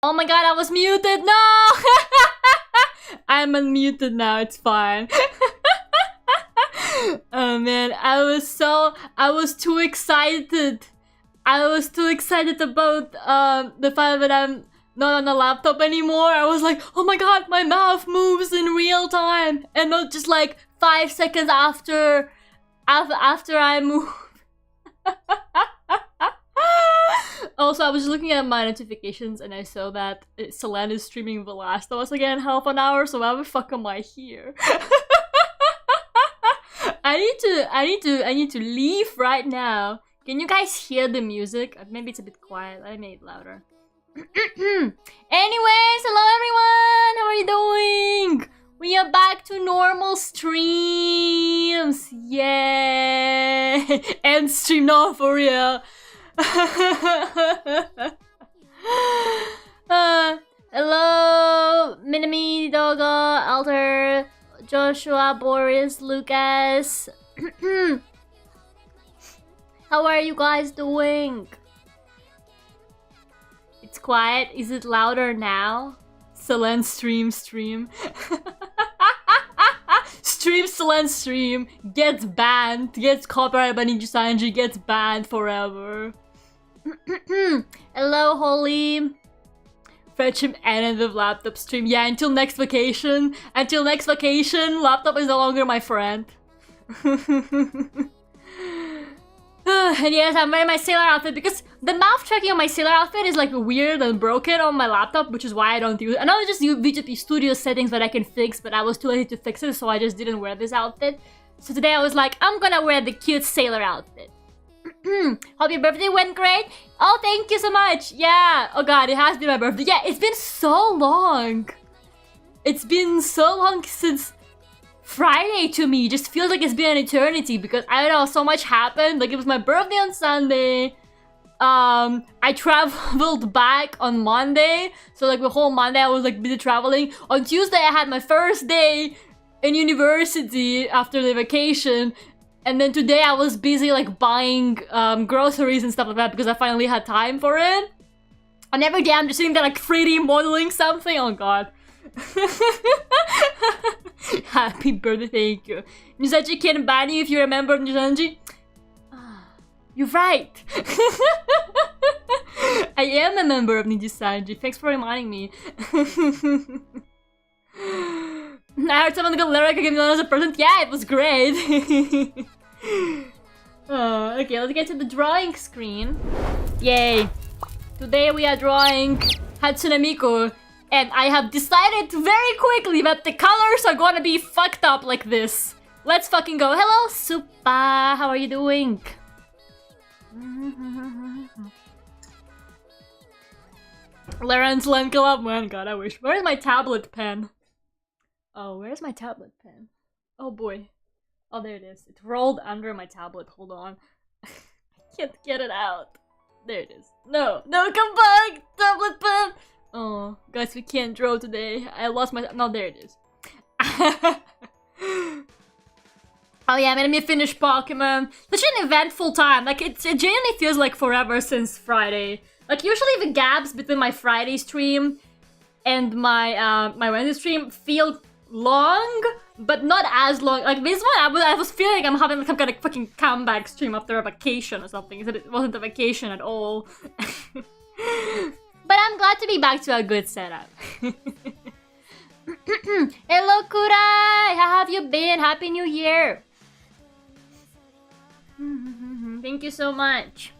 Oh my god, I was muted! No! I'm unmuted now, it's fine. Oh man, I was too excited. I was too excited about the fact that I'm not on a laptop anymore. I was like, oh my god, my mouth moves in real time, and not just like 5 seconds after I move. Also, I was looking at my notifications and I saw that Selene is streaming The Last of Us again, half an hour. So why the fuck am I here? I need to leave right now. Can you guys hear the music? Maybe it's a bit quiet. I made it louder. Anyways, hello everyone! How are you doing? We are back to normal streams! Yay! End stream, no, for real. Hello, Minami, Dogo, Alter, Joshua, Boris, Lucas. How are you guys doing? It's quiet. Is it louder now? Selene stream. Stream Selene stream. Gets banned. Gets copyrighted by Ninja Sanji. Gets banned forever. Hello, Holly. Fetch him end of laptop stream. Yeah, until next vacation. Until next vacation, laptop is no longer my friend. And yes, I'm wearing my sailor outfit because the mouth tracking on my sailor outfit is like weird and broken on my laptop, which is why I don't use it. I know I just use VGP Studio settings that I can fix, but I was too lazy to fix it, so I just didn't wear this outfit. So today I was like, I'm gonna wear the cute sailor outfit. Hope your birthday went great. Oh, thank you so much. Yeah. Oh god, it has been my birthday. Yeah, it's been so long. It's been so long since Friday to me. Just feels like it's been an eternity because I don't know, so much happened. Like it was my birthday on Sunday. I traveled back on Monday. So like the whole Monday I was like busy traveling. On Tuesday I had my first day in university after the vacation. And then today I was busy like buying groceries and stuff like that because I finally had time for it. And every day I'm just sitting there like 3D modeling something. Oh god. Happy birthday, thank you. Nisachi can ban you if you remember Nisanji. You're right. I am a member of Ninja Sanji. Thanks for reminding me. I heard someone got Lera gave me as a present. Yeah, it was great. Okay, let's get to the drawing screen. Yay. Today we are drawing Hatsune Miku. And I have decided very quickly that the colors are gonna be fucked up like this. Let's fucking go. Hello, Supa. How are you doing? Lawrence Lenkel up. Man, god, I wish. Where's my tablet pen? Oh, where's my tablet pen? Oh boy. Oh, there it is. It rolled under my tablet. Hold on. I can't get it out. There it is. No, no, come back! Tablet pen! Oh, guys, we can't draw today. I lost my... No, there it is. Oh yeah, let me finish Pokemon. Such an eventful time. Like, it genuinely feels like forever since Friday. Like, usually the gaps between my Friday stream and my my Wednesday stream feel long, but not as long. Like, this one, I was feeling like I'm having some kind of fucking comeback stream after a vacation or something. It wasn't a vacation at all. But I'm glad to be back to a good setup. Hello, Kurai! How have you been? Happy New Year! Thank you so much.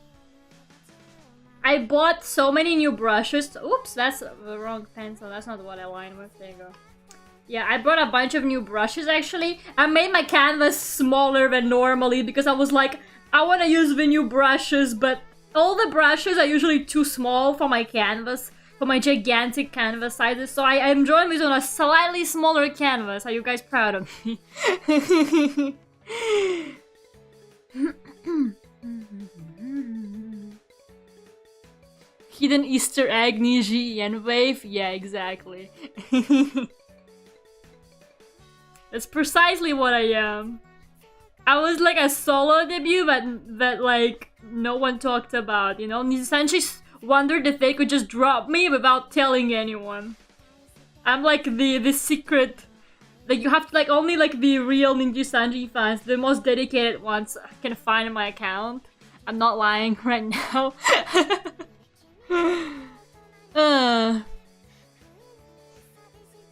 I bought so many new brushes. Oops, that's the wrong pencil. That's not what I lined with. There you go. Yeah, I brought a bunch of new brushes, actually. I made my canvas smaller than normally because I was like, I want to use the new brushes, but all the brushes are usually too small for my canvas, for my gigantic canvas sizes, so I'm drawing this on a slightly smaller canvas. Are you guys proud of me? Hidden Easter egg, Niji and Wave? Yeah, exactly. That's precisely what I am. I was like a solo debut that like no one talked about, you know? Nisanshi wondered if they could just drop me without telling anyone. I'm like the secret. Like you have to like only like the real Ninja Sanji fans, the most dedicated ones, can find my account. I'm not lying right now.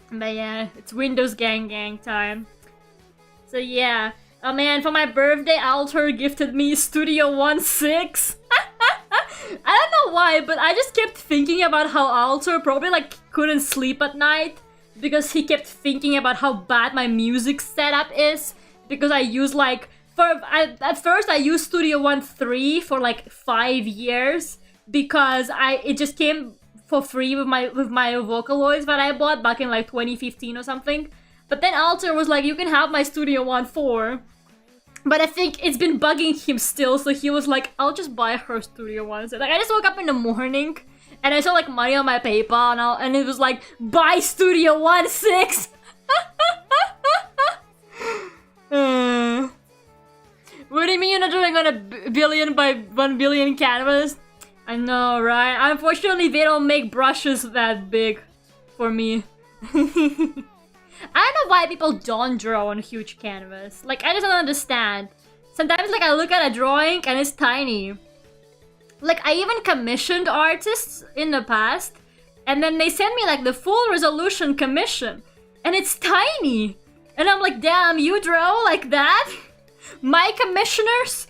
But yeah, it's Windows gang time. So yeah. Oh man, for my birthday, Alter gifted me Studio 1.6. I don't know why, but I just kept thinking about how Alter probably like couldn't sleep at night because he kept thinking about how bad my music setup is. Because I use like at first I used Studio 1.3 for like 5 years because it just came for free with my Vocaloids that I bought back in like 2015 or something. But then Alter was like, you can have my Studio 1.4. But I think it's been bugging him still, so he was like, I'll just buy her Studio 1. So like I just woke up in the morning and I saw like money on my PayPal and it was like, buy Studio 1.6. What do you mean you're not drawing on a billion by 1 billion canvas? I know, right? Unfortunately, they don't make brushes that big for me. I don't know why people don't draw on huge canvas. Like, I just don't understand. Sometimes, like, I look at a drawing and it's tiny. Like, I even commissioned artists in the past, and then they send me, like, the full resolution commission, and it's tiny. And I'm like, damn, you draw like that? My commissioners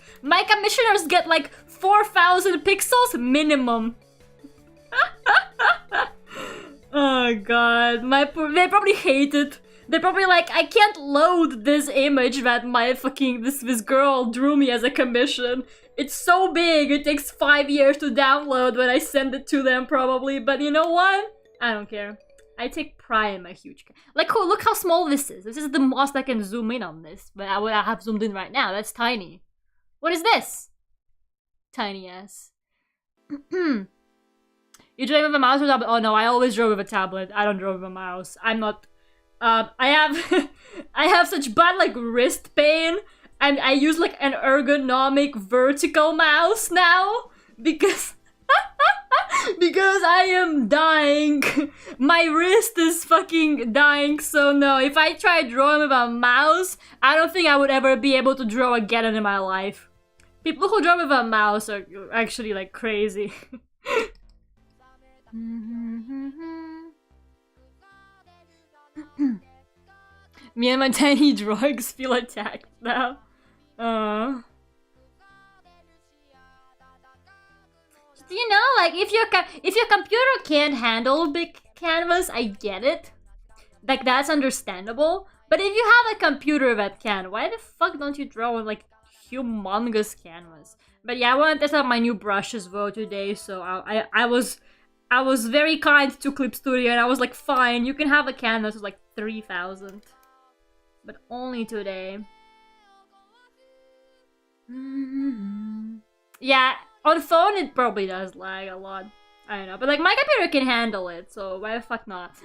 get, like, 4,000 pixels minimum. Oh god, they probably hate it. They're probably like, I can't load this image that my fucking this girl drew me as a commission. It's so big, it takes 5 years to download when I send it to them probably, but you know what? I don't care. I take pride in my huge... Like, oh, look how small this is. This is the most I can zoom in on this, but I have zoomed in right now. That's tiny. What is this? Tiny ass. You draw with a mouse or tablet? Oh no, I always draw with a tablet. I don't draw with a mouse. I'm not... I have such bad like wrist pain, and I use like an ergonomic vertical mouse now because because I am dying. My wrist is fucking dying. So no, if I try drawing with a mouse, I don't think I would ever be able to draw again in my life. People who draw with a mouse are actually like crazy. Me and my tiny drawings feel attacked now. You know, like if your computer can't handle big canvas, I get it. Like that's understandable. But if you have a computer that can, why the fuck don't you draw on like humongous canvas? But yeah, I wanted to test out my new brushes though today, so I was very kind to Clip Studio and I was like, fine, you can have a canvas with like 3,000. But only today. Yeah, on phone it probably does lag a lot. I don't know, but like my computer can handle it, so why the fuck not?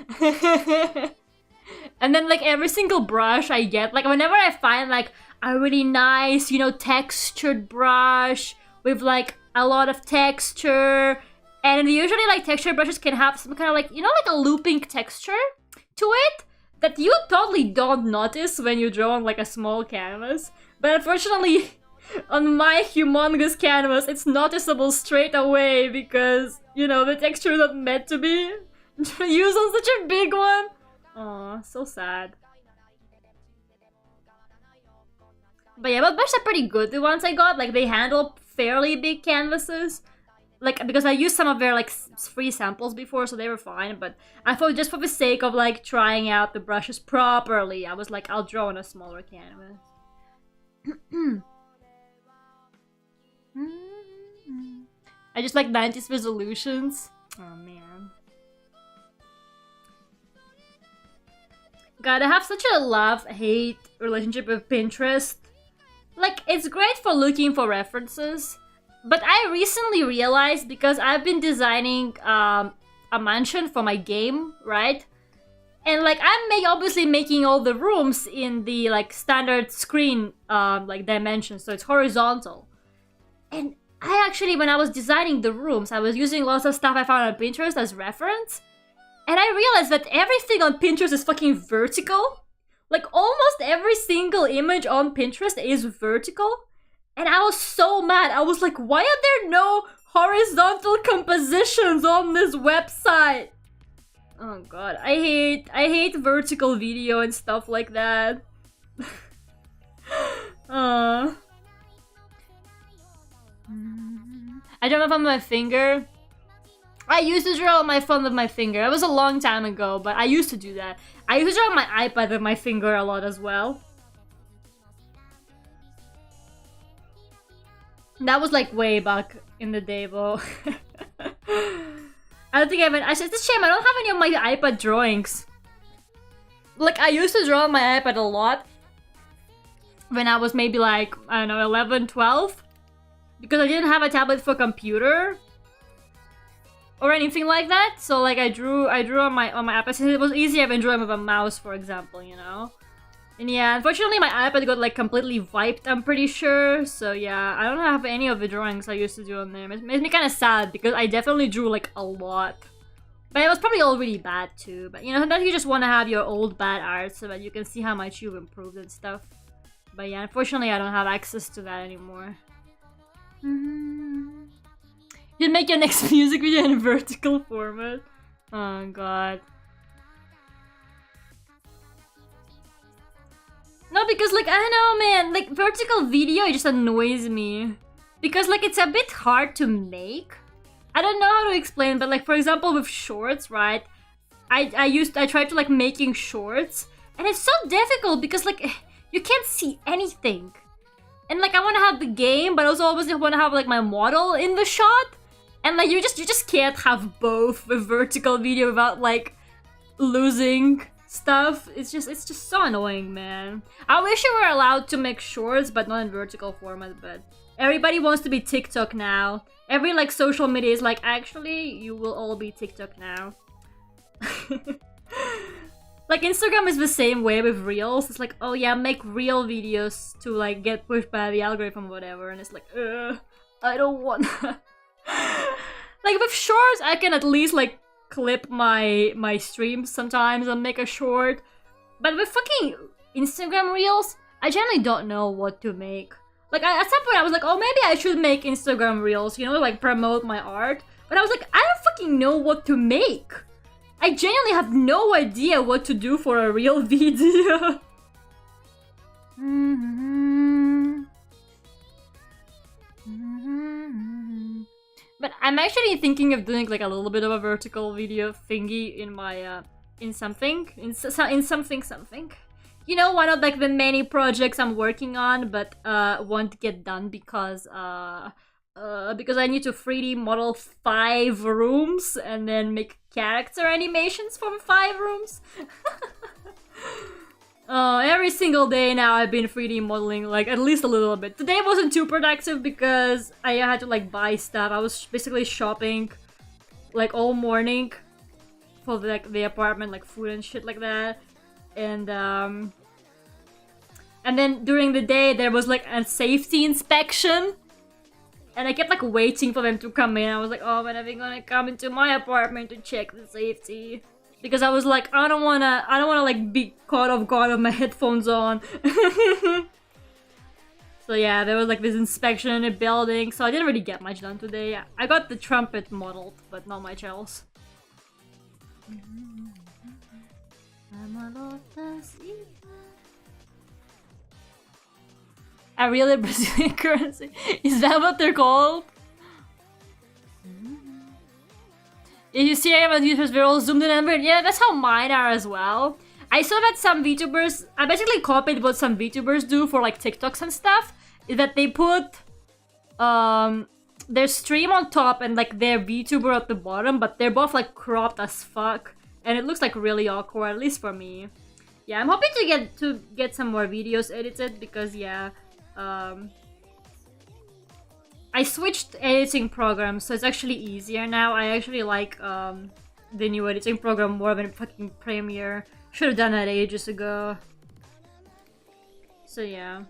And then like every single brush I get, like whenever I find like a really nice, you know, textured brush with like a lot of texture, and usually like texture brushes can have some kind of like, you know, like a looping texture to it that you totally don't notice when you draw on like a small canvas. But unfortunately, on my humongous canvas, it's noticeable straight away because, you know, the texture is not meant to be used on such a big one. Aw, so sad. But yeah, but brushes are pretty good. The ones I got, like, they handle fairly big canvases. Like, because I used some of their, like, free samples before, so they were fine. But I thought just for the sake of, like, trying out the brushes properly, I was like, I'll draw on a smaller canvas. I just like 90s resolutions. Oh, man. God, I have such a love-hate relationship with Pinterest. Like, it's great for looking for references. But I recently realized, because I've been designing a mansion for my game, right? And like, I'm obviously making all the rooms in the like standard screen like dimensions, so it's horizontal. And I actually, when I was designing the rooms, I was using lots of stuff I found on Pinterest as reference. And I realized that everything on Pinterest is fucking vertical. Like, almost every single image on Pinterest is vertical. And I was so mad. I was like, why are there no horizontal compositions on this website? Oh god, I hate vertical video and stuff like that. I draw my phone with my finger. I used to draw my phone with my finger. It was a long time ago, but I used to do that. I used to draw my iPad with my finger a lot as well. That was like way back in the day, though. I don't think I even. It's a shame I don't have any of my iPad drawings. Like, I used to draw on my iPad a lot when I was maybe like, I don't know, 11, 12. Because I didn't have a tablet for computer or anything like that. So like I drew on my iPad since it was easier than drawing with a mouse, for example, you know. And yeah, unfortunately my iPad got like completely wiped, I'm pretty sure. So yeah, I don't have any of the drawings I used to do on there. It makes me kind of sad because I definitely drew like a lot. But it was probably all really bad too. But you know, sometimes you just want to have your old bad art so that you can see how much you've improved and stuff. But yeah, unfortunately I don't have access to that anymore. You'd make your next music video in vertical format. Oh god. No, because like, I don't know, man, like vertical video just annoys me. Because like it's a bit hard to make. I don't know how to explain, but like for example with shorts, right? I tried to like making shorts and it's so difficult because like you can't see anything. And like I want to have the game, but also obviously I want to have like my model in the shot. And like you just can't have both with vertical video without like losing stuff. It's just so annoying, man. I wish you were allowed to make shorts, but not in vertical format. But everybody wants to be TikTok now. Every like social media is like, actually, you will all be TikTok now. Like Instagram is the same way with Reels. It's like, oh yeah, make Reel videos to like get pushed by the algorithm or whatever. And it's like, I don't want that. Like with shorts, I can at least like clip my streams sometimes and make a short. But with fucking Instagram Reels, I generally don't know what to make. Like at some point I was like, oh maybe I should make Instagram Reels, you know, like promote my art. But I was like, I don't fucking know what to make. I genuinely have no idea what to do for a real video. But I'm actually thinking of doing like a little bit of a vertical video thingy in my in something. You know, one of like the many projects I'm working on, but won't get done because I need to 3D model 5 rooms and then make character animations for the 5 rooms. Every single day now I've been 3D modeling like at least a little bit. Today wasn't too productive because I had to like buy stuff. I was basically shopping like all morning for like the apartment, like food and shit like that. And then during the day there was like a safety inspection. And I kept like waiting for them to come in. I was like, oh, when are they gonna come into my apartment to check the safety? Because I was like, I don't wanna like be caught off guard with my headphones on. So yeah, there was like this inspection in the building. So I didn't really get much done today. I got the trumpet modeled, but not much else. A really Brazilian currency? Is that what they're called? If you see everyone's YouTubers, they're all zoomed in and weird. Yeah, that's how mine are as well. I saw that some VTubers, I basically copied what some VTubers do for like TikToks and stuff. Is that they put their stream on top and like their VTuber at the bottom, but they're both like cropped as fuck. And it looks like really awkward, at least for me. Yeah, I'm hoping to get some more videos edited because yeah, I switched editing programs, so it's actually easier now. I actually like the new editing program more than fucking Premiere. Should have done that ages ago. So yeah.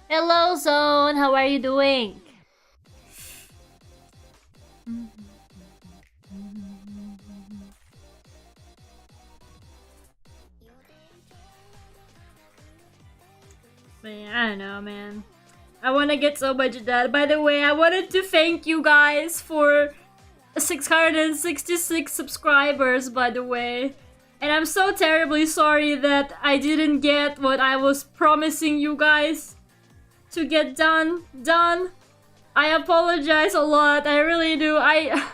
Hello, Zone. How are you doing? Man, I don't know, man. I want to get so much done. By the way, I wanted to thank you guys for 666 subscribers, by the way. And I'm so terribly sorry that I didn't get what I was promising you guys to get done. I apologize a lot. I really do. I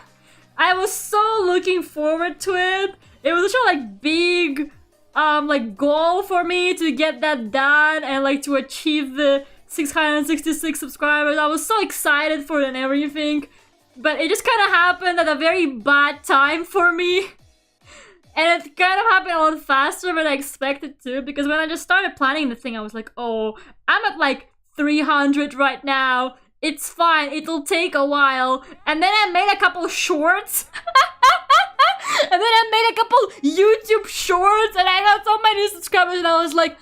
was so looking forward to it. It was such a like big like goal for me to get that done and like to achieve the 666 subscribers. I was so excited for it and everything, but it just kind of happened at a very bad time for me. And it kind of happened a lot faster than I expected to, because when I just started planning the thing, I was like, oh, I'm at like 300 right now. It's fine, it'll take a while. And then I made a couple shorts. And then I made a couple YouTube shorts, and I got so many subscribers, and I was like...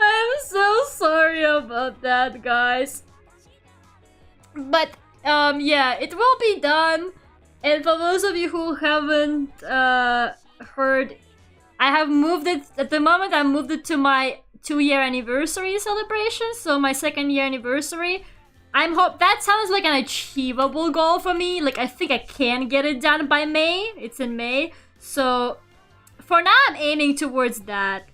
I'm so sorry about that, guys. But, yeah, it will be done. And for those of you who haven't heard, I have moved it, at the moment I moved it to my 2-year anniversary celebration, so my 2nd year anniversary. That sounds like an achievable goal for me. Like, I think I can get it done by May. It's in May. So, for now, I'm aiming towards that.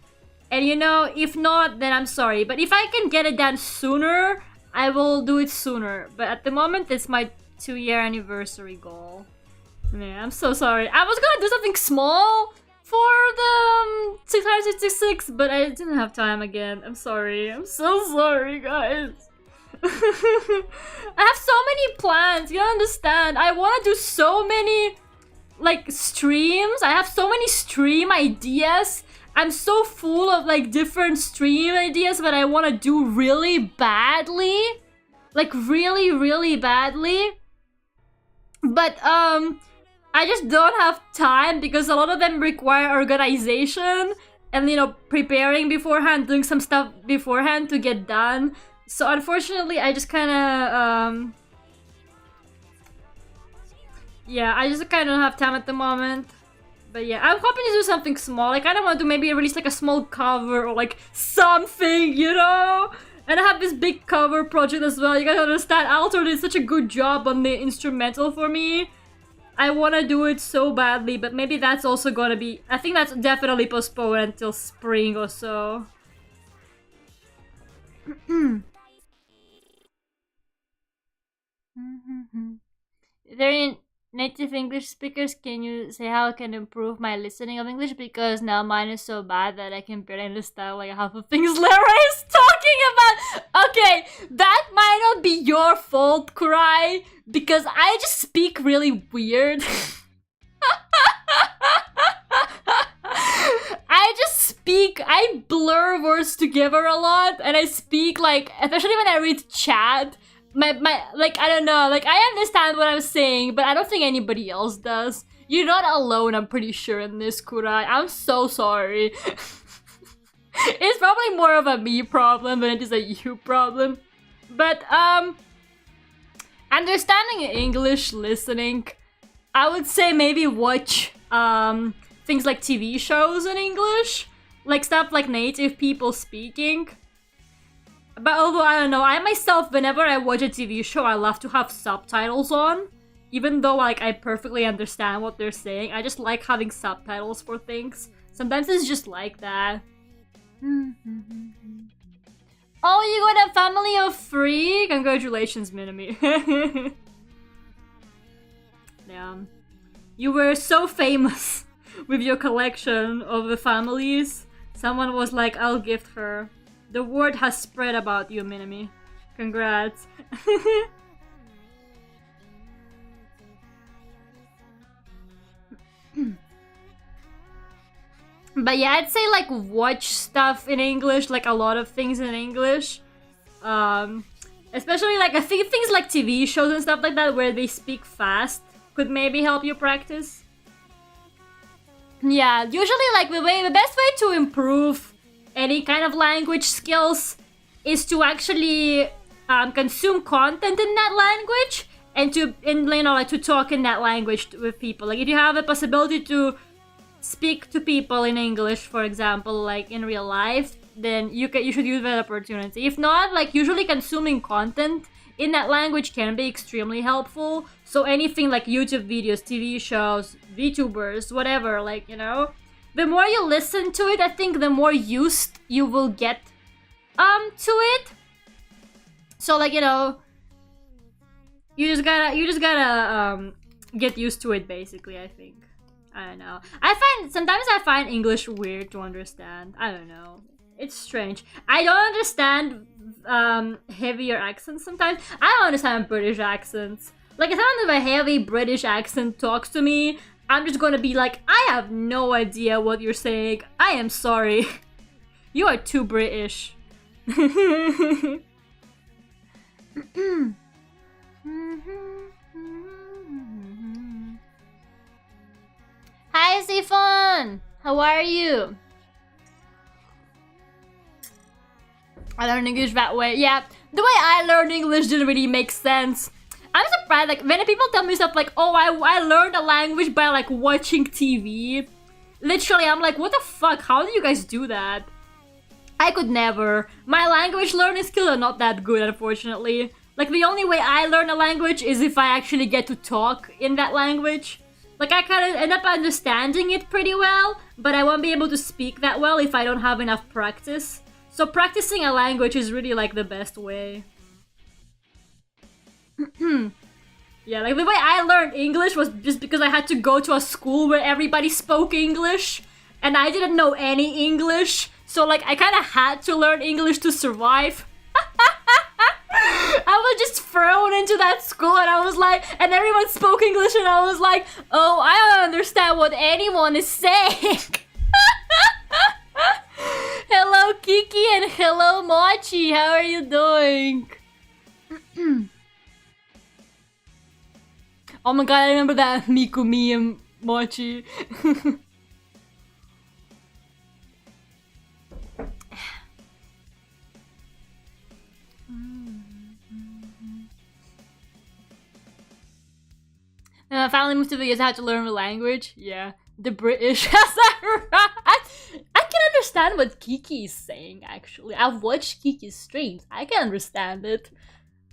And you know, if not, then I'm sorry. But if I can get it done sooner, I will do it sooner. But at the moment, it's my 2-year anniversary goal. Man, I'm so sorry. I was gonna do something small for the 666, but I didn't have time again. I'm sorry. I'm so sorry, guys. I have so many plans, you don't understand. I want to do so many like streams. I have so many stream ideas. I'm so full of like different stream ideas that I want to do really badly. Like really, really badly. But I just don't have time because a lot of them require organization and, you know, preparing beforehand, doing some stuff beforehand to get done. So unfortunately, I just kind of, yeah, I just kind of don't have time at the moment. But yeah, I'm hoping to do something small. Like, I don't want to maybe release like a small cover or like something, you know? And I have this big cover project as well. You guys understand, Alter did such a good job on the instrumental for me. I want to do it so badly, but maybe that's also gonna be... I think that's definitely postponed until spring or so. They're native English speakers. Can you say how I can improve my listening of English? Because now mine is so bad that I can barely understand like half of things Lera is talking about. Okay, that might not be your fault, Kurai, because I just speak really weird. I blur words together a lot, and I speak like, especially when I read chat. Like, I don't know, like, I understand what I'm saying, but I don't think anybody else does. You're not alone, I'm pretty sure, in this, Kurai. I'm so sorry. It's probably more of a me problem than it is a you problem. But, understanding English, listening, I would say maybe watch, things like TV shows in English. Like, stuff like native people speaking. But although, I don't know, I myself, whenever I watch a TV show, I love to have subtitles on. Even though, like, I perfectly understand what they're saying, I just like having subtitles for things. Sometimes it's just like that. Oh, you got a family of 3? Congratulations, Minami. Yeah. You were so famous with your collection of the families. Someone was like, I'll gift her. The word has spread about you, Minami. Congrats. But yeah, I'd say like watch stuff in English, like a lot of things in English. Especially like I think things like TV shows and stuff like that where they speak fast. could maybe help you practice. Yeah, usually like the best way to improve any kind of language skills is to actually consume content in that language and to talk in that language with people. Like if you have a possibility to speak to people in English, for example, like in real life, then you should use that opportunity. If not, like usually consuming content in that language can be extremely helpful. So anything like YouTube videos, TV shows, VTubers, whatever, like, you know, the more you listen to it, I think the more used you will get to it. So like, you know, you just gotta get used to it, basically, I think. I don't know. Sometimes I find English weird to understand. I don't know. It's strange. I don't understand heavier accents sometimes. I don't understand British accents. Like if someone with a heavy British accent talks to me, I'm just gonna be like, I have no idea what you're saying. I am sorry. You are too British. Hi, Siphon! How are you? I learned English that way. Yeah, the way I learned English didn't really make sense. I'm surprised, like, when people tell me stuff like, oh, I learned a language by, like, watching TV. Literally, I'm like, what the fuck? How do you guys do that? I could never. My language learning skills are not that good, unfortunately. Like, the only way I learn a language is if I actually get to talk in that language. Like, I kind of end up understanding it pretty well, but I won't be able to speak that well if I don't have enough practice. So practicing a language is really, like, the best way. Yeah, like, the way I learned English was just because I had to go to a school where everybody spoke English, and I didn't know any English, so, like, I kind of had to learn English to survive. I was just thrown into that school and I was like, and everyone spoke English and I was like, oh, I don't understand what anyone is saying. Hello Kiki and hello Mochi, how are you doing? Oh my god, I remember that Miku meme, Mochi. And I finally moved to the US, I had to learn the language. Yeah, the British. Is that right? I can understand what Kiki is saying, actually. I've watched Kiki's streams. I can understand it.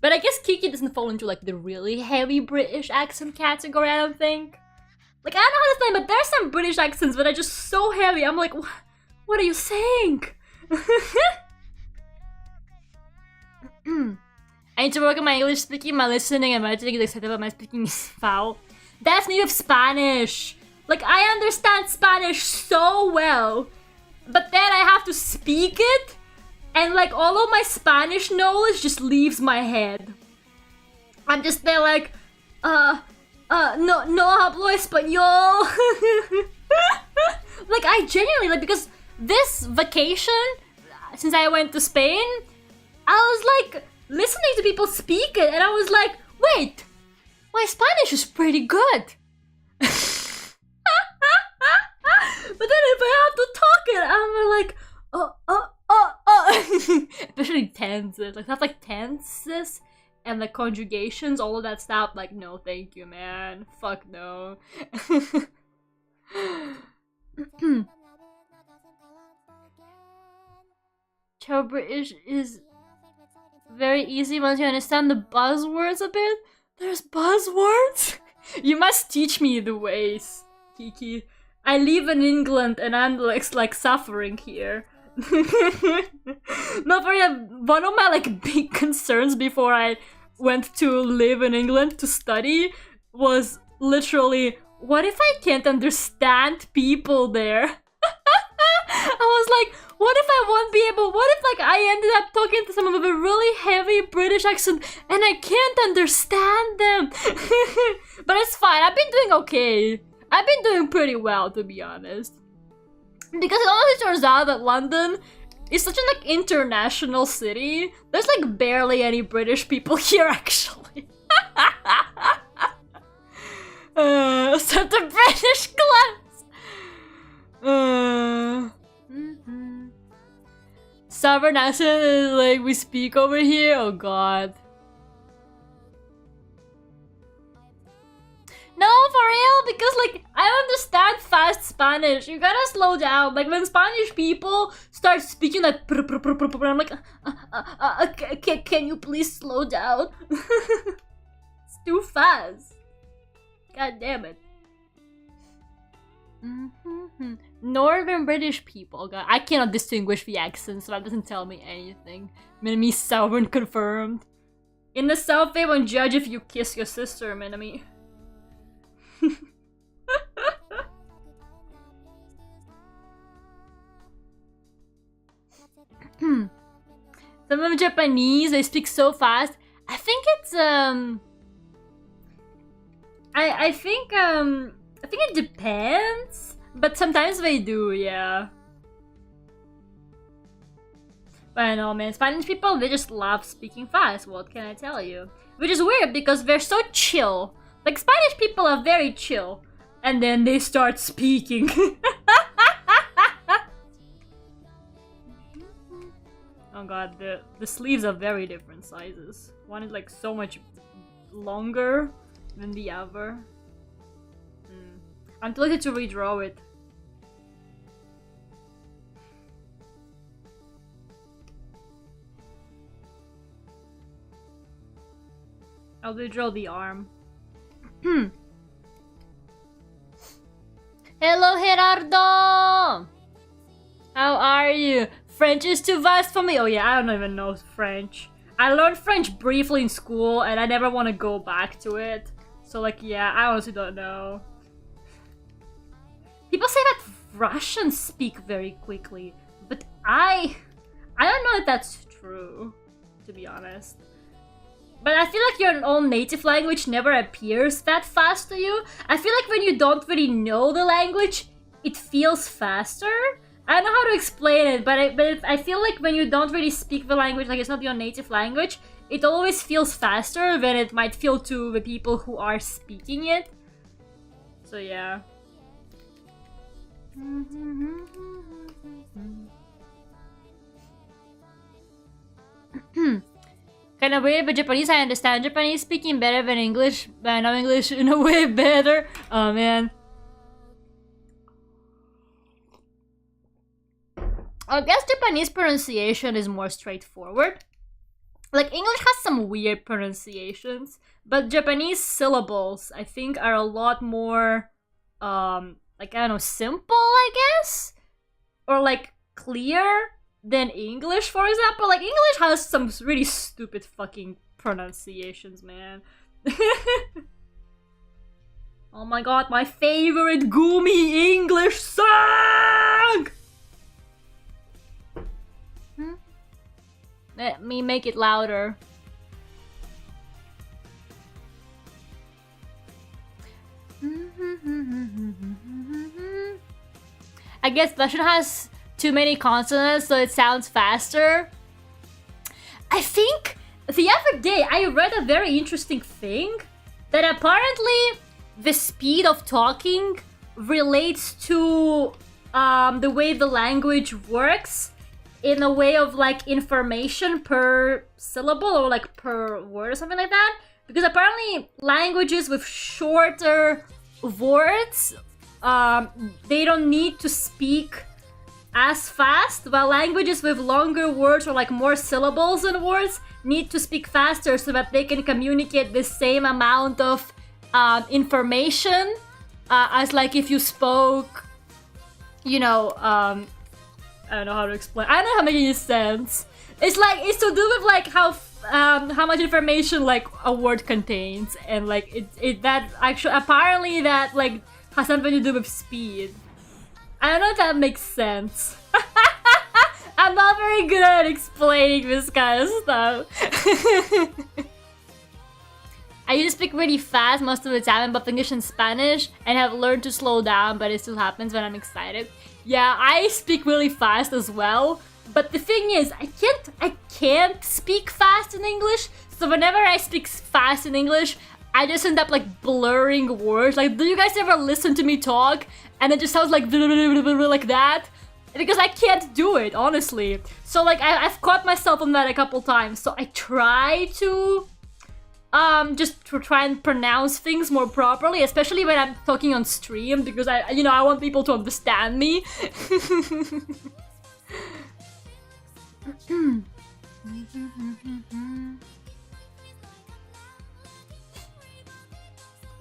But I guess Kiki doesn't fall into, like, the really heavy British accent category, I don't think. Like, I don't know how to explain, but there's some British accents that are just so heavy. I'm like, what are you saying? I need to work on my English speaking, my listening, and my writing is excited, but my speaking is foul. That's me with Spanish. Like, I understand Spanish so well, but then I have to speak it, and like all of my Spanish knowledge just leaves my head. I'm just there like, no hablo español. Like, I genuinely, like, because this vacation, since I went to Spain, I was like listening to people speak it, and I was like, wait, my Spanish is pretty good. But then if I have to talk it, I'm like, especially tenses, like stuff like tenses and the conjugations, all of that stuff. Like, no, thank you, man. Fuck no. Chow British is very easy once you understand the buzzwords a bit. There's buzzwords? You must teach me the ways, Kiki. I live in England and I'm like suffering here. No, for one of my like big concerns before I went to live in England to study was literally, what if I can't understand people there? I was like, what if I won't be able, what if like I ended up talking to someone with a really heavy British accent and I can't understand them? But it's fine, I've been doing okay. I've been doing pretty well, to be honest. Because it honestly turns out that London is such an like international city. There's like barely any British people here, actually. most of the British class. Southern accent is like we speak over here. Oh god. No, for real, because like I understand fast Spanish. You gotta slow down. Like when Spanish people start speaking like I'm like, can you please slow down? It's too fast. God damn it. Northern British people. God, I cannot distinguish the accents, so that doesn't tell me anything. Minami Southern confirmed. In the South, they won't judge if you kiss your sister, Minami. Some of them Japanese, they speak so fast. I think it's I think it depends, but sometimes they do, yeah. But I know, man, Spanish people, they just love speaking fast, what can I tell you? Which is weird because they're so chill. Like, Spanish people are very chill, and then they start speaking. Oh god, the sleeves are very different sizes. One is like so much longer than the other. I'm tempted to redraw it. I'll redraw the arm. Hello, Gerardo! How are you? French is too vast for me. Oh yeah, I don't even know French. I learned French briefly in school and I never want to go back to it. So like, yeah, I honestly don't know. People say that Russians speak very quickly, but I don't know if that's true, to be honest. But I feel like your own native language never appears that fast to you. I feel like when you don't really know the language, it feels faster. I don't know how to explain it, but I feel like when you don't really speak the language, like it's not your native language, it always feels faster than it might feel to the people who are speaking it. So yeah. Kind of weird, but Japanese, I understand Japanese speaking better than English, but I know English in a way better. Oh man. I guess Japanese pronunciation is more straightforward. Like, English has some weird pronunciations, but Japanese syllables, I think, are a lot more, like, I don't know, simple, I guess? Or, like, clear than English, for example. Like, English has some really stupid fucking pronunciations, man. Oh my god, my favorite Gumi English song! Let me make it louder. I guess Russian has too many consonants, so it sounds faster. I think the other day I read a very interesting thing that apparently the speed of talking relates to the way the language works in a way of like information per syllable or like per word or something like that. Because apparently languages with shorter words, they don't need to speak as fast, while languages with longer words or like more syllables in words need to speak faster so that they can communicate the same amount of information as like if you spoke, you know, I don't know how to explain. I don't know how to make any sense. It's like, it's to do with like how much information like a word contains, and like that actually apparently that like has something to do with speed. I don't know if that makes sense. I'm not very good at explaining this kind of stuff. I used to speak really fast most of the time in both English and Spanish, and have learned to slow down, but it still happens when I'm excited. Yeah, I speak really fast as well, but the thing is, I can't speak fast in English, so whenever I speak fast in English, I just end up like blurring words. Like, do you guys ever listen to me talk and it just sounds like like that? Because I can't do it, honestly. So like I've caught myself on that a couple times. So I try to just to try and pronounce things more properly, especially when I'm talking on stream, because I want people to understand me.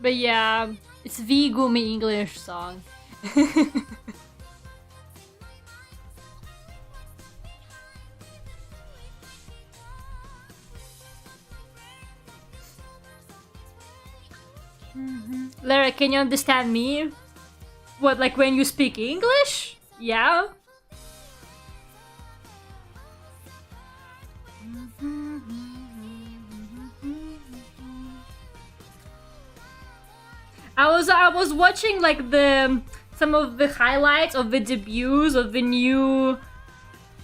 But yeah, it's Vgumi English song. Lera, can you understand me? What, like when you speak English? Yeah? I was watching like some of the highlights of the debuts of the new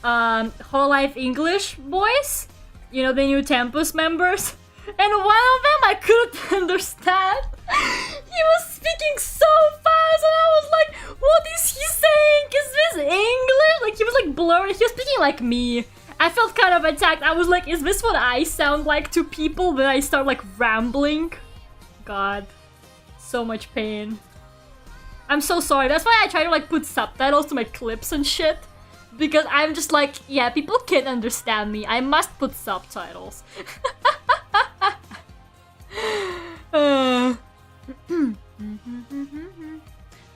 Hololive English boys. You know, the new Tempus members. And one of them I couldn't understand. He was speaking so fast and I was like, what is he saying? Is this English? Like, he was like blurry. He was speaking like me. I felt kind of attacked. I was like, is this what I sound like to people when I start like rambling? God. So much pain. I'm so sorry. That's why I try to like put subtitles to my clips and shit. Because I'm just like, yeah, people can't understand me. I must put subtitles.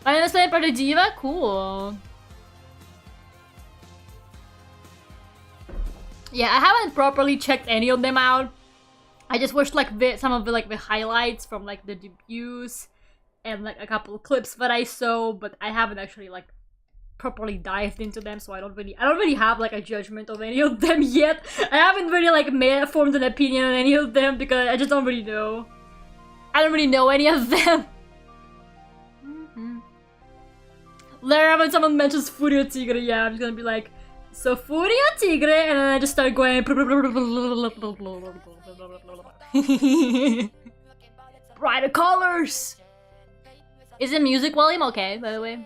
I understand part of Diva? Cool. Yeah, I haven't properly checked any of them out. I just watched like some of the highlights from like the debuts and like a couple of clips that I saw, but I haven't actually like properly dived into them, so I don't really have like a judgment of any of them yet. I haven't really like formed an opinion on any of them because I just don't really know. I don't really know any of them. Lera, when someone mentions Furio Tigre, yeah, I'm just gonna be like, so Furio Tigre, and then I just start going. Brighter colors! Is the music volume okay, by the way?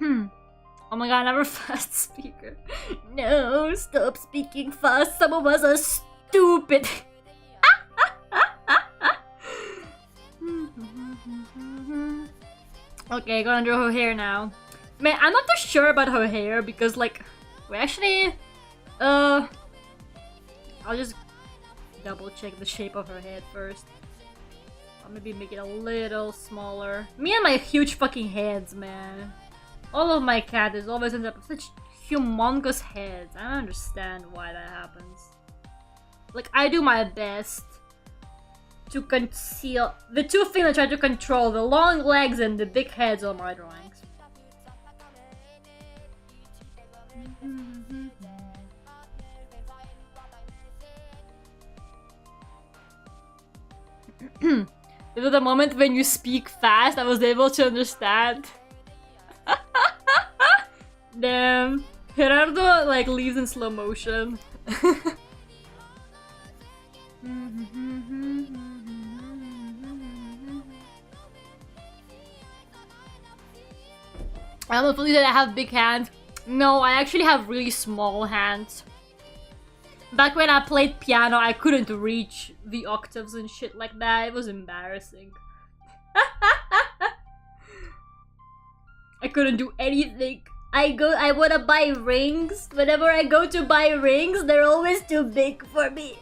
Oh my god, another fast speaker. No, stop speaking fast. Some of us are stupid. Okay, gonna do her hair now. Man, I'm not too sure about her hair because, like, we actually, I'll just double check the shape of her head first. I'll maybe make it a little smaller. Me and my huge fucking heads, man. All of my cat always end up with such humongous heads. I don't understand why that happens. Like, I do my best to conceal the two things I try to control: the long legs and the big heads on my drawings. This was the moment when you speak fast, I was able to understand. Damn. Gerardo like leaves in slow motion. I don't believe that I have big hands. No, I actually have really small hands. Back when I played piano, I couldn't reach the octaves and shit like that. It was embarrassing. I couldn't do anything. I wanna buy rings. Whenever I go to buy rings, they're always too big for me.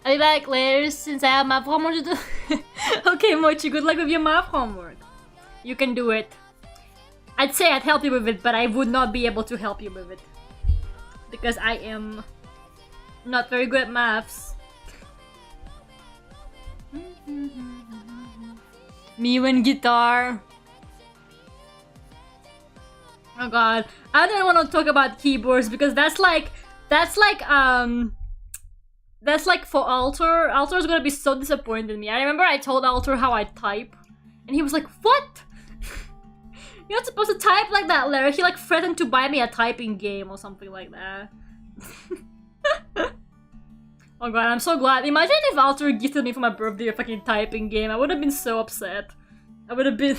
I'll be back later since I have math homework to do. Okay, Mochi, good luck with your math homework. You can do it. I'd say I'd help you with it, but I would not be able to help you with it. Because I am not very good at maths. Me when guitar. Oh god. I don't want to talk about keyboards because that's like for Alter. Alter's gonna be so disappointed in me. I remember I told Alter how I type, and he was like, "What?" You're not supposed to type like that, Lera. He like threatened to buy me a typing game or something like that. Oh god, I'm so glad. Imagine if Vtuber gifted me for my birthday a fucking typing game. I would have been so upset. I would have been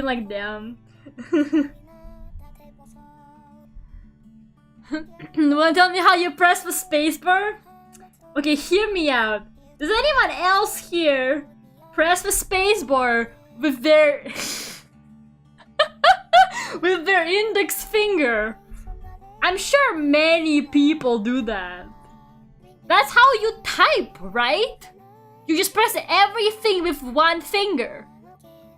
like, damn. Wanna tell me how you press the spacebar? Okay, hear me out. Does anyone else here press the spacebar with their with their index finger? I'm sure many people do that. That's how you type, right? You just press everything with one finger.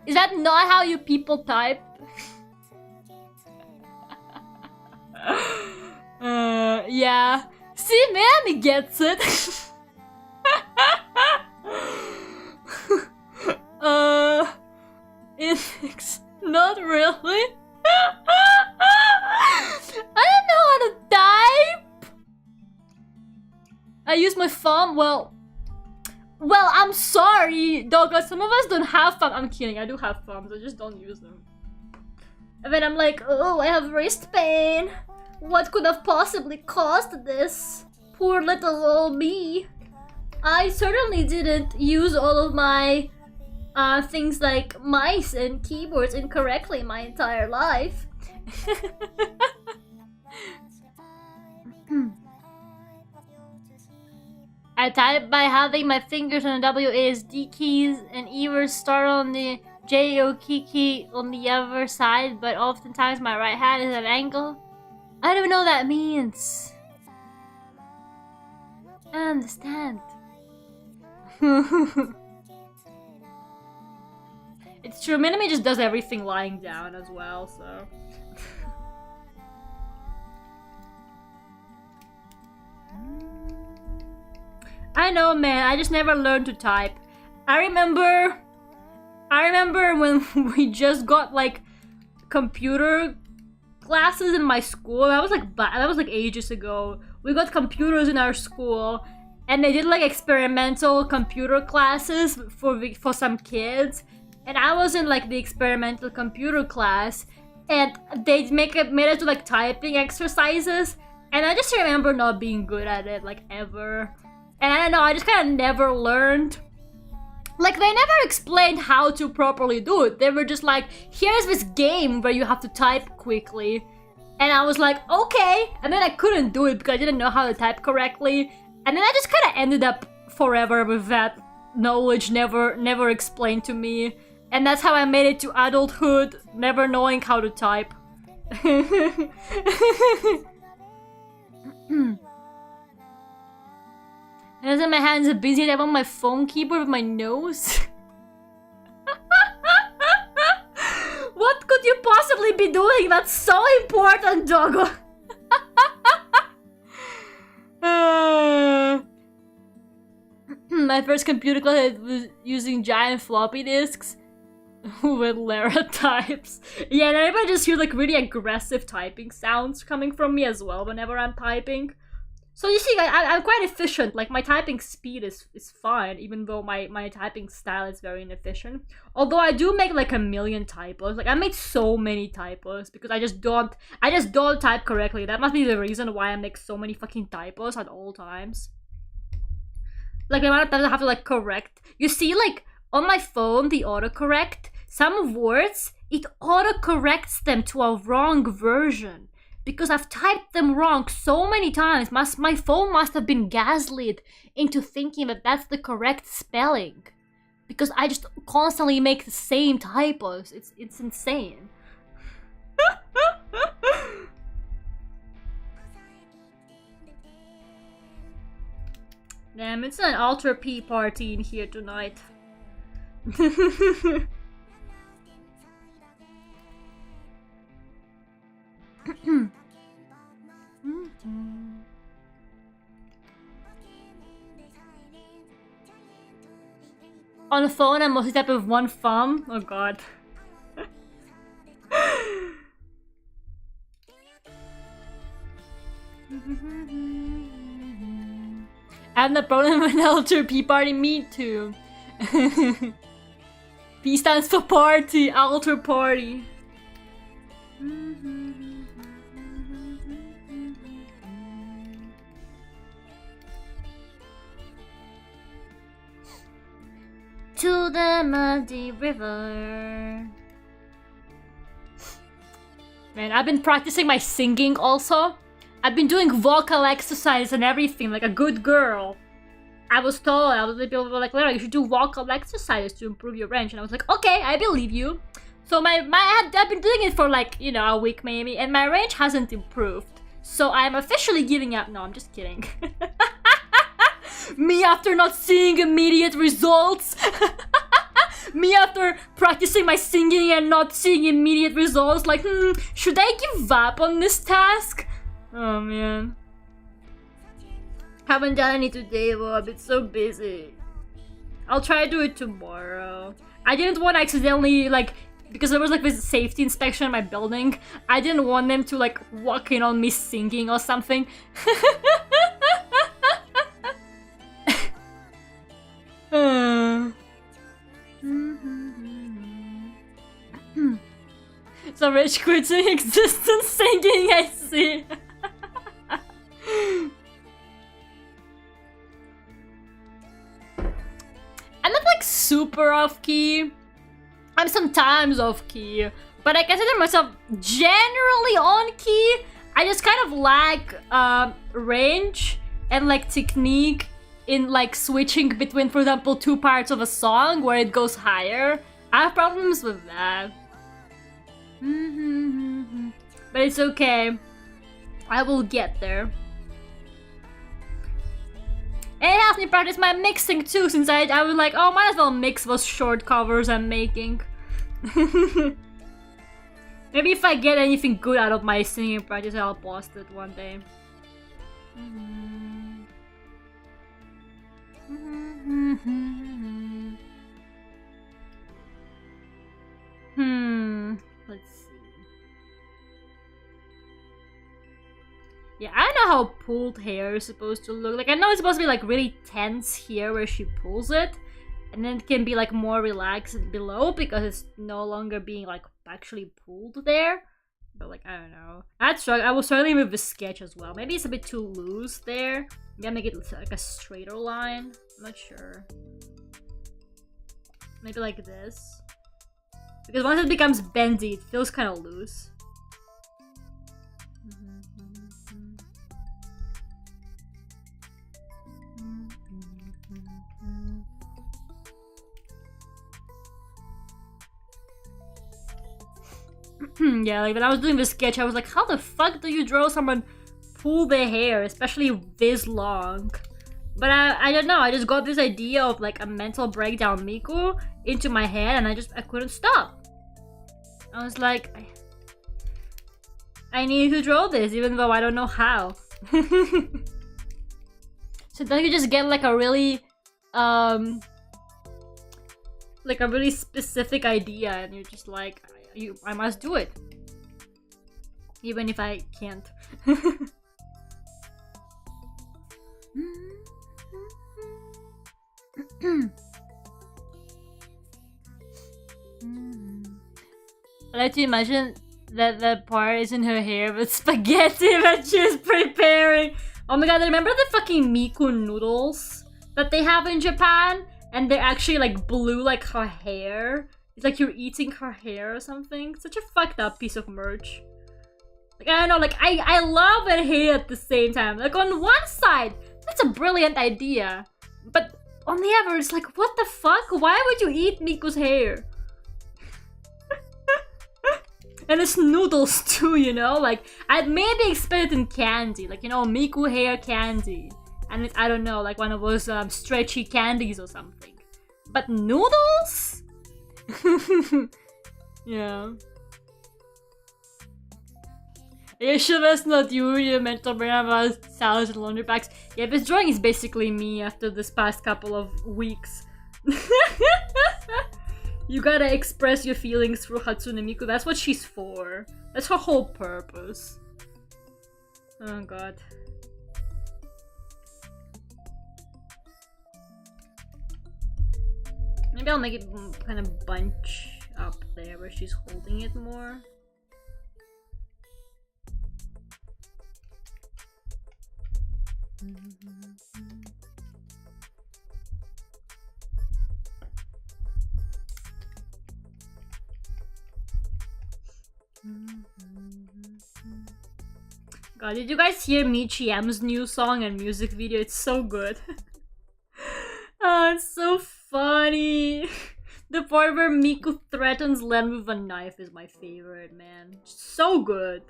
Is that not how you people type? Yeah. See, man, gets it. It's not really. I don't know how to type. I use my thumb. Well, I'm sorry, Duckult. Some of us don't have thumbs. I'm kidding. I do have thumbs. I just don't use them. And then I'm like, oh, I have wrist pain. What could have possibly caused this? Poor little old me. I certainly didn't use all of my things like mice and keyboards incorrectly my entire life. I type by having my fingers on the WASD keys and either start on the JOK key on the other side, but oftentimes my right hand is at an angle. I don't even know what that means. I don't understand. It's true, Minami just does everything lying down as well, so... I know, man, I just never learned to type. I remember when we just got, like, computer classes in my school. That was like ages ago. We got computers in our school, and they did like experimental computer classes for some kids. And I was in like the experimental computer class, and they made us do like typing exercises. And I just remember not being good at it, like ever. And I don't know, I just kind of never learned. Like, they never explained how to properly do it. They were just like, here's this game where you have to type quickly. And I was like, okay. And then I couldn't do it because I didn't know how to type correctly. And then I just kind of ended up forever with that knowledge never explained to me. And that's how I made it to adulthood, never knowing how to type. And then my hands are busy and I'm on my phone keyboard with my nose. What could you possibly be doing? That's so important, Doggo. My first computer class was using giant floppy disks with Lera types. Yeah, and everybody just hears like really aggressive typing sounds coming from me as well whenever I'm typing. So you see, I'm quite efficient. Like, my typing speed is fine, even though my typing style is very inefficient. Although I do make like a million typos. Like, I made so many typos because I just don't type correctly. That must be the reason why I make so many fucking typos at all times. Like, the amount of times I have to like correct. You see, like, on my phone, the autocorrect, some words, it autocorrects them to a wrong version. Because I've typed them wrong so many times. My phone must have been gaslit into thinking that that's the correct spelling. Because I just constantly make the same typos. It's insane. Damn, it's an Ultra P party in here tonight. On the phone, I mostly type with one thumb. Oh god. I have no problem with an Ultra P party. Me too. P stands for party. Ultra party. the muddy river. Man, I've been practicing my singing also. I've been doing vocal exercises and everything, like a good girl. I was told, people were like, Lera, you should do vocal exercises to improve your range. And I was like, okay, I believe you. So I've been doing it for like, you know, a week maybe, and my range hasn't improved. So I'm officially giving up. No, I'm just kidding. Me after not seeing immediate results. Me after practicing my singing and not seeing immediate results. Like, should I give up on this task? Oh man. Haven't done any today, though. I've been so busy. I'll try to do it tomorrow. I didn't want to accidentally, like, because there was like this safety inspection in my building. I didn't want them to like walk in on me singing or something. So rich quitting existence singing, I see. I'm not like super off key. I'm sometimes off key, but I consider myself generally on key. I just kind of lack range and like technique in like switching between, for example, two parts of a song where it goes higher. I have problems with that. But it's okay. I will get there. And it helps me practice my mixing too, since I was like, oh, might as well mix those short covers I'm making. Maybe if I get anything good out of my singing practice, I'll post it one day. Let's see. Yeah, I don't know how pulled hair is supposed to look. Like, I know it's supposed to be like really tense here where she pulls it, and then it can be like more relaxed below because it's no longer being like actually pulled there. But like, I don't know. I was struggling with the sketch as well. Maybe it's a bit too loose there. Maybe I'll make it like a straighter line. I'm not sure. Maybe like this. Because once it becomes bendy, it feels kind of loose. Yeah, like when I was doing the sketch, I was like, how the fuck do you draw someone pull their hair, especially this long? But I don't know, I just got this idea of like a mental breakdown Miku into my head, and I couldn't stop. I was like, I need to draw this, even though I don't know how. So then you just get like a really specific idea, and you're just like, I must do it, even if I can't. I like to imagine that the part is in her hair with spaghetti that she's preparing. Oh my god, remember the fucking Miku noodles that they have in Japan? And they're actually like blue like her hair. It's like you're eating her hair or something. Such a fucked up piece of merch. Like, I don't know, like I love and hate at the same time. Like on one side, that's a brilliant idea. But on the other, it's like, what the fuck? Why would you eat Miku's hair? And it's noodles too, you know? Like, I'd maybe expect it in candy. Like, you know, Miku hair candy. And it's, I don't know, like one of those stretchy candies or something. But noodles? Yeah. Are you sure that's not you? You meant to bring about salads and laundry bags. Yeah, this drawing is basically me after this past couple of weeks. You gotta express your feelings through Hatsune Miku. That's what she's for. That's her whole purpose. Oh god. Maybe I'll make it kind of bunch up there where she's holding it more. God, did you guys hear Michi M's new song and music video? It's so good. Oh, it's so funny. The part where Miku threatens Len with a knife is my favorite, man. So good.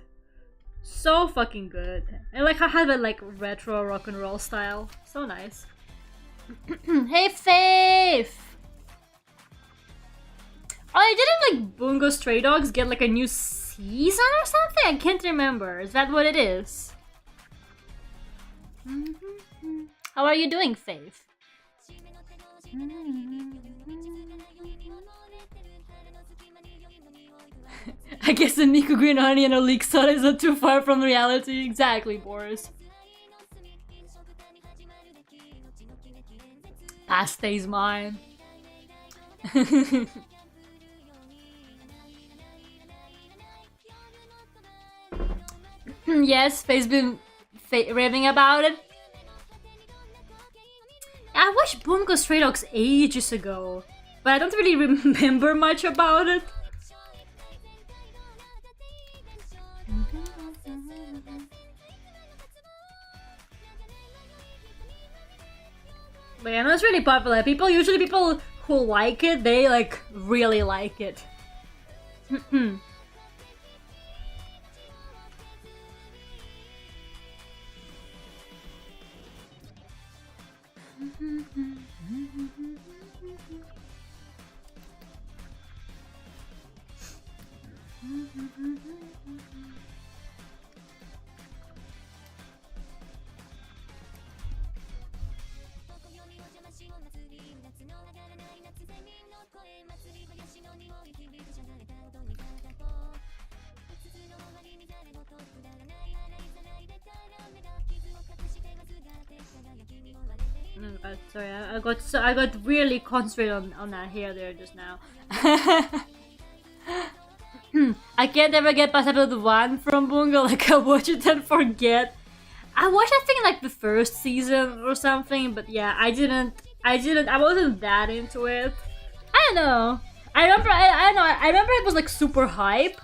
So fucking good. And like I have a like retro rock and roll style. So nice. Hey Faith! Oh, didn't like Bungo Stray Dogs get like a new season or something? I can't remember. Is that what it is? How are you doing, Faith? I guess the Miku Green Honey and Elixir is not too far from reality. Exactly, Boris. Past stays mine. Yes, Faye's been raving about it. I watched Bungo Stray Dogs ages ago, but I don't really remember much about it. But yeah, no, it's really popular. Usually people who like it, they like really like it. Oh God, sorry, I got really concentrated on that hair there just now. I can't ever get past episode 1 from Bungo. Like I watch it and forget. I watched I think like the first season or something, but yeah, I wasn't that into it. I don't know. I remember it was like super hype,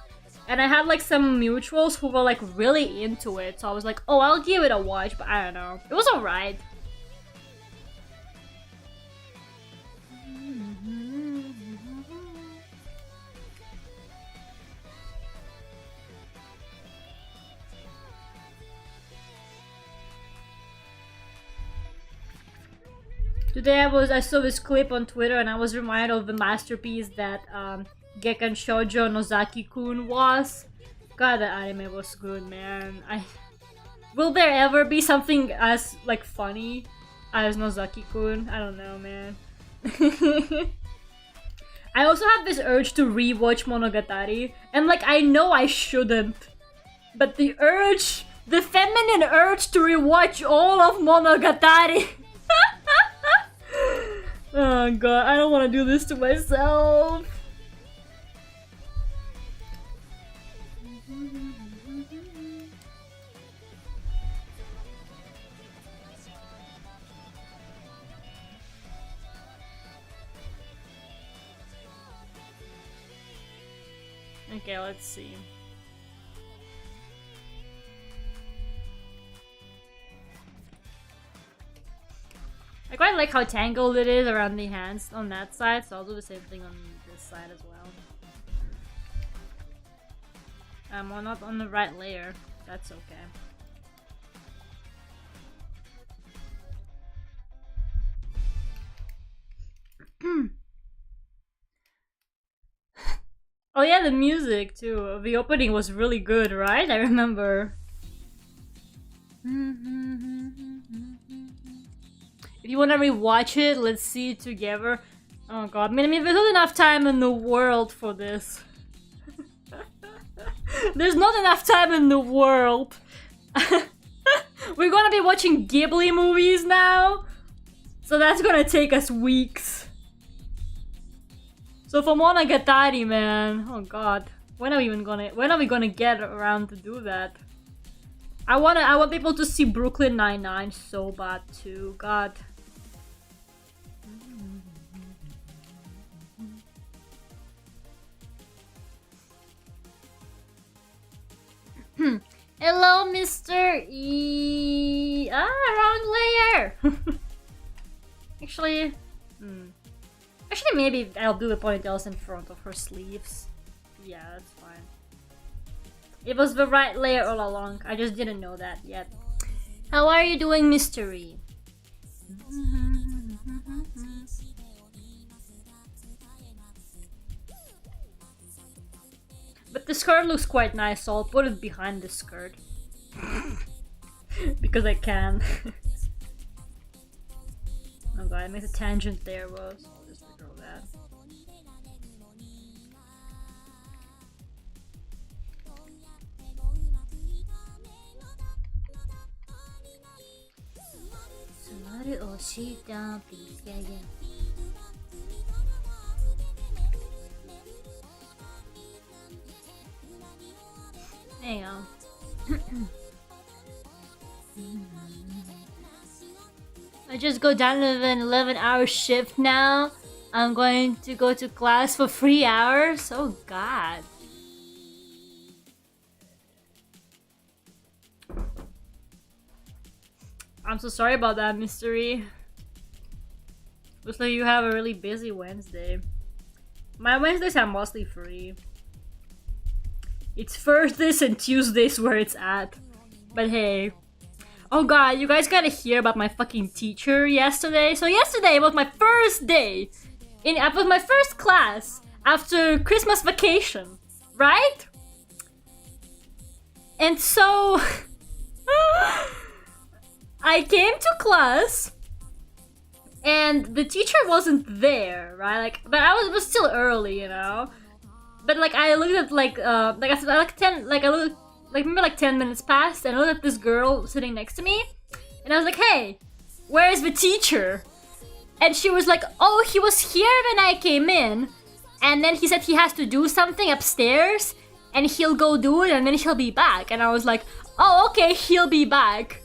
and I had like some mutuals who were like really into it, so I was like, oh, I'll give it a watch, but I don't know. It was alright. Today I saw this clip on Twitter and I was reminded of the masterpiece that Gekkan Shoujo Nozaki-kun was. God, that anime was good, man. Will there ever be something as like funny as Nozaki-kun? I don't know, man. I also have this urge to rewatch Monogatari, and like I know I shouldn't, but the feminine urge to rewatch all of Monogatari. Oh God, I don't want to do this to myself. Okay, let's see. I quite like how tangled it is around the hands on that side, so I'll do the same thing on this side as well. Well, not on the right layer. That's okay. Oh yeah, the music too. The opening was really good, right? I remember. If you want to rewatch it, let's see it together. Oh God, I mean, there's not enough time in the world for this. There's not enough time in the world. We're gonna be watching Ghibli movies now, so that's gonna take us weeks. So for Monogatari, man, oh God, when are we gonna get around to do that? I want people to see Brooklyn Nine-Nine so bad too. God. Hello, Mr. E. Wrong layer. Actually, maybe I'll do the ponytails in front of her sleeves. Yeah, that's fine. It was the right layer all along. I just didn't know that yet. How are you doing, Mr. E? But the skirt looks quite nice, so I'll put it behind the skirt. Because I can. Oh god, I made a tangent there, well, so I'll just ignore that. Please, yeah. Hang on. I just go down to an 11-hour shift now. I'm going to go to class for 3 hours. Oh god. I'm so sorry about that, Mystery. Looks like you have a really busy Wednesday. My Wednesdays are mostly free. It's Thursdays and Tuesdays where it's at. But hey. Oh god, you guys gotta hear about my fucking teacher yesterday. So yesterday was my first day. It was my first class after Christmas vacation. Right? And so... I came to class and the teacher wasn't there, right? Like, but it was still early, you know. But like I looked at maybe like 10 minutes passed, and I looked at this girl sitting next to me, and I was like, "Hey, where is the teacher?" And she was like, "Oh, he was here when I came in, and then he said he has to do something upstairs, and he'll go do it, and then he'll be back." And I was like, "Oh, okay, he'll be back."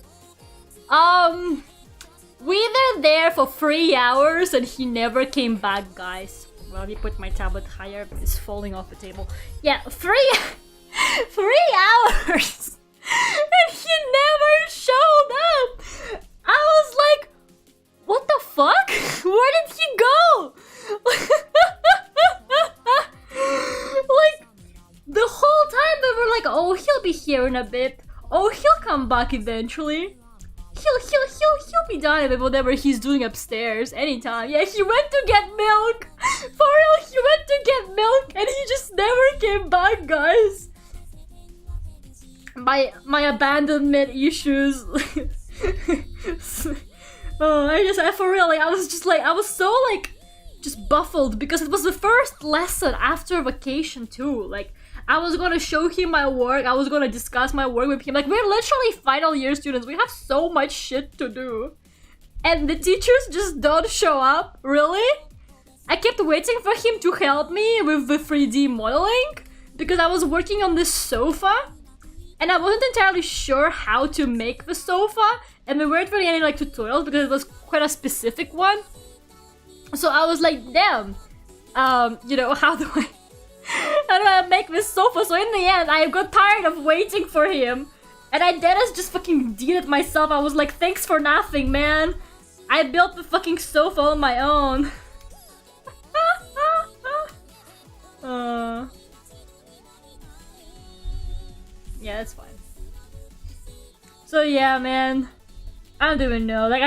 We were there for 3 hours and he never came back, guys. Well, let me put my tablet higher. It's falling off the table. Yeah, 3 hours! And he never showed up! I was like, what the fuck? Where did he go? Like, the whole time they were like, oh, he'll be here in a bit. Oh, he'll come back eventually. He'll be done with whatever he's doing upstairs anytime. Yeah, he went to get milk. For real, he went to get milk and he just never came back, guys. My abandonment issues. For real, like I was so just baffled because it was the first lesson after vacation too. Like, I was gonna show him my work, I was gonna discuss my work with him. Like, we're literally final year students, we have so much shit to do. And the teachers just don't show up, really? I kept waiting for him to help me with the 3D modeling because I was working on this sofa and I wasn't entirely sure how to make the sofa, and there weren't really any tutorials because it was quite a specific one. So I was like, damn, you know, how do I make this sofa? So in the end, I got tired of waiting for him, and I just fucking did it myself. I was like, thanks for nothing, man. I built the fucking sofa on my own. Yeah, it's fine. So yeah, man. I don't even know. Like,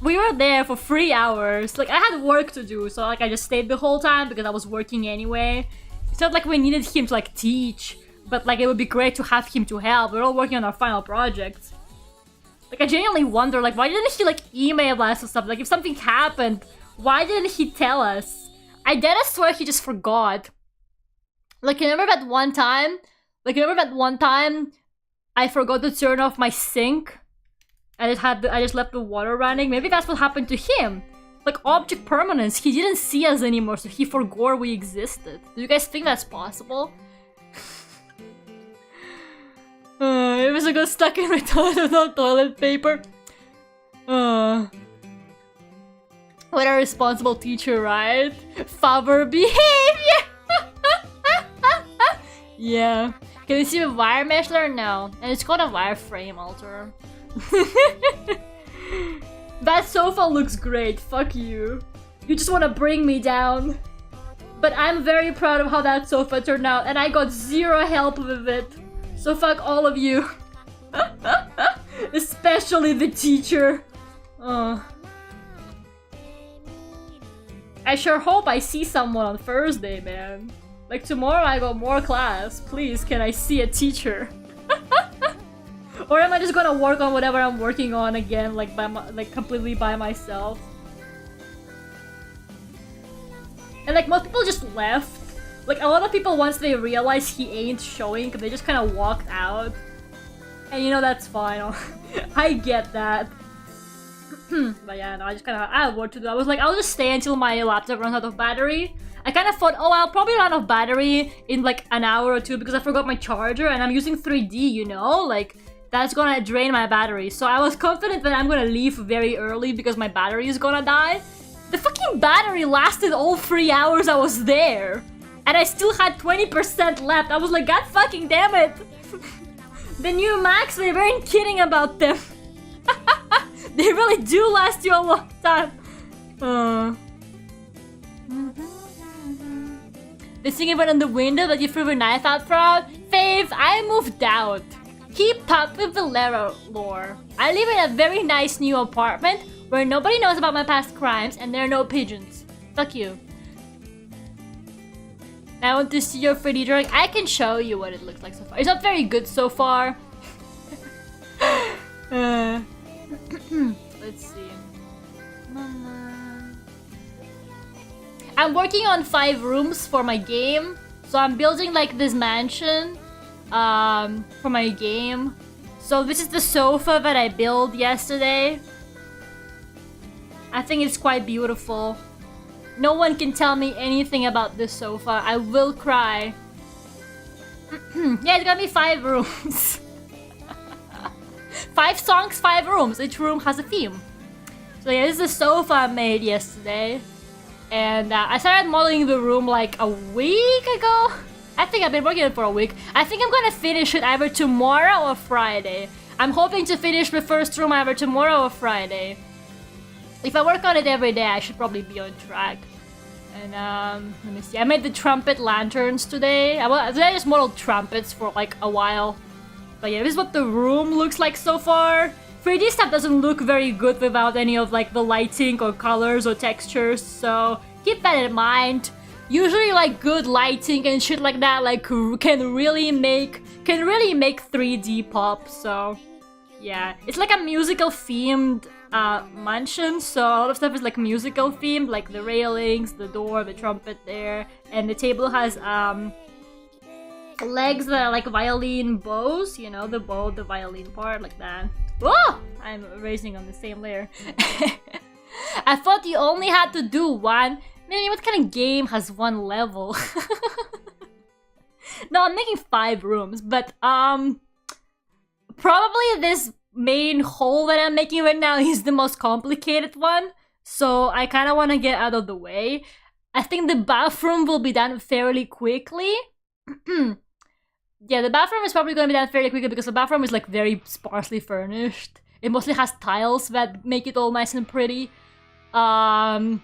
we were there for 3 hours. Like, I had work to do, so I just stayed the whole time because I was working anyway. It's not like we needed him to teach, but it would be great to have him to help. We're all working on our final projects. Like, I genuinely wonder, why didn't he email us or something? Like, if something happened, why didn't he tell us? I did swear he just forgot. Like, remember that one time I forgot to turn off my sink? I just left the water running. Maybe that's what happened to him. Like, object permanence. He didn't see us anymore, so he forgot we existed. Do you guys think that's possible? It was got stuck in my toilet with no toilet paper. What a responsible teacher, right? Faber behavior! Yeah. Can you see the wire mesh there? No. And it's called a wireframe alter. That sofa looks great. Fuck you. You just want to bring me down. But I'm very proud of how that sofa turned out, and I got zero help with it. So fuck all of you. Especially the teacher. I sure hope I see someone on Thursday, man. Like tomorrow I got more class. Please, can I see a teacher? Or am I just gonna work on whatever I'm working on again, like completely by myself? And like most people just left. Like a lot of people, once they realize he ain't showing, they just kind of walked out. And you know, that's fine. I get that. But yeah, no, I have work to do. I was like, I'll just stay until my laptop runs out of battery. I kind of thought, oh, I'll probably run out of battery in like an hour or two because I forgot my charger and I'm using 3D, you know? Like, that's gonna drain my battery. So I was confident that I'm gonna leave very early because my battery is gonna die. The fucking battery lasted all 3 hours I was there. And I still had 20% left. I was like, God fucking damn it. The new Macs, they weren't kidding about them. They really do last you a long time. The thing even on the window that you threw the knife out from? Fave, I moved out. Keep up with the Lera lore. I live in a very nice new apartment where nobody knows about my past crimes and there are no pigeons. Fuck you. I want to see your 3D drawing. I can show you what it looks like so far. It's not very good so far. Let's see. I'm working on 5 rooms for my game. So I'm building like this mansion for my game. So this is the sofa that I built yesterday. I think it's quite beautiful. No one can tell me anything about this sofa. I will cry. Yeah, it's gonna be 5 rooms. 5 songs, 5 rooms. Each room has a theme. So yeah, this is the sofa I made yesterday. And I started modeling the room like a week ago. I think I've been working on it for a week. I think I'm gonna finish it either tomorrow or Friday. I'm hoping to finish the first room either tomorrow or Friday. If I work on it every day, I should probably be on track. And let me see. I made the trumpet lanterns today. I just modeled trumpets for like a while. But yeah, this is what the room looks like so far. 3D stuff doesn't look very good without any of like the lighting or colors or textures. So keep that in mind. Usually like good lighting and shit like that like can really make 3D pop. So yeah, it's like a musical themed mansion, so a lot of stuff is like musical themed, like the railings, the door, the trumpet there, and the table has legs that are like violin bows, you know, the bow, the violin part, like that. Oh! I'm erasing on the same layer. I thought you only had to do 1. Man, what kind of game has 1 level? No, I'm making 5 rooms, but probably this main hole that I'm making right now is the most complicated one, so I kind of want to get out of the way. I think the bathroom will be done fairly quickly. Yeah, the bathroom is probably going to be done fairly quickly because the bathroom is like very sparsely furnished. It mostly has tiles that make it all nice and pretty. And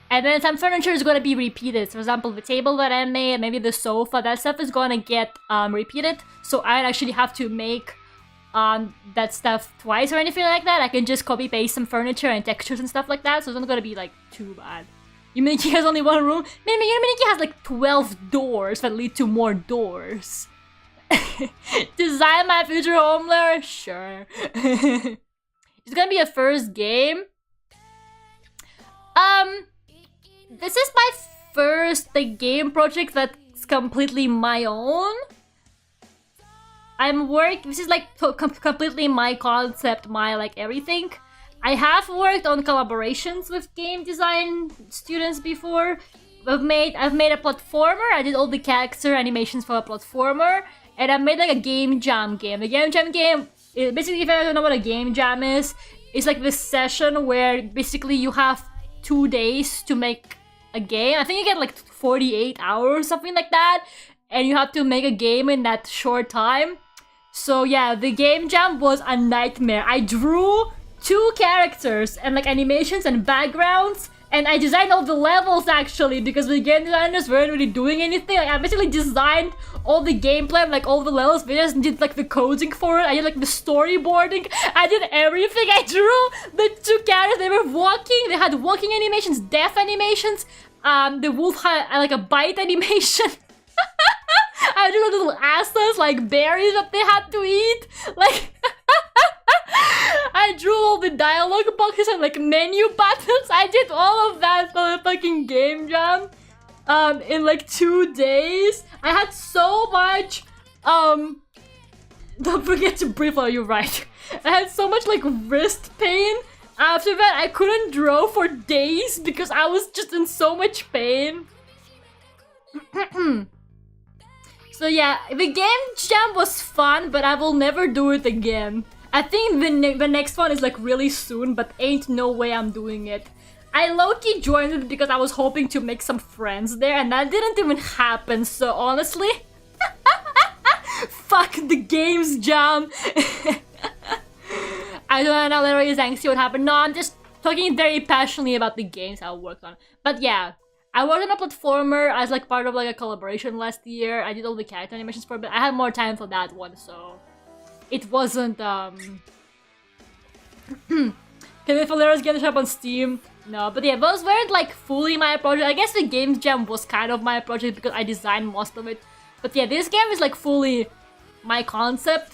then some furniture is going to be repeated. So for example, the table that I made, maybe the sofa, that stuff is going to get repeated. So I don't actually have to make that stuff twice or anything like that. I can just copy paste some furniture and textures and stuff like that, so it's not gonna be like too bad. Yuminiki has only 1 room. Man, Yuminiki has like 12 doors that lead to more doors. Design my future home, Lera? Sure. It's gonna be a first game. This is my first game project that's completely my own. This is like completely my concept, my like everything. I have worked on collaborations with game design students before. I've made a platformer. I did all the character animations for a platformer, and I made like a game jam game. The game jam game, basically, if I don't know what a game jam is, it's like this session where basically you have 2 days to make a game. I think you get like 48 hours, something like that. and you have to make a game in that short time. So yeah, the game jam was a nightmare. I drew 2 characters and like animations and backgrounds, and I designed all the levels actually because the game designers weren't really doing anything. Like, I basically designed all the gameplay, like all the levels, but I just did like the coding for it. I did like the storyboarding. I did everything. I drew the 2 characters. They were walking. They had walking animations, death animations. The wolf had like a bite animation. I drew little asses, like berries that they had to eat. Like, I drew all the dialogue boxes and like menu buttons. I did all of that for the fucking game jam. In like 2 days. I had so much, don't forget to breathe while you write. I had so much like wrist pain. After that, I couldn't draw for days because I was just in so much pain. So yeah, the game jam was fun, but I will never do it again. I think the next one is like really soon, but ain't no way I'm doing it. I low-key joined it because I was hoping to make some friends there, and that didn't even happen, so honestly... Fuck the games jam! I don't know, Lera is angsty what happened. No, I'm just talking very passionately about the games I worked on. But yeah, I worked on a platformer as like part of like a collaboration last year. I did all the character animations for it, but I had more time for that one, so... It wasn't, Can we for Lera's get a shop on Steam? No, but yeah, those weren't like fully my project. I guess the Games Jam was kind of my project because I designed most of it. But yeah, this game is like fully my concept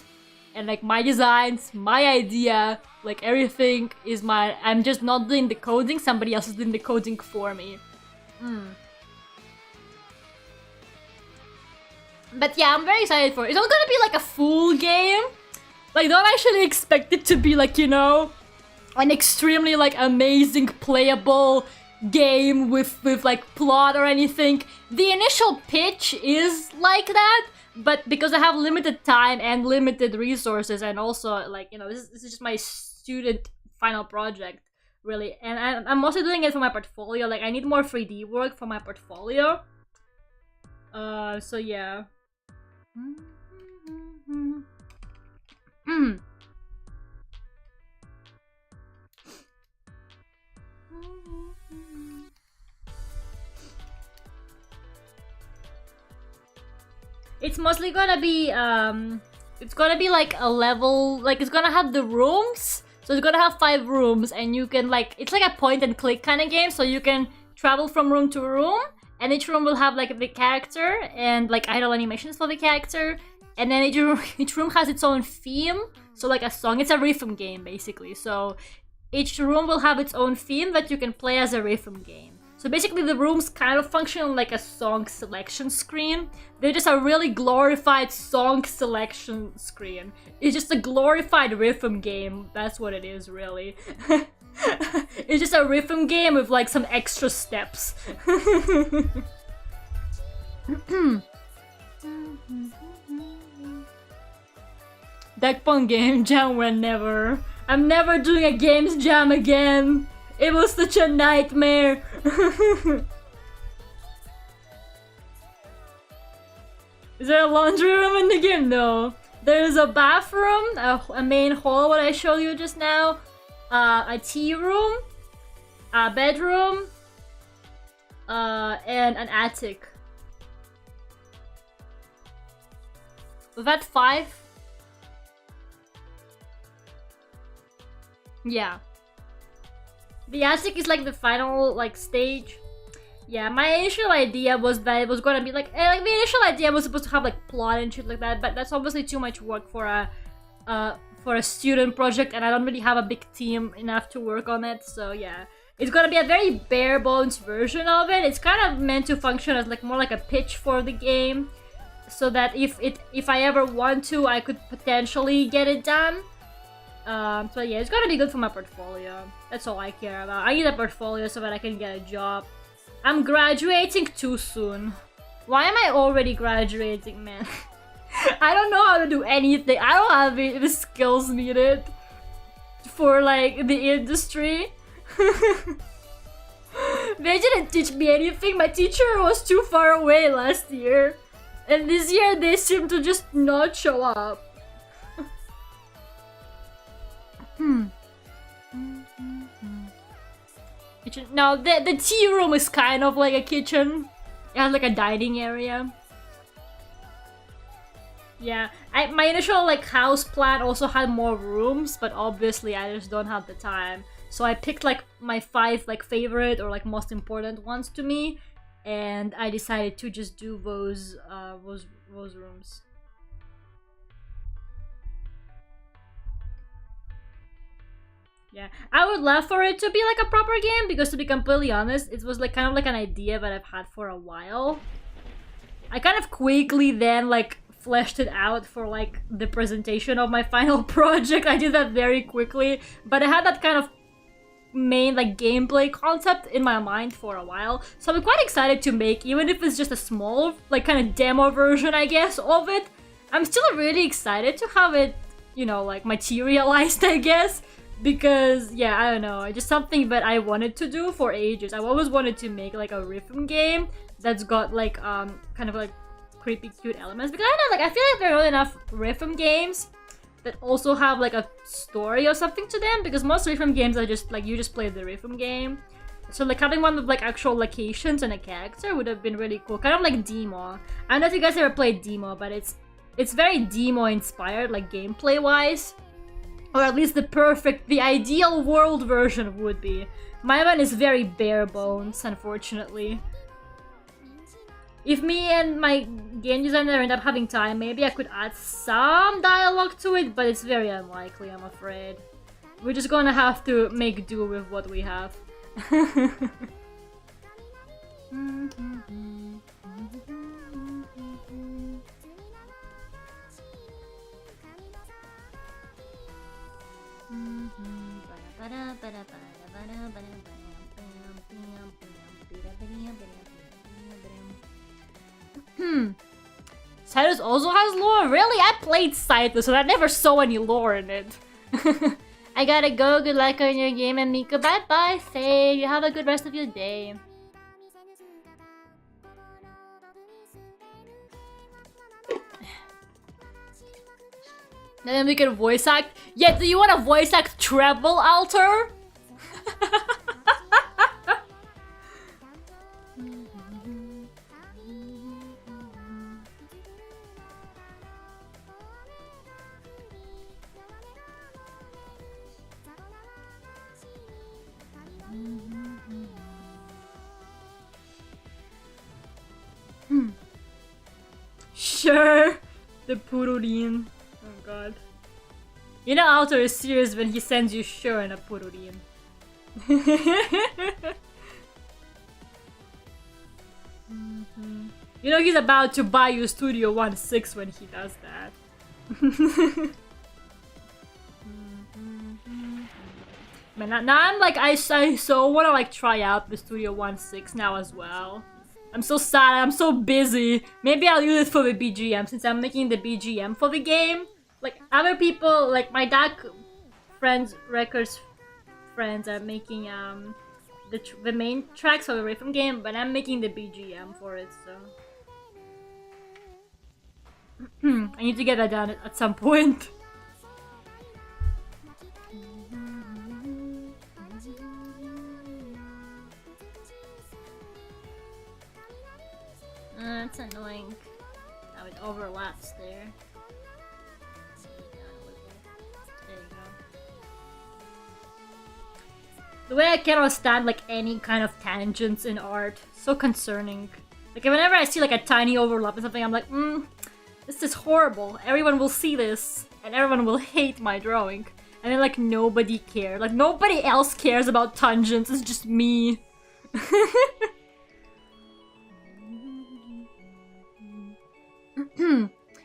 and like my designs, my idea, like everything is my... I'm just not doing the coding, somebody else is doing the coding for me. But yeah, I'm very excited for it. It's not gonna be like a full game. Like, don't actually expect it to be like, you know, an extremely like amazing playable game with like plot or anything. The initial pitch is like that, but because I have limited time and limited resources, and also like, you know, this is just my student final project really, and I'm mostly doing it for my portfolio. Like, I need more 3D work for my portfolio. So yeah. It's mostly gonna be it's gonna be like a level, like it's gonna have the rooms. So it's gonna have 5 rooms, and you can like, it's like a point and click kind of game, so you can travel from room to room, and each room will have like the character and like idle animations for the character, and then each room has its own theme, so like a song. It's a rhythm game basically, so each room will have its own theme that you can play as a rhythm game. So basically the rooms kind of function like a song selection screen. They're just a really glorified song selection screen. It's just a glorified rhythm game. That's what it is, really. It's just a rhythm game with like some extra steps. Deckpong game jam whenever. I'm never doing a games jam again. It was such a nightmare. Is there a laundry room in the game? No. There's a bathroom, a main hall, what I showed you just now, a tea room, a bedroom, and an attic. Was that 5? Yeah. The attic is like the final like stage. Yeah, my initial idea was that it was gonna be like the initial idea was supposed to have like plot and shit like that, but that's obviously too much work for a student project, and I don't really have a big team enough to work on it. So yeah, it's gonna be a very bare bones version of it. It's kind of meant to function as like more like a pitch for the game, so that if I ever want to, I could potentially get it done. So yeah, it's gonna be good for my portfolio. That's all I care about. I need a portfolio so that I can get a job. I'm graduating too soon. Why am I already graduating, man? I don't know how to do anything. I don't have the skills needed for like the industry. They didn't teach me anything. My teacher was too far away last year. And this year they seem to just not show up. Kitchen. No, the tea room is kind of like a kitchen. It has like a dining area. Yeah, my initial like house plan also had more rooms, but obviously I just don't have the time. So I picked like my 5 like favorite or like most important ones to me, and I decided to just do those rooms. Yeah, I would love for it to be like a proper game, because to be completely honest, it was like kind of like an idea that I've had for a while. I kind of quickly then like fleshed it out for like the presentation of my final project. I did that very quickly, but I had that kind of main like gameplay concept in my mind for a while, so I'm quite excited to make, even if it's just a small like kind of demo version, I guess, of it. I'm still really excited to have it, you know, like materialized, I guess, because yeah, I don't know, it's just something that I wanted to do for ages. I always wanted to make like a rhythm game that's got like kind of like creepy cute elements, because I don't know, like I feel like there are not enough rhythm games that also have like a story or something to them, because most rhythm games are just like you just play the rhythm game. So like having one with like actual locations and a character would have been really cool, kind of like Demo. I don't know if you guys ever played Demo, but it's very Demo inspired, like gameplay wise, or at least the ideal world version would be. My one is very bare bones, unfortunately. If me and my game designer end up having time, maybe I could add some dialogue to it, but it's very unlikely, I'm afraid. We're just gonna have to make do with what we have. Cytus also has lore? Really? I played Cytus, so I never saw any lore in it. I gotta go. Good luck on your game, and Miku. Bye-bye, Faye. You have a good rest of your day. And then we can voice act. Yeah, do you want to voice act Treble Alter? Sure, the Pururin. Oh god. You know Alter is serious when he sends you sure in a Pururin. You know he's about to buy you Studio 1.6 when he does that. Man, now I'm like, I so wanna like try out the Studio 1.6 now as well. I'm so sad, I'm so busy. Maybe I'll use it for the BGM, since I'm making the BGM for the game. Like, other people, like my DAC friends, records friends are making the main tracks for the rhythm game, but I'm making the BGM for it, so... I need to get that done at some point. That's annoying. Now it overlaps there. There you go. The way I cannot stand like any kind of tangents in art. So concerning. Like whenever I see like a tiny overlap or something, I'm like, this is horrible. Everyone will see this and everyone will hate my drawing. And then like nobody cares. Like nobody else cares about tangents, it's just me.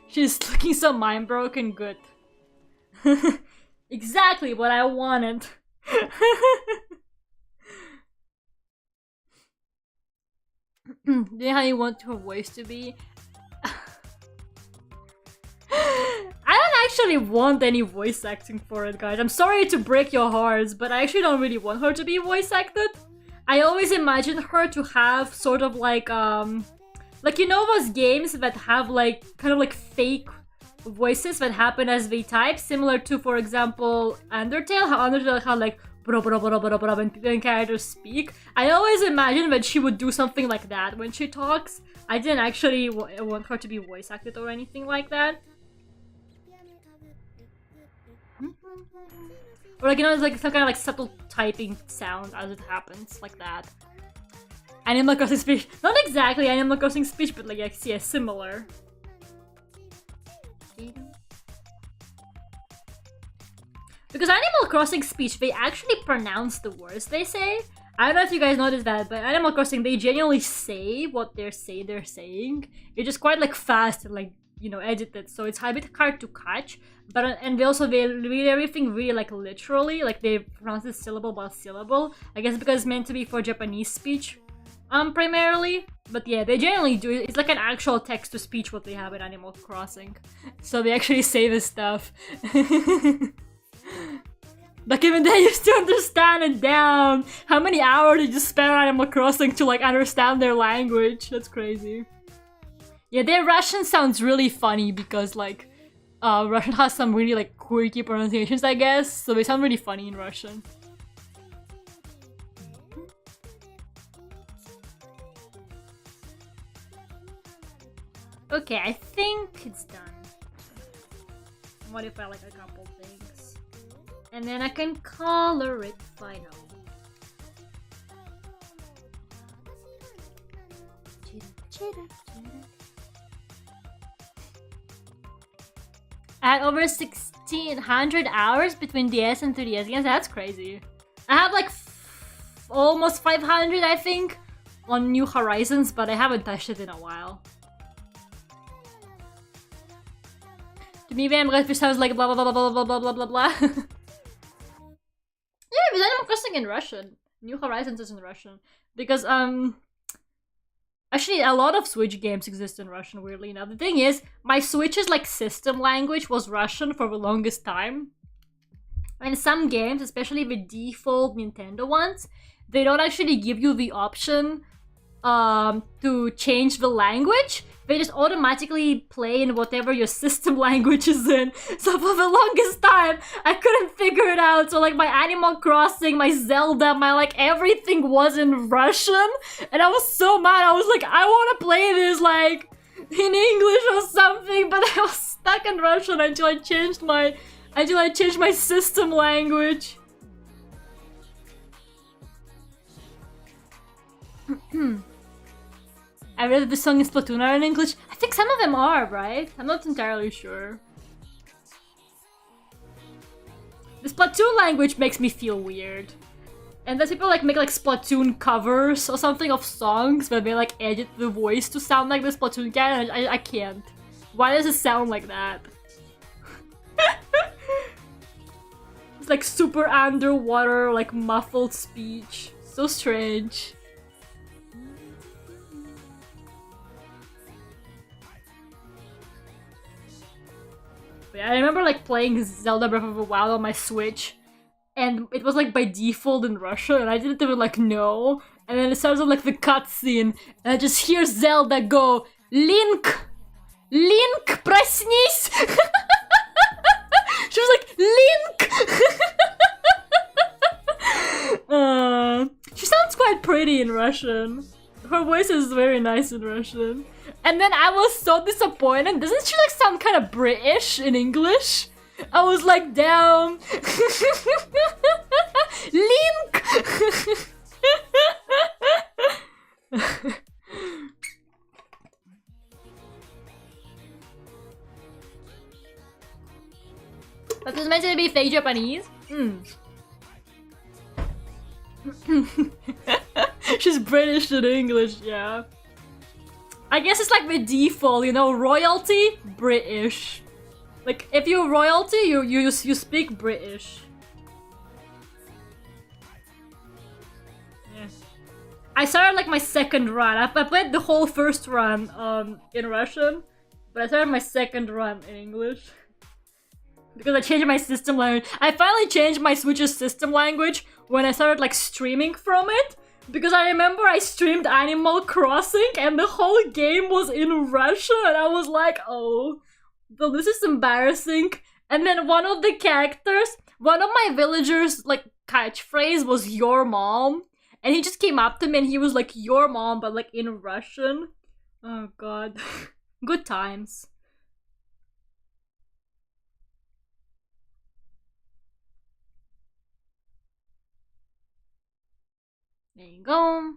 She's looking so mind broken. Good. Exactly what I wanted. Do you know how you want her voice to be? I don't actually want any voice acting for it, guys. I'm sorry to break your hearts, but I actually don't really want her to be voice acted. I always imagined her to have sort of like Like, you know those games that have like kind of like fake voices that happen as they type, similar to, for example, Undertale, how Undertale had like when characters speak. I always imagine that she would do something like that when she talks. I didn't actually want her to be voice acted or anything like that. Or like, you know, it's like some kind of like subtle typing sound as it happens, like that. Animal Crossing speech. Not exactly Animal Crossing speech, but like, yeah, similar. Because Animal Crossing speech, they actually pronounce the words they say. I don't know if you guys noticed that, but Animal Crossing, they genuinely say what they're saying. It's just quite like fast and like, you know, edited, so it's a bit hard to catch. But and they read everything really like literally, like they pronounce it syllable by syllable. I guess because it's meant to be for Japanese speech, primarily. But yeah, they generally do it. It's like an actual text to speech what they have in Animal Crossing, so they actually say this stuff. Like even then, you still understand it down. How many hours did you spend on Animal Crossing to like understand their language? That's crazy. Yeah, their Russian sounds really funny because like Russian has some really like quirky pronunciations, I guess. So they sound really funny in Russian. Okay, I think it's done. Modify like a couple things. And then I can color it final. I had over 1,600 hours between DS and 3DS games. That's crazy. I have like almost 500, I think, on New Horizons, but I haven't touched it in a while. To me, I'm going to sounds like blah blah blah blah blah blah blah blah blah. Yeah, but I'm crossing in Russian. New Horizons is in Russian because actually a lot of Switch games exist in Russian. Weirdly enough, the thing is, my Switch's like system language was Russian for the longest time, and some games, especially the default Nintendo ones, they don't actually give you the option to change the language. They just automatically play in whatever your system language is in. So for the longest time, I couldn't figure it out. So like my Animal Crossing, my Zelda, my like everything was in Russian. And I was so mad. I was like, I want to play this like in English or something. But I was stuck in Russian until I changed my system language. I read that the song in Splatoon are in English. I think some of them are, right? I'm not entirely sure. The Splatoon language makes me feel weird. And then people like make like Splatoon covers or something of songs where they like edit the voice to sound like the Splatoon guy, and I can't. Why does it sound like that? It's like super underwater, like muffled speech. So strange. I remember like playing Zelda Breath of the Wild on my Switch, and it was like by default in Russian, and I didn't even like know. And then it starts on like the cutscene, and I just hear Zelda go, "Link, Link, проснись!" She was like, "Link." She sounds quite pretty in Russian. Her voice is very nice in Russian. And then I was so disappointed. Doesn't she like sound kind of British in English? I was like, damn. Link! That was meant to be fake Japanese? She's British in English, yeah. I guess it's like the default, you know, royalty, British. Like, if you're royalty, you speak British. Yeah. I started like my second run. I played the whole first run in Russian, but I started my second run in English. Because I changed my system language. I finally changed my Switch's system language when I started like streaming from it. Because I remember I streamed Animal Crossing and the whole game was in Russian and I was like, oh, well, this is embarrassing. And then one of the characters, one of my villagers' like catchphrase was "your mom," and he just came up to me and he was like "your mom," but like in Russian. Oh god, good times. There you go.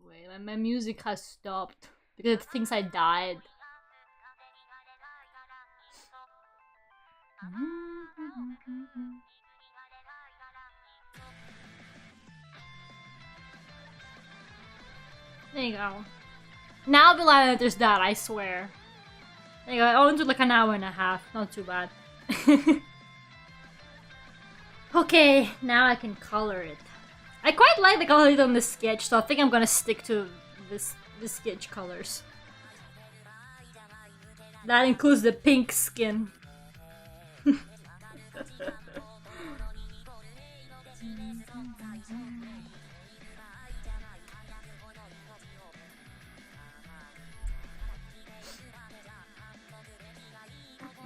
Wait, my music has stopped because it thinks I died. There you go. Now the line that there's that, I swear. There you go, I only took like an hour and a half, not too bad. Okay, now I can color it. I quite like the color on the sketch, so I think I'm gonna stick to the sketch colors. That includes the pink skin.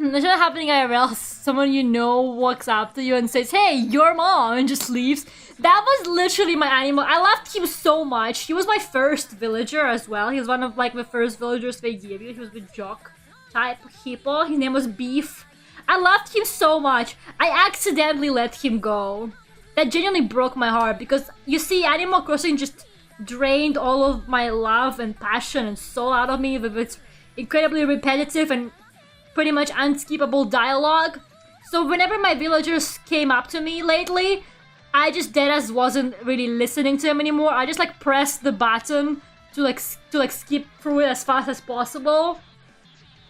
That's not happening IRL. Someone you know walks up to you and says, "Hey, your mom," and just leaves. That was literally my animal. I loved him so much. He was my first villager as well. He was one of like the first villagers they gave you. He was the jock type hippo. His name was Beef. I loved him so much. I accidentally let him go. That genuinely broke my heart because you see, Animal Crossing just drained all of my love and passion and soul out of me with its incredibly repetitive and pretty much unskippable dialogue. So whenever my villagers came up to me lately, I just deadass wasn't really listening to them anymore. I just like pressed the button to skip through it as fast as possible.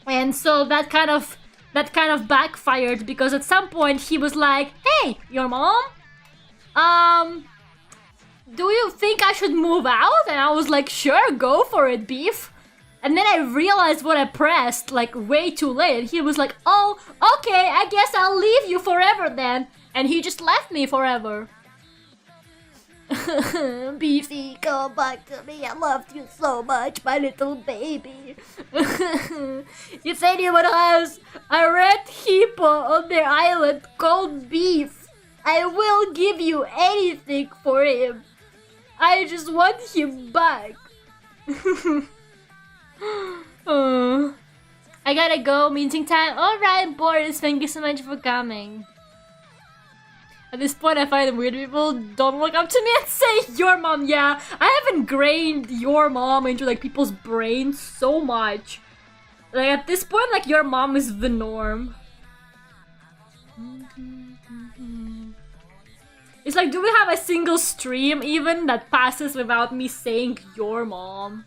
And so that kind of backfired because at some point he was like, "Hey, your mom? Do you think I should move out?" And I was like, "Sure, go for it, Beef." And then I realized what I pressed, like, way too late. He was like, "Oh, okay, I guess I'll leave you forever then." And he just left me forever. Beefy, come back to me. I loved you so much, my little baby. If anyone has a red hippo on their island called Beef, I will give you anything for him. I just want him back. I gotta go, meeting time. Alright, Boris, thank you so much for coming. At this point, I find it weird people don't walk up to me and say, "Your mom." Yeah, I have ingrained "your mom" into like people's brains so much. Like at this point, like your mom is the norm. It's like, do we have a single stream even that passes without me saying "your mom"?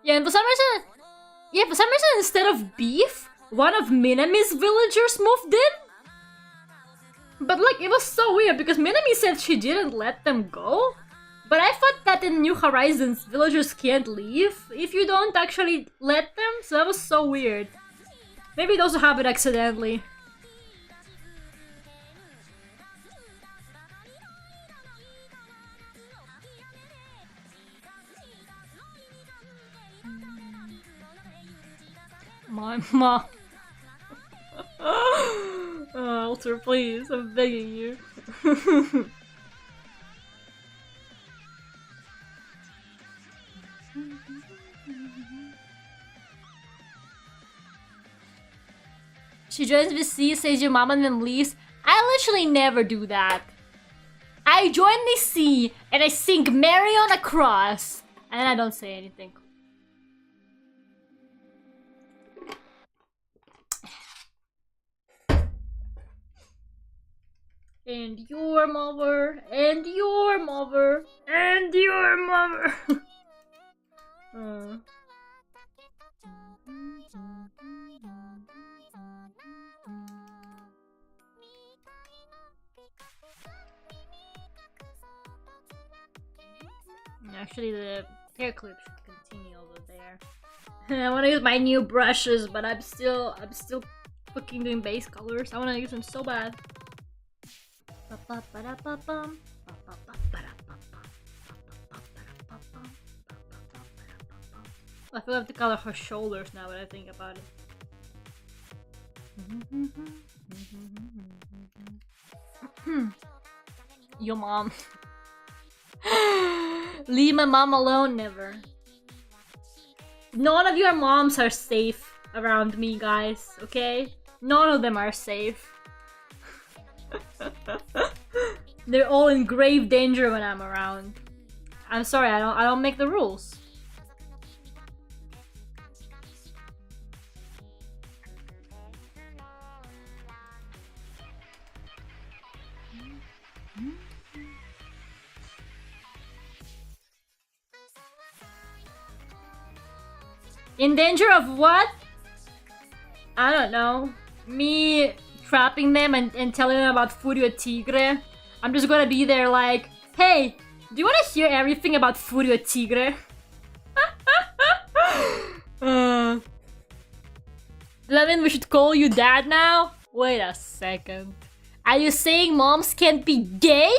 Yeah, and for some reason, instead of Beef, one of Minami's villagers moved in. But like, it was so weird because Minami said she didn't let them go. But I thought that in New Horizons, villagers can't leave if you don't actually let them. So that was so weird. Maybe it also happened accidentally. My mom. Alter, please, I'm begging you. She joins the sea, says your mom, and then leaves. I literally never do that. I join the sea and I sing "Mary on a Cross," and then I don't say anything. And your mother, and your mother, and your mother. Actually, the hair clip should continue over there. I want to use my new brushes, but I'm still fucking doing base colors. I want to use them so bad. I feel I have to color her shoulders now when I think about it. Your mom. Leave my mom alone, never. None of your moms are safe around me, guys, okay? None of them are safe. They're all in grave danger when I'm around. I'm sorry, I don't make the rules. In danger of what? I don't know. Me trapping them and telling them about Furio Tigre. I'm just gonna be there like, hey, do you wanna hear everything about Furio Tigre? Levin, we should call you dad now? Wait a second. Are you saying moms can't be gay?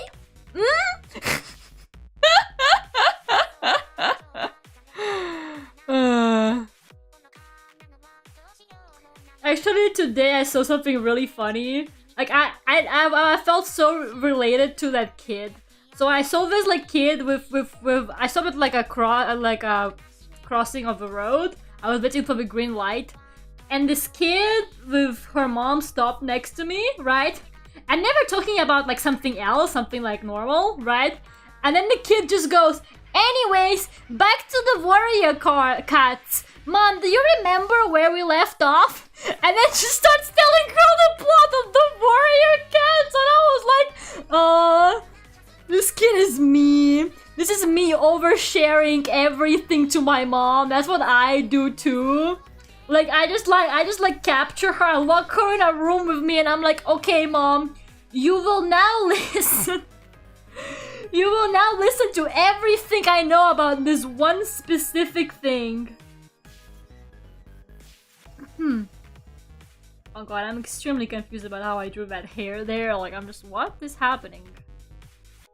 Actually, today I saw something really funny. Like I felt so related to that kid. So I saw this like kid with I saw it like a crossing of a road. I was waiting for the green light, and this kid with her mom stopped next to me, right? And they were talking about like something else, something like normal, right? And then the kid just goes, anyways, back to the warrior cats. Mom, do you remember where we left off? And then she starts telling her the plot of the warrior cats, and I was like, this kid is me. This is me oversharing everything to my mom. That's what I do too. Like I just like capture her, I lock her in a room with me, and I'm like, okay, mom, you will now listen. You will now listen to everything I know about this one specific thing. Oh god, I'm extremely confused about how I drew that hair there. Like, I'm just, what is happening?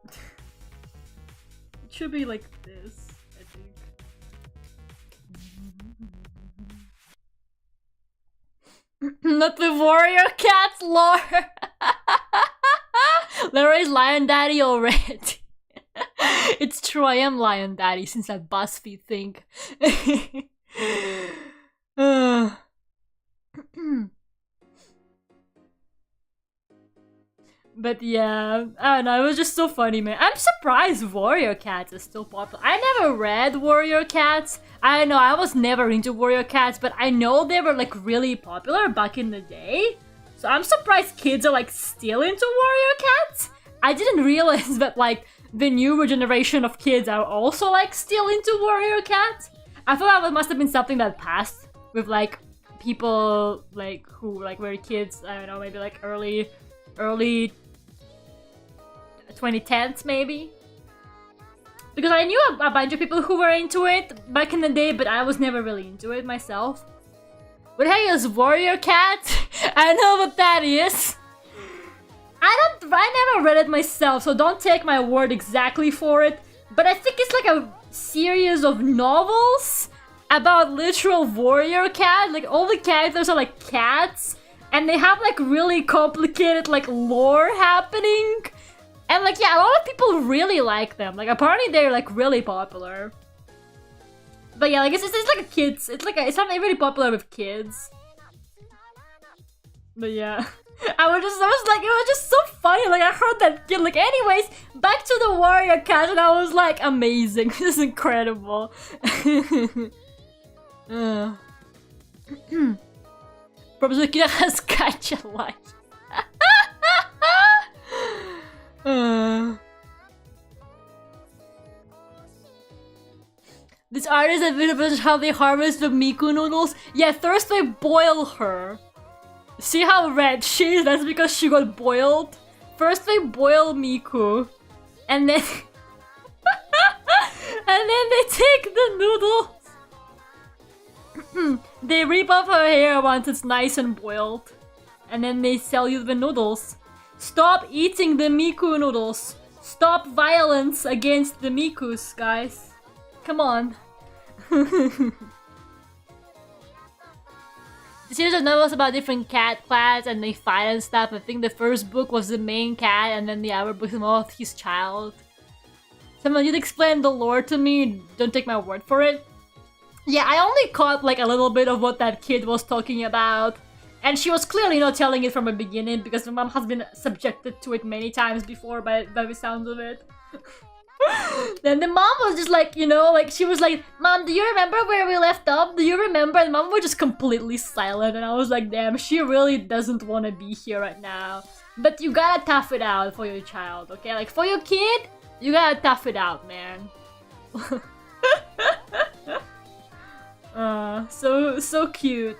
It should be like this, I think. Not the warrior cats, Lore! Lera is Lion Daddy already. It's true, I am Lion Daddy since that BuzzFeed thing. But yeah, I don't know, it was just so funny, man. I'm surprised Warrior Cats is still popular. I never read Warrior Cats. I don't know, I was never into Warrior Cats, but I know they were like really popular back in the day. So I'm surprised kids are like still into Warrior Cats. I didn't realize that like the newer generation of kids are also like still into Warrior Cats. I thought that must have been something that passed with like people like who like were kids, I don't know, maybe like early 2010s maybe. Because I knew a bunch of people who were into it back in the day, but I was never really into it myself. What the heck is Warrior Cat? I know what that is. I never read it myself, so don't take my word exactly for it. But I think it's like a series of novels about literal warrior cat. Like all the characters are like cats, and they have like really complicated like lore happening. And like yeah, a lot of people really like them. Like apparently they're like really popular. But yeah, like it's like a kids. It's not really popular with kids. But yeah, I was like, it was just so funny. Like I heard that kid. Like anyways, back to the warrior cat, and I was like, amazing. This is incredible. Professor Kira has catch a light. This artist has been about how they harvest the Miku noodles. Yeah, first they boil her. See how red she is? That's because she got boiled. First they boil Miku, and then And then they take the noodles. They rip off her hair once it's nice and boiled. And then they sell you the noodles. Stop eating the Miku noodles. Stop violence against the Mikus, guys. Come on. The series of novels about different cat clans and they fight and stuff. I think the first book was the main cat and then the other book was more of his child. Someone you'd explain the lore to me, don't take my word for it. Yeah, I only caught like a little bit of what that kid was talking about. And she was clearly not telling it from the beginning because my mom has been subjected to it many times before by the sounds of it. Then the mom was just like, you know, like she was like, Mom, do you remember where we left off? Do you remember? And Mom was just completely silent and I was like, damn, she really doesn't want to be here right now. But you gotta tough it out for your child, okay? Like for your kid, you gotta tough it out, man. So cute.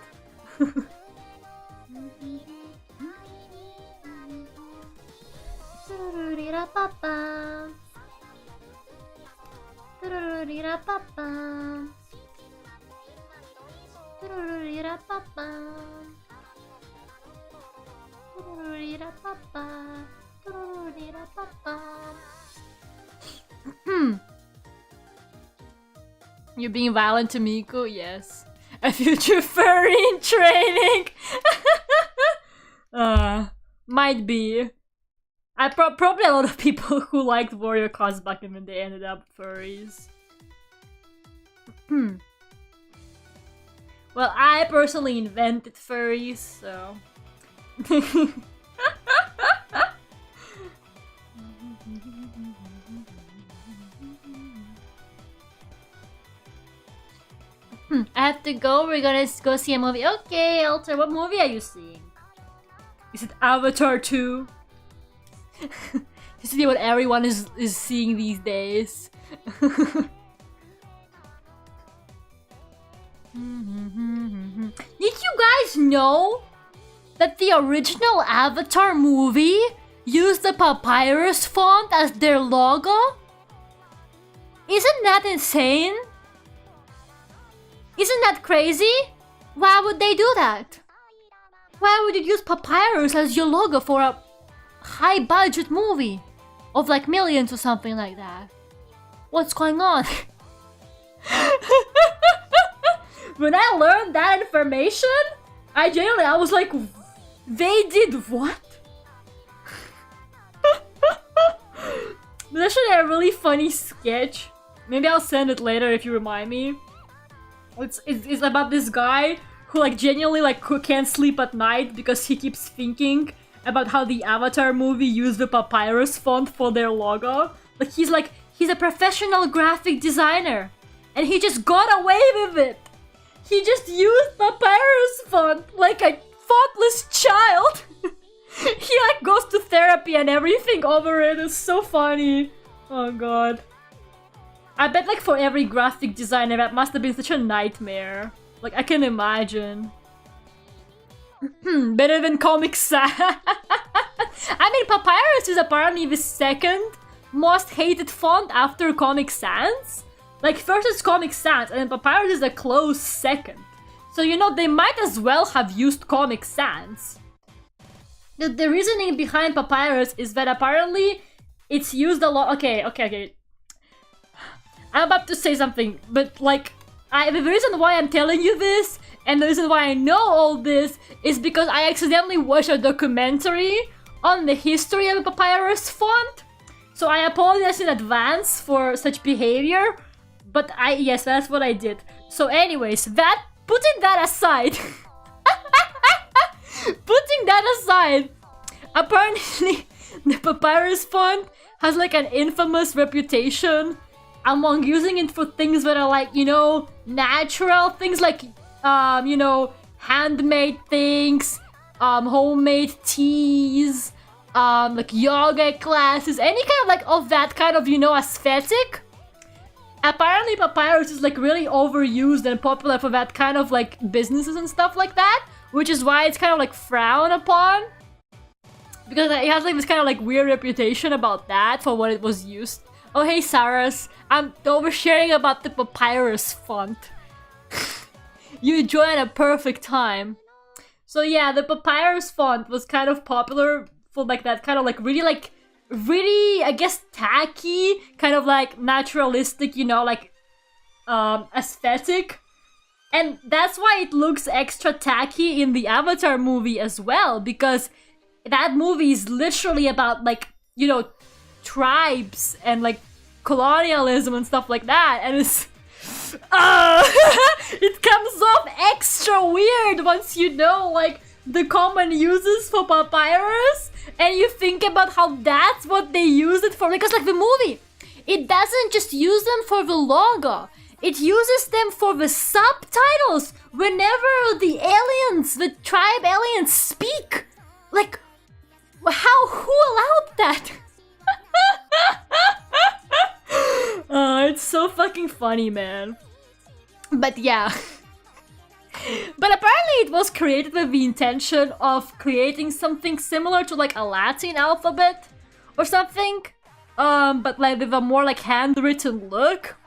You're being violent to Miku? Yes. A future furry in training! Might be. Probably a lot of people who liked warrior cos back when they ended up furries. Well, I personally invented furries, so... I have to go, we're gonna go see a movie. Okay, Alter, what movie are you seeing? Is it Avatar 2? You see what everyone is seeing these days. Did you guys know that the original Avatar movie used the papyrus font as their logo? Isn't that insane? Isn't that crazy? Why would they do that? Why would you use papyrus as your logo for a high budget movie of like millions or something like that? What's going on? When I learned that information, I was like, they did what? There's actually a really funny sketch. Maybe I'll send it later if you remind me. It's about this guy who like genuinely like can't sleep at night because he keeps thinking about how the Avatar movie used the papyrus font for their logo. He's a professional graphic designer and he just got away with it. He just used papyrus font like a thoughtless child. He like goes to therapy and everything over it. It's so funny. Oh god. I bet like for every graphic designer that must have been such a nightmare. Like I can imagine. Better than Comic Sans. I mean, Papyrus is apparently the second most hated font after Comic Sans. Like first is Comic Sans and then Papyrus is a close second. So you know they might as well have used Comic Sans. The reasoning behind Papyrus is that apparently it's used a lot. Okay. I'm about to say something, but like, the reason why I'm telling you this, and the reason why I know all this, is because I accidentally watched a documentary on the history of the papyrus font. So I apologize in advance for such behavior, but yes, that's what I did. So anyways, putting that aside, apparently the papyrus font has like an infamous reputation among using it for things that are like, you know, natural things like, you know, handmade things, homemade teas, like yoga classes, any kind of like of that kind of, you know, aesthetic. Apparently papyrus is like really overused and popular for that kind of like businesses and stuff like that, which is why it's kind of like frowned upon. Because it has like this kind of like weird reputation about that for what it was used Oh hey Saras, I'm oversharing about the papyrus font. You joined a perfect time. So yeah, the papyrus font was kind of popular for like that kind of like really, I guess, tacky, kind of like naturalistic, you know, like aesthetic. And that's why it looks extra tacky in the Avatar movie as well, because that movie is literally about like, you know, tribes and like colonialism and stuff like that, and it's it comes off extra weird once you know like the common uses for papyrus, and you think about how that's what they use it for, because like the movie, it doesn't just use them for the logo, it uses them for the subtitles whenever the aliens, the tribe aliens speak. Like, who allowed that? It's so fucking funny, man. But yeah. But apparently it was created with the intention of creating something similar to like a Latin alphabet or something. But like with a more like handwritten look.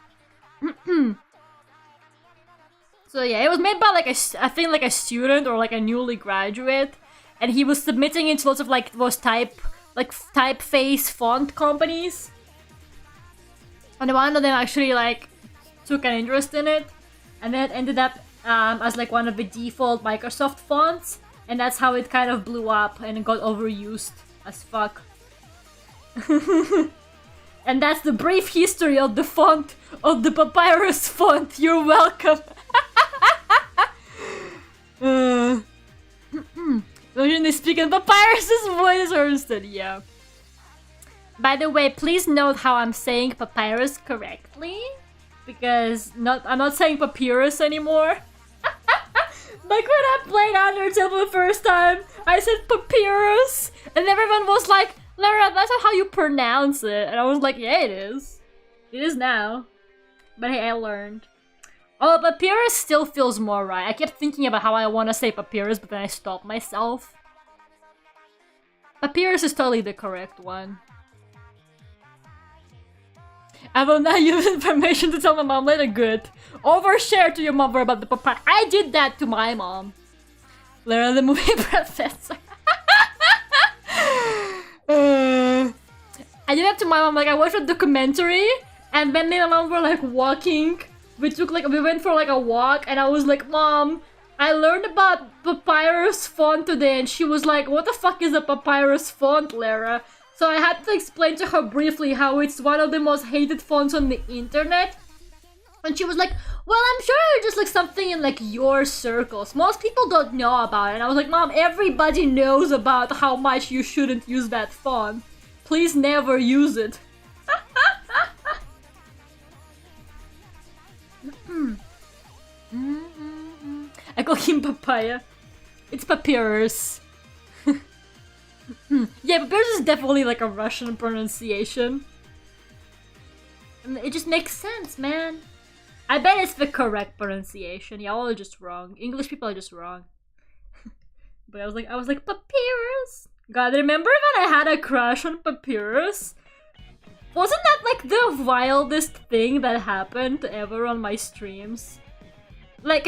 So yeah, it was made by like I think like a student or like a newly graduate, and he was submitting it to lots of like those typeface font companies. And one of them actually like took an interest in it, and then it ended up as like one of the default Microsoft fonts, and that's how it kind of blew up and it got overused as fuck. And that's the brief history of the font, of the papyrus font. You're welcome. Originally speaking, papyrus's voice understood, yeah. By the way, please note how I'm saying papyrus correctly, because I'm not saying papyrus anymore. Like when I played Undertale for the first time, I said papyrus, and everyone was like, Lera, that's not how you pronounce it. And I was like, yeah, it is. It is now. But hey, I learned. Oh, papyrus still feels more right. I kept thinking about how I want to say papyrus, but then I stopped myself. Papyrus is totally the correct one. I will not use information to tell my mom later. Good. Overshare to your mother about the papyrus. I did that to my mom. Lera, the movie professor. I did that to my mom. Like I watched a documentary, and then me and my mom were like walking. We went for like a walk, and I was like, Mom, I learned about papyrus font today, and she was like, what the fuck is a papyrus font, Lera? So I had to explain to her briefly how it's one of the most hated fonts on the internet. And she was like, well, I'm sure it's just like something in like your circles. Most people don't know about it. And I was like, Mom, everybody knows about how much you shouldn't use that font. Please never use it. I call him papaya. It's papyrus. Yeah, papyrus is definitely like a Russian pronunciation. And it just makes sense, man. I bet it's the correct pronunciation. Y'all are just wrong. English people are just wrong. But I was like, papyrus. God, remember when I had a crush on papyrus? Wasn't that like the wildest thing that happened ever on my streams? Like,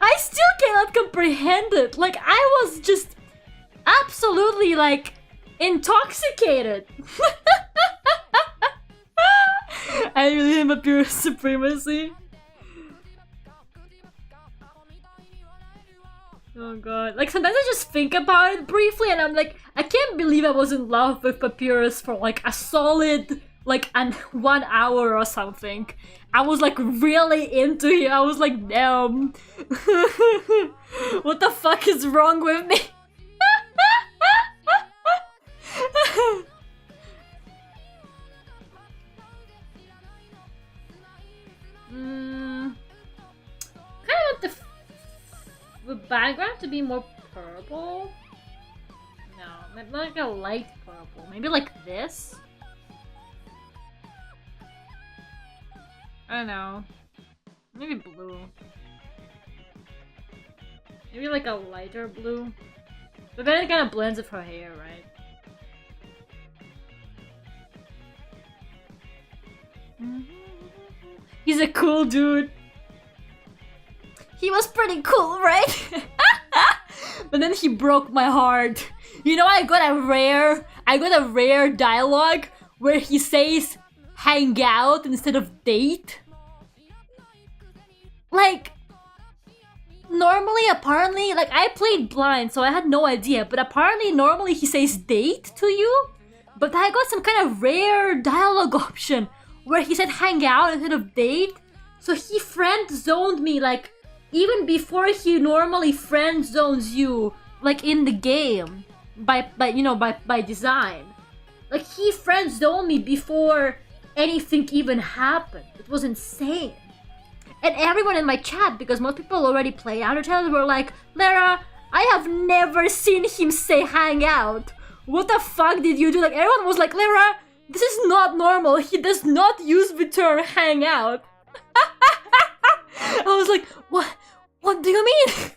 I still cannot comprehend it. Like, I was just absolutely like intoxicated. I really am a pure supremacy. Oh god. Like, sometimes I just think about it briefly and I'm like, I can't believe I was in love with Papyrus for like a solid, like, 1 hour or something. I was like really into it. I was like, damn. What the fuck is wrong with me? Kind of want the background to be more purple. No, maybe like a light purple. Maybe like this. I don't know. Maybe blue. Maybe like a lighter blue. But then it kind of blends with her hair, right? He's a cool dude. He was pretty cool, right? But then he broke my heart. You know, I got a rare dialogue where he says hang out instead of date. Like, normally, apparently, like, I played blind, so I had no idea, but apparently, normally he says date to you, but I got some kind of rare dialogue option where he said hang out instead of date, so he friend-zoned me, like, even before he normally friend-zones you, like, in the game, by design. Like, he friend-zoned me before anything even happened. It was insane. And everyone in my chat, because most people already play Undertale, were like, Lera, I have never seen him say hang out. What the fuck did you do? Like, everyone was like, Lera, this is not normal. He does not use the term hang out. I was like, what do you mean?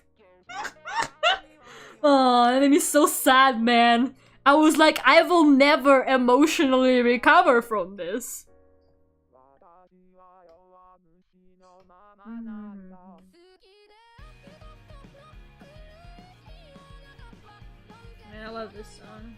Oh, that made me so sad, man. I was like, I will never emotionally recover from this. Man, I love this song.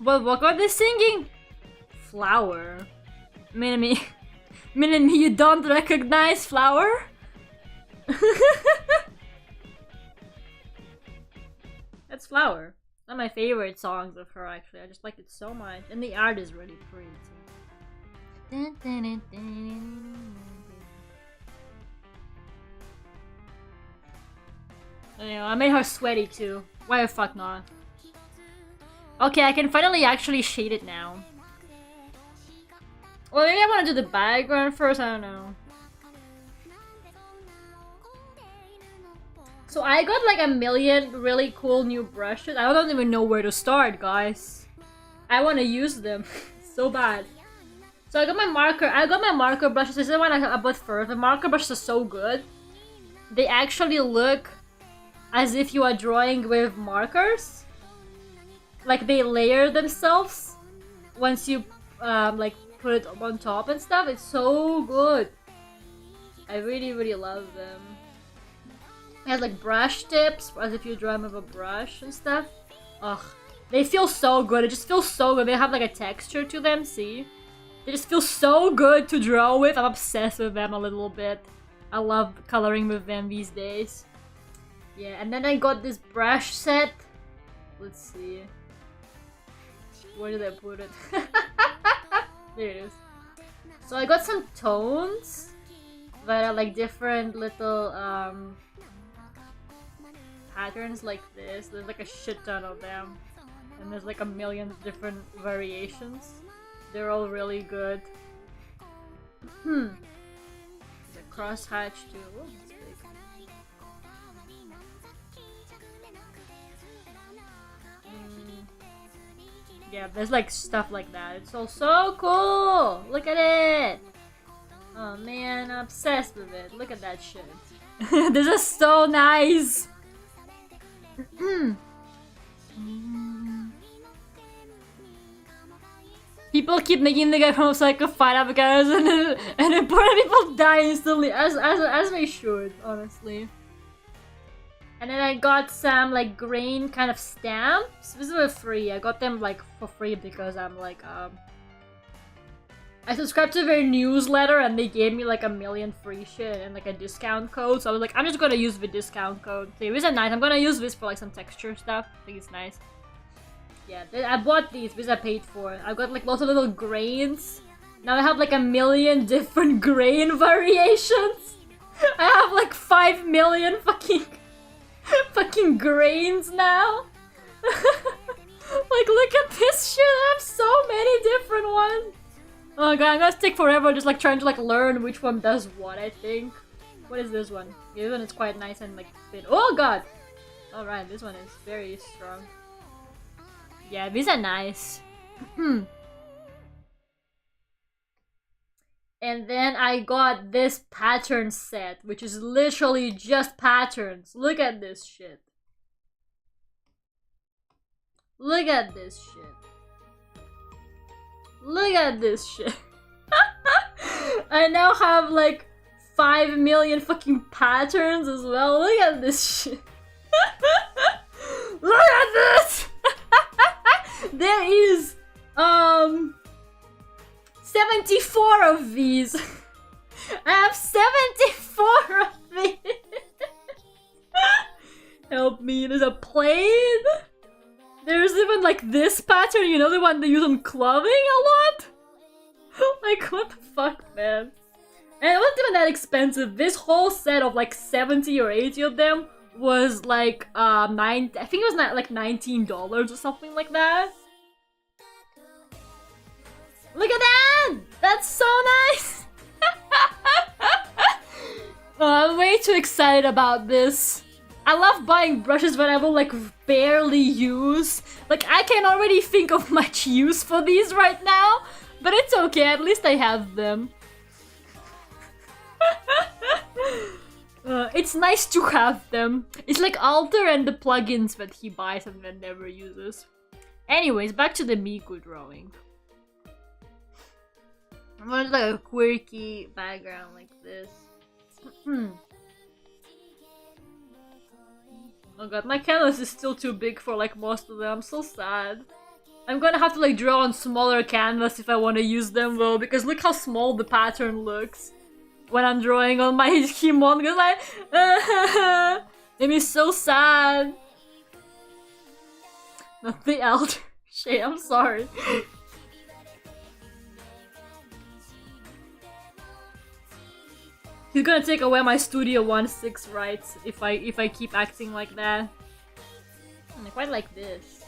Well, what are they singing? Flower. Minami, you don't recognize Flower? That's Flower. One of my favorite songs of her, actually. I just like it so much. And the art is really pretty, too. Anyway, I made her sweaty, too. Why the fuck not? Okay, I can finally actually shade it now. Well, maybe I want to do the background first, I don't know. So I got like a million really cool new brushes. I don't even know where to start, guys. I want to use them so bad. So I got my marker brushes. This is the one I bought first. The marker brushes are so good. They actually look as if you are drawing with markers. Like they layer themselves once you like put it on top and stuff. It's so good. I really love them. It has like brush tips as if you're drawing with a brush and stuff. Ugh, they feel so good. It just feels so good. They have like a texture to them. See, they just feel so good to draw with. I'm obsessed with them a little bit. I love coloring with them these days. Yeah, and then I got this brush set. Let's see. Where did I put it? There it is. So I got some tones that are like different little patterns like this. There's like a shit ton of them. And there's like a million different variations. They're all really good. There's a crosshatch too. Oh, that's big. Yeah, there's like stuff like that. It's all so cool! Look at it! Oh man, I'm obsessed with it. Look at that shit. This is so nice! People keep making the guy from Psycho fight avocados and important people die instantly, as they should, honestly. And then I got some like grain kind of stamps. These were free. I got them like for free because I'm like I subscribed to their newsletter and they gave me like a million free shit and like a discount code. So I was like, I'm just gonna use the discount code. So these are nice. I'm gonna use this for like some texture stuff. I think it's nice. Yeah, I bought these because I paid for it. I got like lots of little grains. Now I have like a million different grain variations. I have like 5 million fucking grains now. Like, look at this shit. I have so many different ones. Oh god, I'm gonna take forever just like trying to like learn which one does what, I think. What is this one? Yeah, this one is quite nice and like fit. Oh god! Alright, this one is very strong. Yeah, these are nice. And then I got this pattern set, which is literally just patterns. Look at this shit. Look at this shit. Look at this shit. I now have like 5 million fucking patterns as well. Look at this shit. Look at this! There is 74 of these. I have 74 of these. Help me, there's a plane. There's even like this pattern, you know, the one they use on clothing a lot? Like, what the fuck, man? And it wasn't even that expensive. This whole set of like 70 or 80 of them was like I think it was not like $19 or something like that. Look at that! That's so nice! I'm way too excited about this. I love buying brushes that I will like barely use. Like, I can already think of much use for these right now, but it's okay, at least I have them. It's nice to have them. It's like Alter and the plugins that he buys and then never uses. Anyways, back to the Miku drawing. I want like a quirky background like this. Oh god, my canvas is still too big for like most of them. I'm so sad. I'm gonna have to like draw on smaller canvas if I want to use them though, because look how small the pattern looks when I'm drawing on my humongous. Like, it is so sad. Not the elder. Shit, I'm sorry. He's gonna take away my Studio 1.6 rights if I keep acting like that. I quite like this.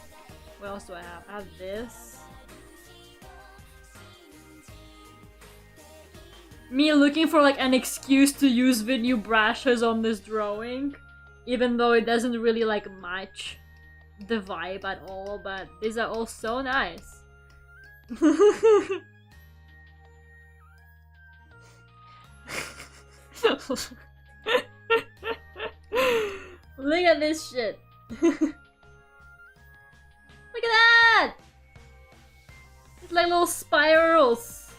What else do I have? I have this. Me looking for like an excuse to use the new brushes on this drawing, even though it doesn't really like match the vibe at all, but these are all so nice. Look at this shit. Look at that! It's like little spirals.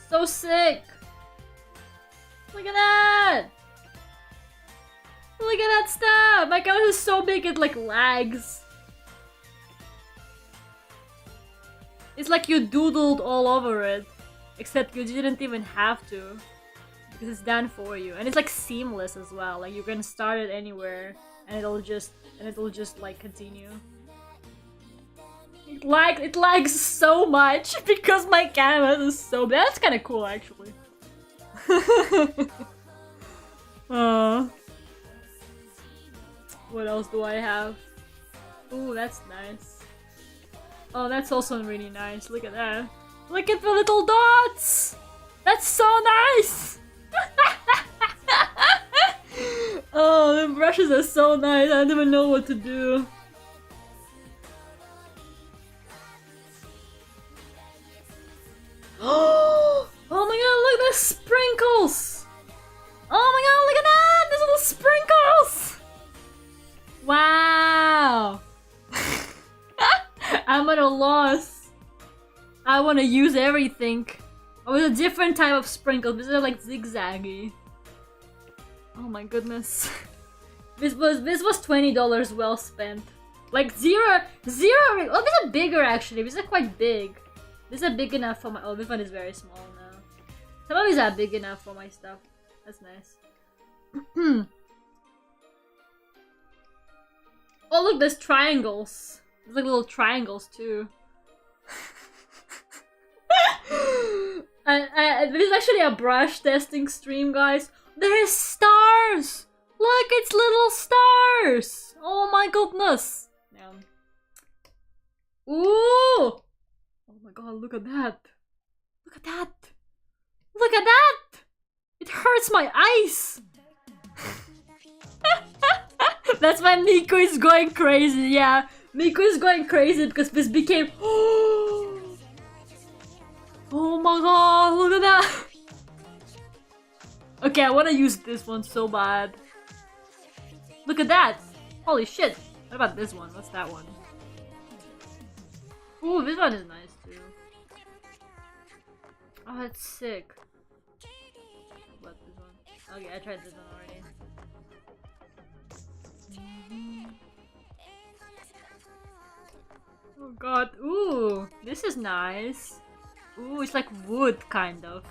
So sick. Look at that! Look at that stuff! My canvas is so big it like lags. It's like you doodled all over it. Except you didn't even have to. Because it's done for you. And it's like seamless as well. Like you can start it anywhere and it'll just like continue. It lags so much because my canvas is so big. That's kinda cool actually. What else do I have? Ooh, that's nice. Oh, that's also really nice. Look at that. Look at the little dots! That's so nice! Oh, the brushes are so nice. I don't even know what to do. Oh my god, look at the sprinkles! Oh my god, look at that! There's little sprinkles! Wow! I'm at a loss. I want to use everything. Oh, it's a different type of sprinkles. These are like zigzaggy. Oh my goodness. This was $20 well spent. Like zero. Oh, these are bigger actually. These are quite big. These are big enough for my. Oh, this one is very small now. Some of these are big enough for my stuff. That's nice. Oh look, there's triangles. There's like little triangles too. This is actually a brush testing stream, guys. There's stars! Look, it's little stars! Oh my goodness! Yeah. Ooh! Oh my god, look at that! Look at that! Look at that! hurts my eyes! That's why Miku is going crazy, yeah. Miku is going crazy because this became... Oh my god, look at that! Okay, I want to use this one so bad. Look at that! Holy shit! What about this one? What's that one? Ooh, this one is nice too. Oh, that's sick. What about this one? Okay, I tried this one already. Oh god, ooh, this is nice. Ooh, it's like wood, kind of.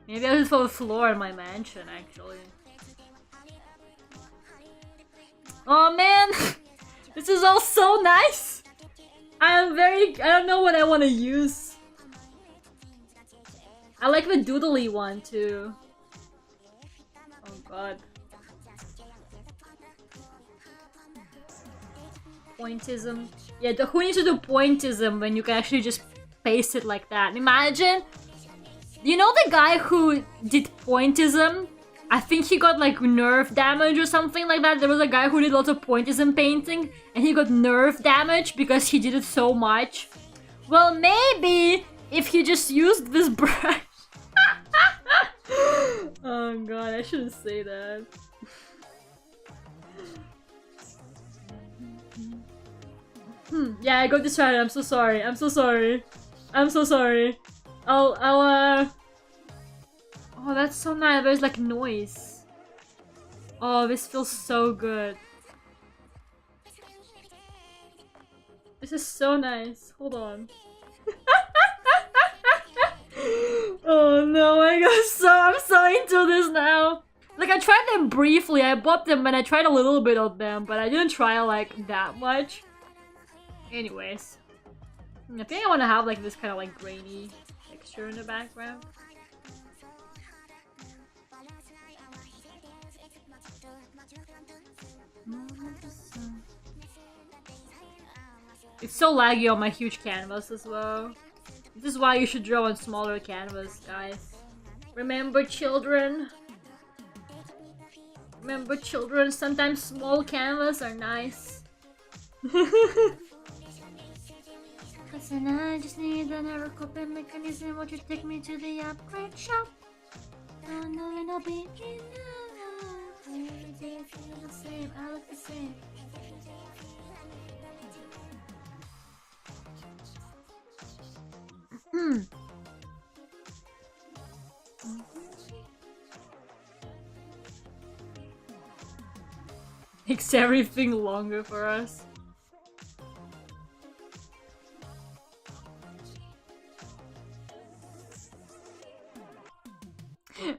Maybe I'll just put a floor in my mansion, actually. Oh man! This is all so nice! I don't know what I want to use. I like the doodly one, too. Oh god. Pointism. Yeah, who needs to do pointism when you can actually just paste it like that? Imagine! You know the guy who did pointism? I think he got like nerve damage or something like that. There was a guy who did lots of pointism painting and he got nerve damage because he did it so much. Well, maybe if he just used this brush. Oh god, I shouldn't say that. Yeah, I got distracted. I'm so sorry. I'm so sorry. I'm so sorry. Oh, that's so nice. There's like noise. Oh, this feels so good. This is so nice. Hold on. Oh no, I'm so into this now. Like, I tried them briefly. I bought them and I tried a little bit of them, but I didn't try like that much. Anyways, I think I want to have like this kind of like grainy texture in the background. It's so laggy on my huge canvas as well. This is why you should draw on smaller canvas, guys. Remember, children? Remember, children, sometimes small canvas are nice. Listen, I just need an error coping mechanism. Won't you take me to the upgrade shop? Oh no, it'll be enough. Everything feels the same, I look the same. Makes everything longer for us.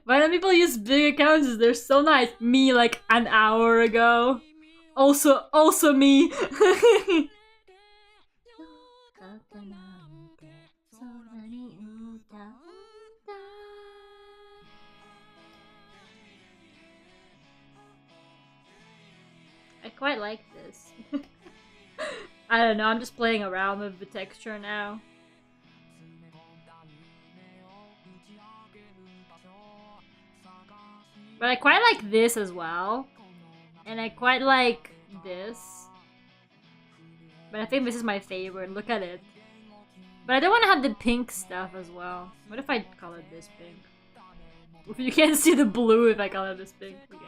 Why don't people use big accounts? They're so nice. Me like an hour ago. Also me. I quite like this. I don't know, I'm just playing around with the texture now. But I quite like this as well. And I quite like this. But I think this is my favorite. Look at it. But I don't want to have the pink stuff as well. What if I colored this pink? You can't see the blue if I color this pink. Okay.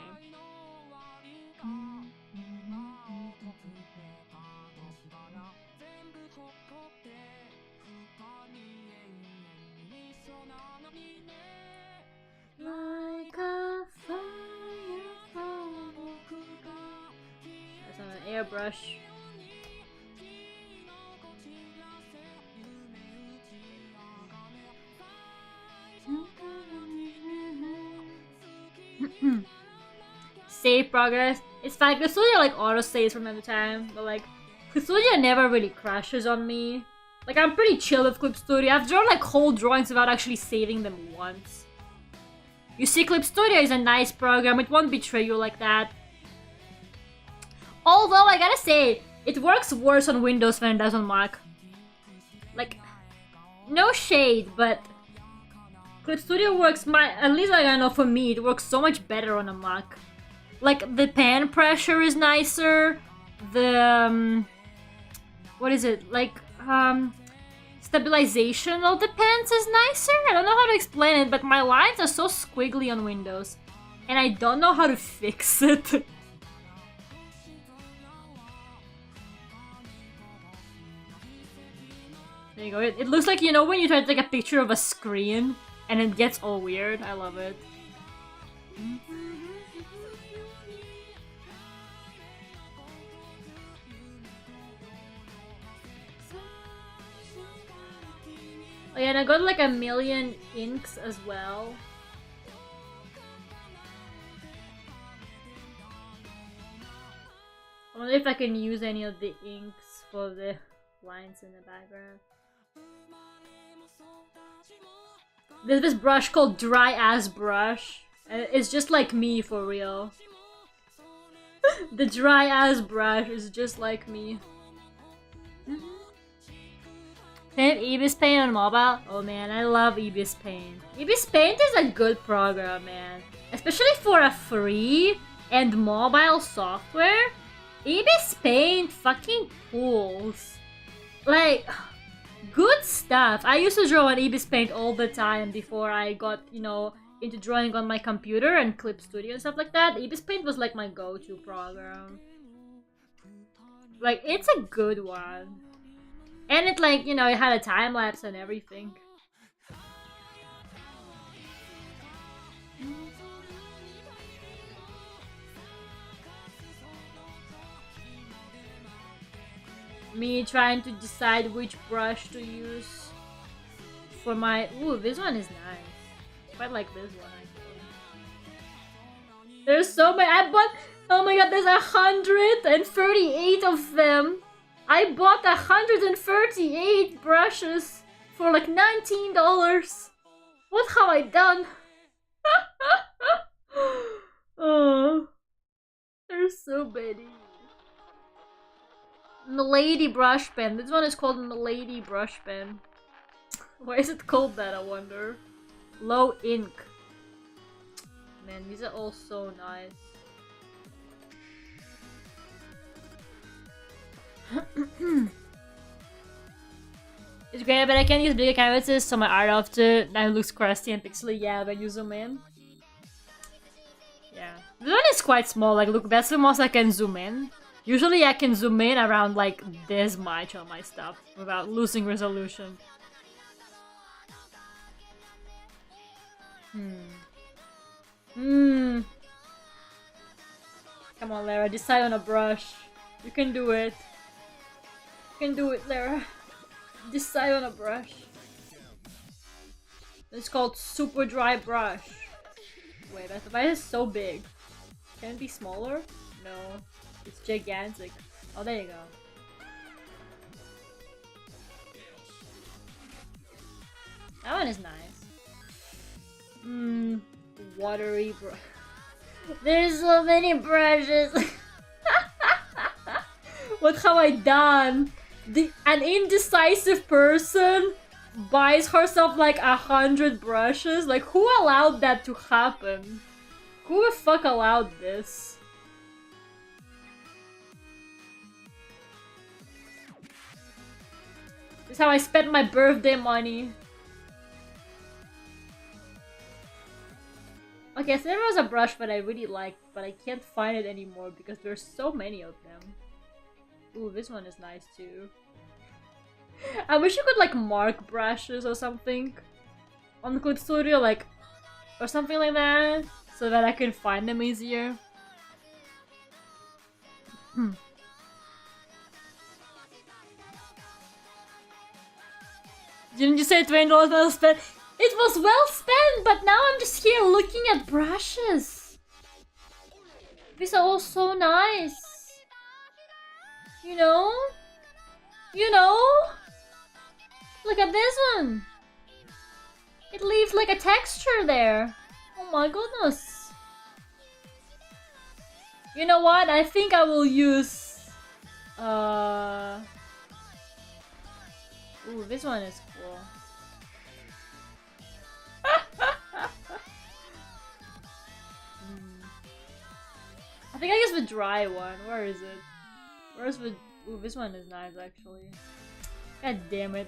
Like a firefly. That's an airbrush. Save progress. It's fine. Kusudia like auto saves from time to time, but like Kusudia never really crashes on me. Like I'm pretty chill with Clip Studio. I've drawn like whole drawings without actually saving them once. You see, Clip Studio is a nice program. It won't betray you like that. Although I gotta say, it works worse on Windows than it does on Mac. Like, no shade, but Clip Studio works, at least like I know for me, it works so much better on a Mac. Like the pan pressure is nicer. The what is it? Like stabilization of the pens is nicer. I don't know how to explain it, but my lines are so squiggly on Windows, and I don't know how to fix it. There you go. It looks like, you know, when you try to take a picture of a screen and it gets all weird. I love it. Oh yeah, and I got like a million inks as well. I wonder if I can use any of the inks for the lines in the background. There's this brush called Dry Ass Brush. It's just like me, for real. The Dry Ass Brush is just like me. Can I have Ibis Paint on mobile? Oh man, I love Ibis Paint. Ibis Paint is a good program, man. Especially for a free and mobile software. Ibis Paint fucking pulls. Like, good stuff. I used to draw on Ibis Paint all the time before I got, you know, into drawing on my computer and Clip Studio and stuff like that. Ibis Paint was like my go-to program. Like, it's a good one. And it, like, you know, it had a time lapse and everything. Me trying to decide which brush to use for my... Ooh, this one is nice. Quite like this one, actually. There's so many... I bought... Oh my god, there's 138 of them. I bought 138 brushes for like $19. What have I done? Oh, there's so many. Milady brush pen. This one is called Milady brush pen. Why is it called that, I wonder? Low ink. Man, these are all so nice. It's great, but I can't use bigger canvases, so my art often now looks crusty and pixely. Yeah, when you zoom in. Yeah. This one is quite small, like look, that's the most I can zoom in. Usually I can zoom in around like this much on my stuff without losing resolution. Come on, Lera, decide on a brush. You can do it. You can do it, Lera. Decide on a brush. It's called Super Dry Brush. Wait, that is so big. Can it be smaller? No. It's gigantic. Oh, there you go. That one is nice. Watery brush. There's so many brushes. What have I done? An indecisive person buys herself like 100 brushes? Like, who allowed that to happen? Who the fuck allowed this? This is how I spent my birthday money. Okay, so there was a brush that I really liked, but I can't find it anymore because there's so many of them. Ooh, this one is nice too. I wish you could like mark brushes or something on the Clip Studio, like, or something like that, so that I can find them easier. Didn't you say $20 well spent? It was well spent, but now I'm just here looking at brushes. These are all so nice. You know? You know? Look at this one. It leaves like a texture there. Oh my goodness. You know what? I think I will use... Ooh, this one is cool. think I use the dry one. Where is it? Where's the... Ooh, this one is nice, actually. God damn it.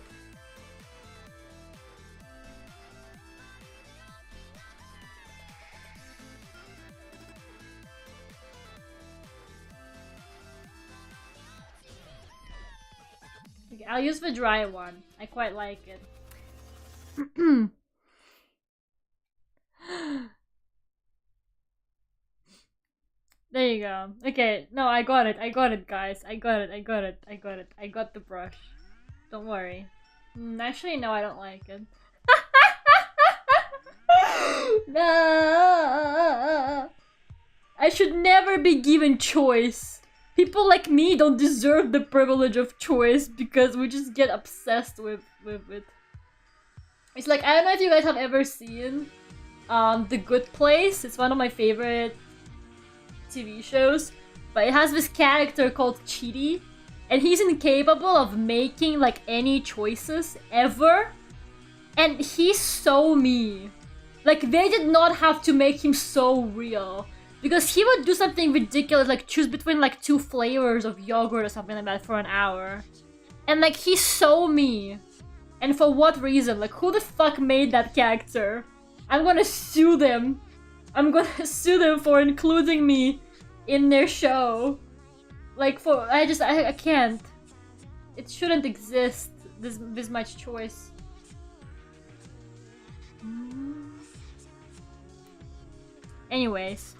Okay, I'll use the dry one. I quite like it. There you go. Okay, no, I got it. I got it, guys. I got it. I got it. I got it. I got the brush. Don't worry. Actually, no, I don't like it. No! I should never be given choice. People like me don't deserve the privilege of choice because we just get obsessed with it. It's like, I don't know if you guys have ever seen The Good Place. It's one of my favorite TV shows, but it has this character called Chidi, and he's incapable of making like any choices ever, and he's so me. Like, they did not have to make him so real, because he would do something ridiculous, like choose between like 2 flavors of yogurt or something like that for an hour, and like he's so me. And for what reason? Like, who the fuck made that character? I'm gonna sue them. I'm gonna sue them for including me in their show. Like, for I can't. It shouldn't exist. This much choice. Anyways,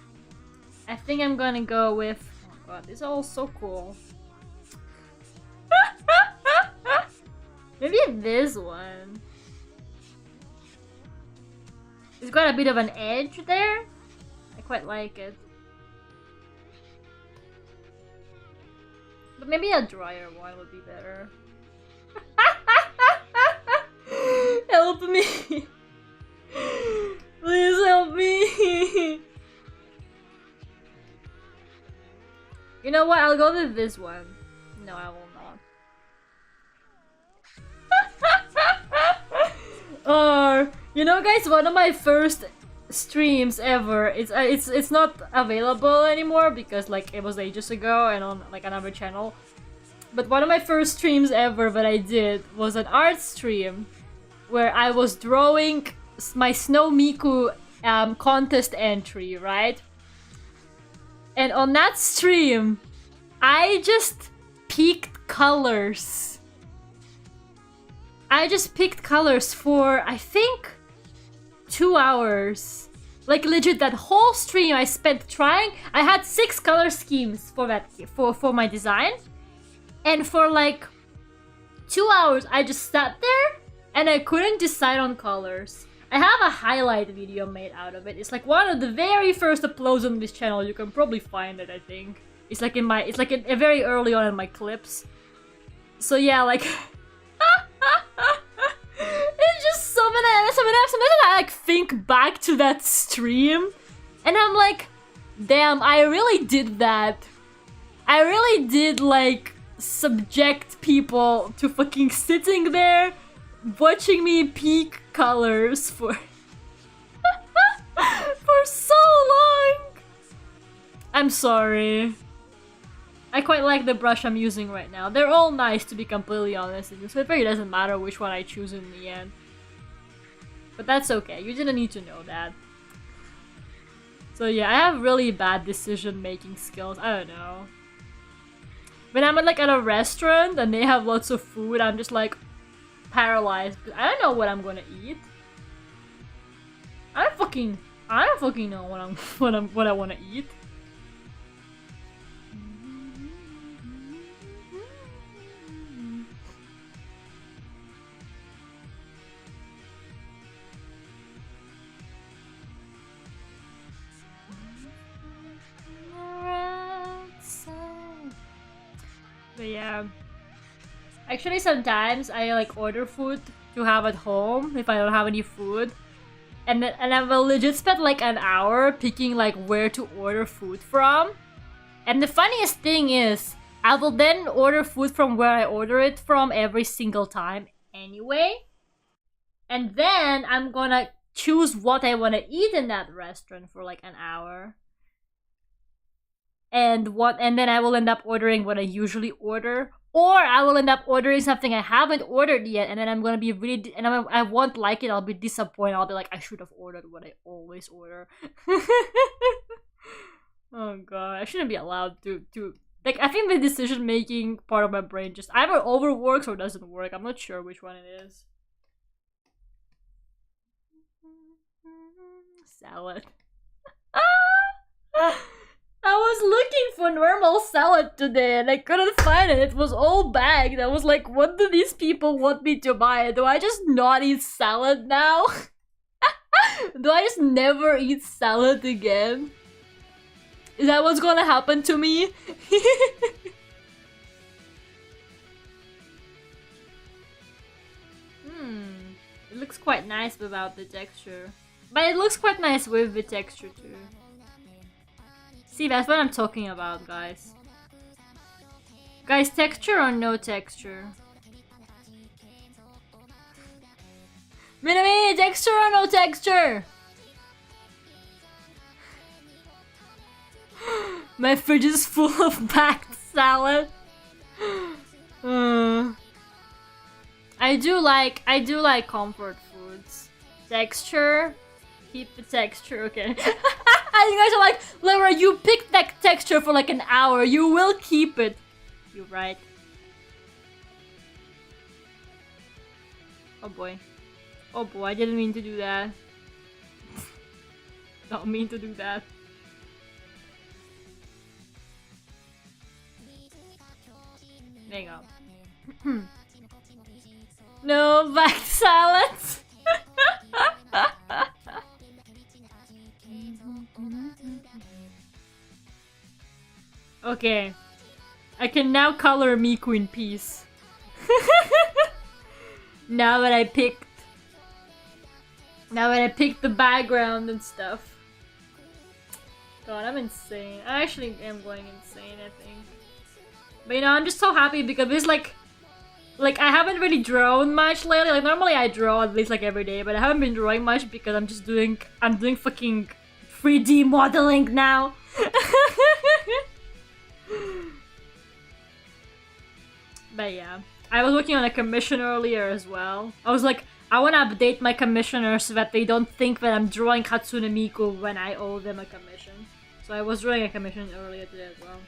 I think I'm gonna go with. Oh god, this is all so cool. Maybe this one. It's got a bit of an edge there. I quite like it. But maybe a drier one would be better. Help me! Please help me! You know what? I'll go with this one. No, I will not. You know, guys, one of my first streams ever. It's not available anymore because like it was ages ago and on like another channel. But one of my first streams ever that I did was an art stream where I was drawing my Snow Miku contest entry, right? And on that stream, I just picked colors. I just picked colors for, I think, 2 hours. Like legit, that whole stream I spent trying. I had 6 color schemes for that for my design, and for like 2 hours I just sat there and I couldn't decide on colors. I have a highlight video made out of it. It's like one of the very first uploads on this channel. You can probably find it. I think it's like in my very early on in my clips. So yeah, like. It's just sometimes I like think back to that stream and I'm like, damn, I really did that. I really did like subject people to fucking sitting there watching me pick colors for for so long. I'm sorry. I quite like the brush I'm using right now. They're all nice, to be completely honest, so it really doesn't matter which one I choose in the end. But that's okay, you didn't need to know that. So yeah, I have really bad decision-making skills, I don't know. When I'm at a restaurant and they have lots of food, I'm just like paralyzed. I don't know what I'm gonna eat. I don't fucking know what I wanna eat. But yeah, actually sometimes I like order food to have at home if I don't have any food, and I will legit spend like an hour picking like where to order food from. And the funniest thing is, I will then order food from where I order it from every single time anyway, and then I'm gonna choose what I want to eat in that restaurant for like an hour. and then I will end up ordering what I usually order, or I will end up ordering something I haven't ordered yet, and then I'm gonna be really I won't like it. I'll be disappointed. I'll be like, I should have ordered what I always order. Oh god, I shouldn't be allowed to like, I think the decision making part of my brain just either overworks or doesn't work. I'm not sure which one it is. Salad. I was looking for normal salad today and I couldn't find it. It was all bagged. I was like, what do these people want me to buy? Do I just not eat salad now? Do I just never eat salad again? Is that what's gonna happen to me? It looks quite nice without the texture. But it looks quite nice with the texture too. See, that's what I'm talking about, guys. Guys, texture or no texture? Minami, texture or no texture? My fridge is full of packed salad. I do like comfort foods. Texture? Keep the texture, okay. And you guys are like, Lera, you picked that texture for like an hour. You will keep it. You're right. Oh boy. Oh boy, I didn't mean to do that. Don't mean to do that. There you go. No back salads. Okay. I can now color Miku in peace. Now that I picked the background and stuff. God, I'm insane. I actually am going insane, I think. But you know, I'm just so happy because it's like I haven't really drawn much lately. Like normally I draw at least like every day, but I haven't been drawing much because I'm doing fucking 3D modeling now. But yeah, I was working on a commission earlier as well. I was like, I want to update my commissioners so that they don't think that I'm drawing Hatsune Miku when I owe them a commission. So I was drawing a commission earlier today as well.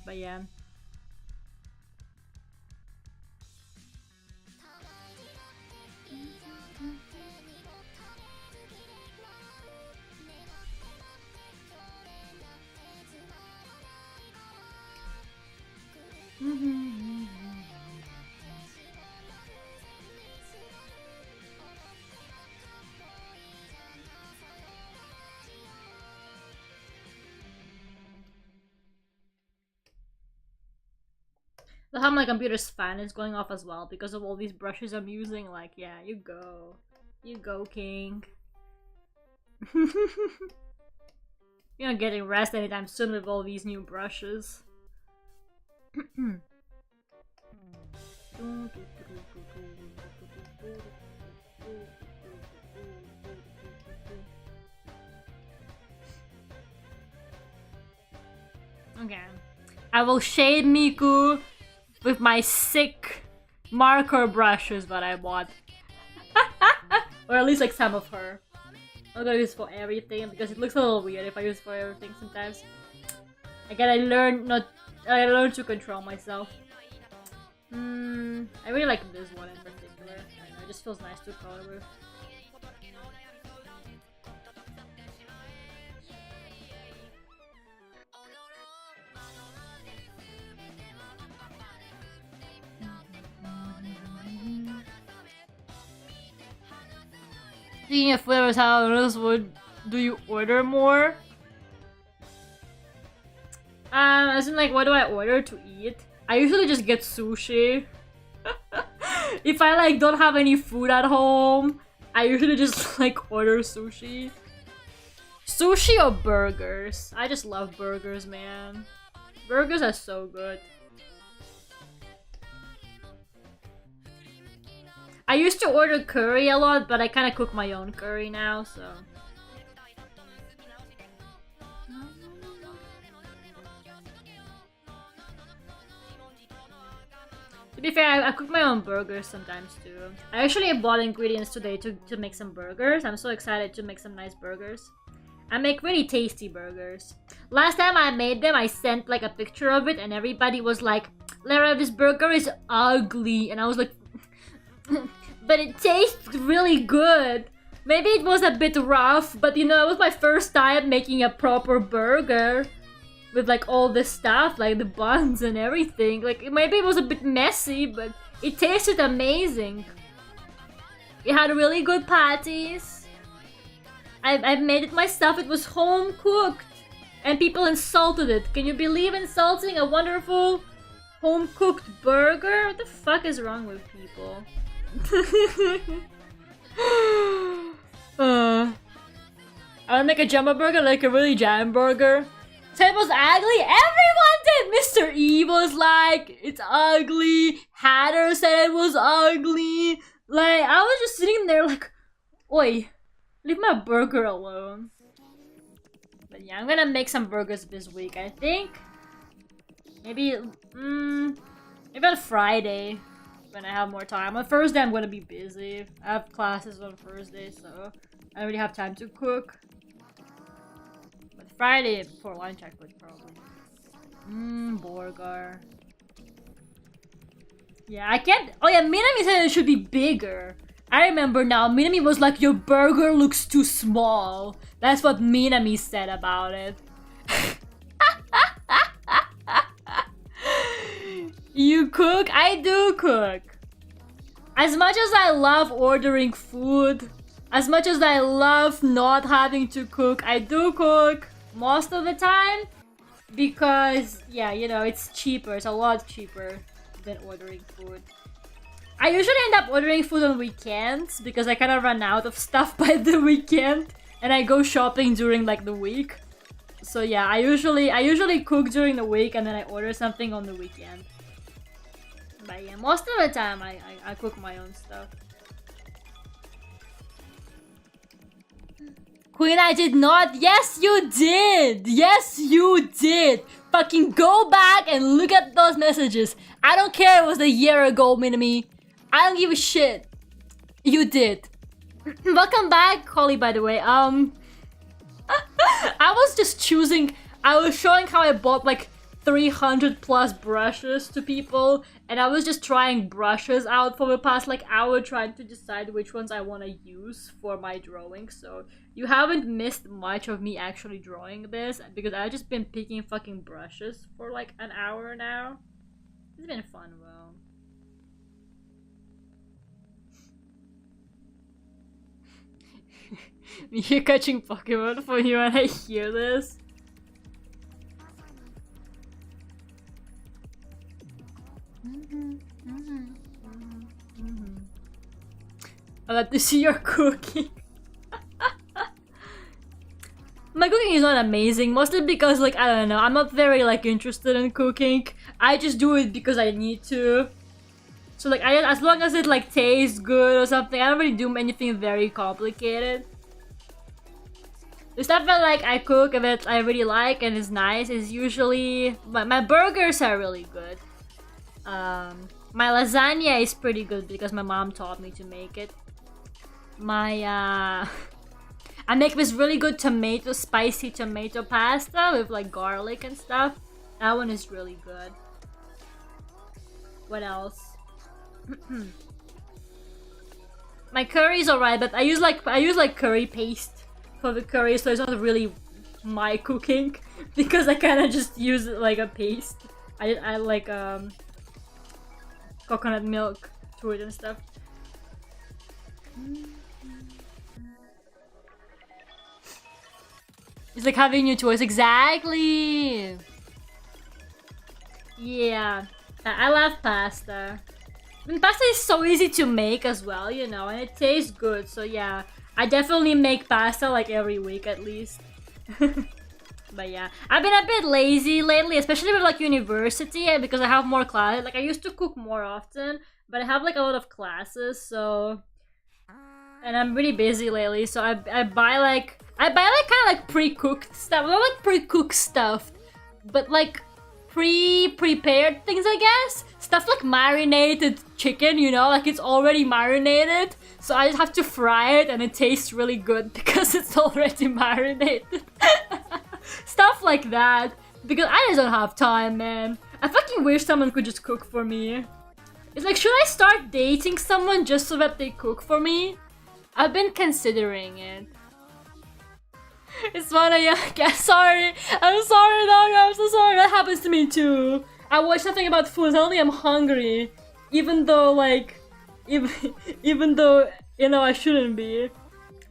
But yeah. How my computer's fan is going off as well because of all these brushes I'm using. Like, yeah, you go, king. You're not getting rest anytime soon with all these new brushes. Okay, I will shade Miku with my sick marker brushes that I bought. Or at least like some of her. I'm gonna use for everything because it looks a little weird if I use for everything sometimes. Again, I learned to control myself. I really like this one in particular. I know, it just feels nice to color with. Speaking of flavors, how else do you order more? As in like, what do I order to eat? I usually just get sushi. If I like don't have any food at home, I usually just like order sushi. Sushi or burgers? I just love burgers, man. Burgers are so good. I used to order curry a lot, but I kind of cook my own curry now, so. To be fair, I cook my own burgers sometimes too. I actually bought ingredients today to make some burgers. I'm so excited to make some nice burgers. I make really tasty burgers. Last time I made them, I sent like a picture of it and everybody was like, Lera, this burger is ugly. And I was like, but it tastes really good. Maybe it was a bit rough, but you know, it was my first time making a proper burger. With like all this stuff, like the buns and everything. Like maybe it was a bit messy, but it tasted amazing. It had really good patties. I've made it myself. It was home cooked, and people insulted it. Can you believe insulting a wonderful home cooked burger? What the fuck is wrong with people? I wanna make a jumbo burger, like a really giant burger. So it was ugly. Everyone did. Mr. E was like, it's ugly. Hatter said it was ugly. Like, I was just sitting there like, oi, leave my burger alone. But yeah, I'm gonna make some burgers this week, I think. Maybe on Friday when I have more time. On Thursday I'm gonna be busy. I have classes on Thursday, so I don't really have time to cook. But Friday before lunch I could probably. Burger. Yeah, I can't. Oh yeah, Minami said it should be bigger. I remember now. Minami was like, your burger looks too small. That's what Minami said about it. You cook? I do cook. As much as I love ordering food, as much as I love not having to cook, I do cook most of the time. Because, yeah, you know, it's cheaper. It's a lot cheaper than ordering food. I usually end up ordering food on weekends because I kind of run out of stuff by the weekend. And I go shopping during, like, the week. So, yeah, I usually cook during the week and then I order something on the weekend. But, yeah, most of the time I cook my own stuff. Queen, I did not. Yes, you did. Yes, you did. Fucking go back and look at those messages. I don't care it was a year ago, Minami. I don't give a shit. You did. Welcome back, Holly, by the way. I was just choosing. I was showing how I bought like 300 plus brushes to people. And I was just trying brushes out for the past like hour, trying to decide which ones I want to use for my drawing. So you haven't missed much of me actually drawing this because I've just been picking fucking brushes for like an hour now. It's been fun, though. You're catching Pokemon for you and I hear this. I love to see your cooking. My cooking is not amazing, mostly because like, I don't know, I'm not very like interested in cooking. I just do it because I need to. So like, as long as it like tastes good or something, I don't really do anything very complicated. The stuff that like I cook and that I really like and is nice is usually my burgers are really good. My lasagna is pretty good because my mom taught me to make it. I make this really good spicy tomato pasta with like garlic and stuff. That one is really good. What else? My curry is alright, but I use like curry paste for the curry, so it's not really my cooking because I kind of just use it like a paste. I like coconut milk to it and stuff. It's like having new toys. Exactly. Yeah, I love pasta. I mean, pasta is so easy to make as well, you know, and it tastes good. So yeah, I definitely make pasta like every week at least. But yeah, I've been a bit lazy lately, especially with like university because I have more classes. Like I used to cook more often, but I have like a lot of classes, so. And I'm really busy lately, so I buy like kind of like pre-cooked stuff. Not like pre-cooked stuff, but like pre-prepared things, I guess. Stuff like marinated chicken, you know, like it's already marinated. So I just have to fry it and it tastes really good because it's already marinated. Stuff like that. Because I just don't have time, man. I fucking wish someone could just cook for me. It's like, should I start dating someone just so that they cook for me? I've been considering it. It's funny, yeah, sorry. I'm sorry, dog. I'm so sorry. That happens to me too. I watch something about food, suddenly I'm hungry. Even though, like, even though, you know, I shouldn't be.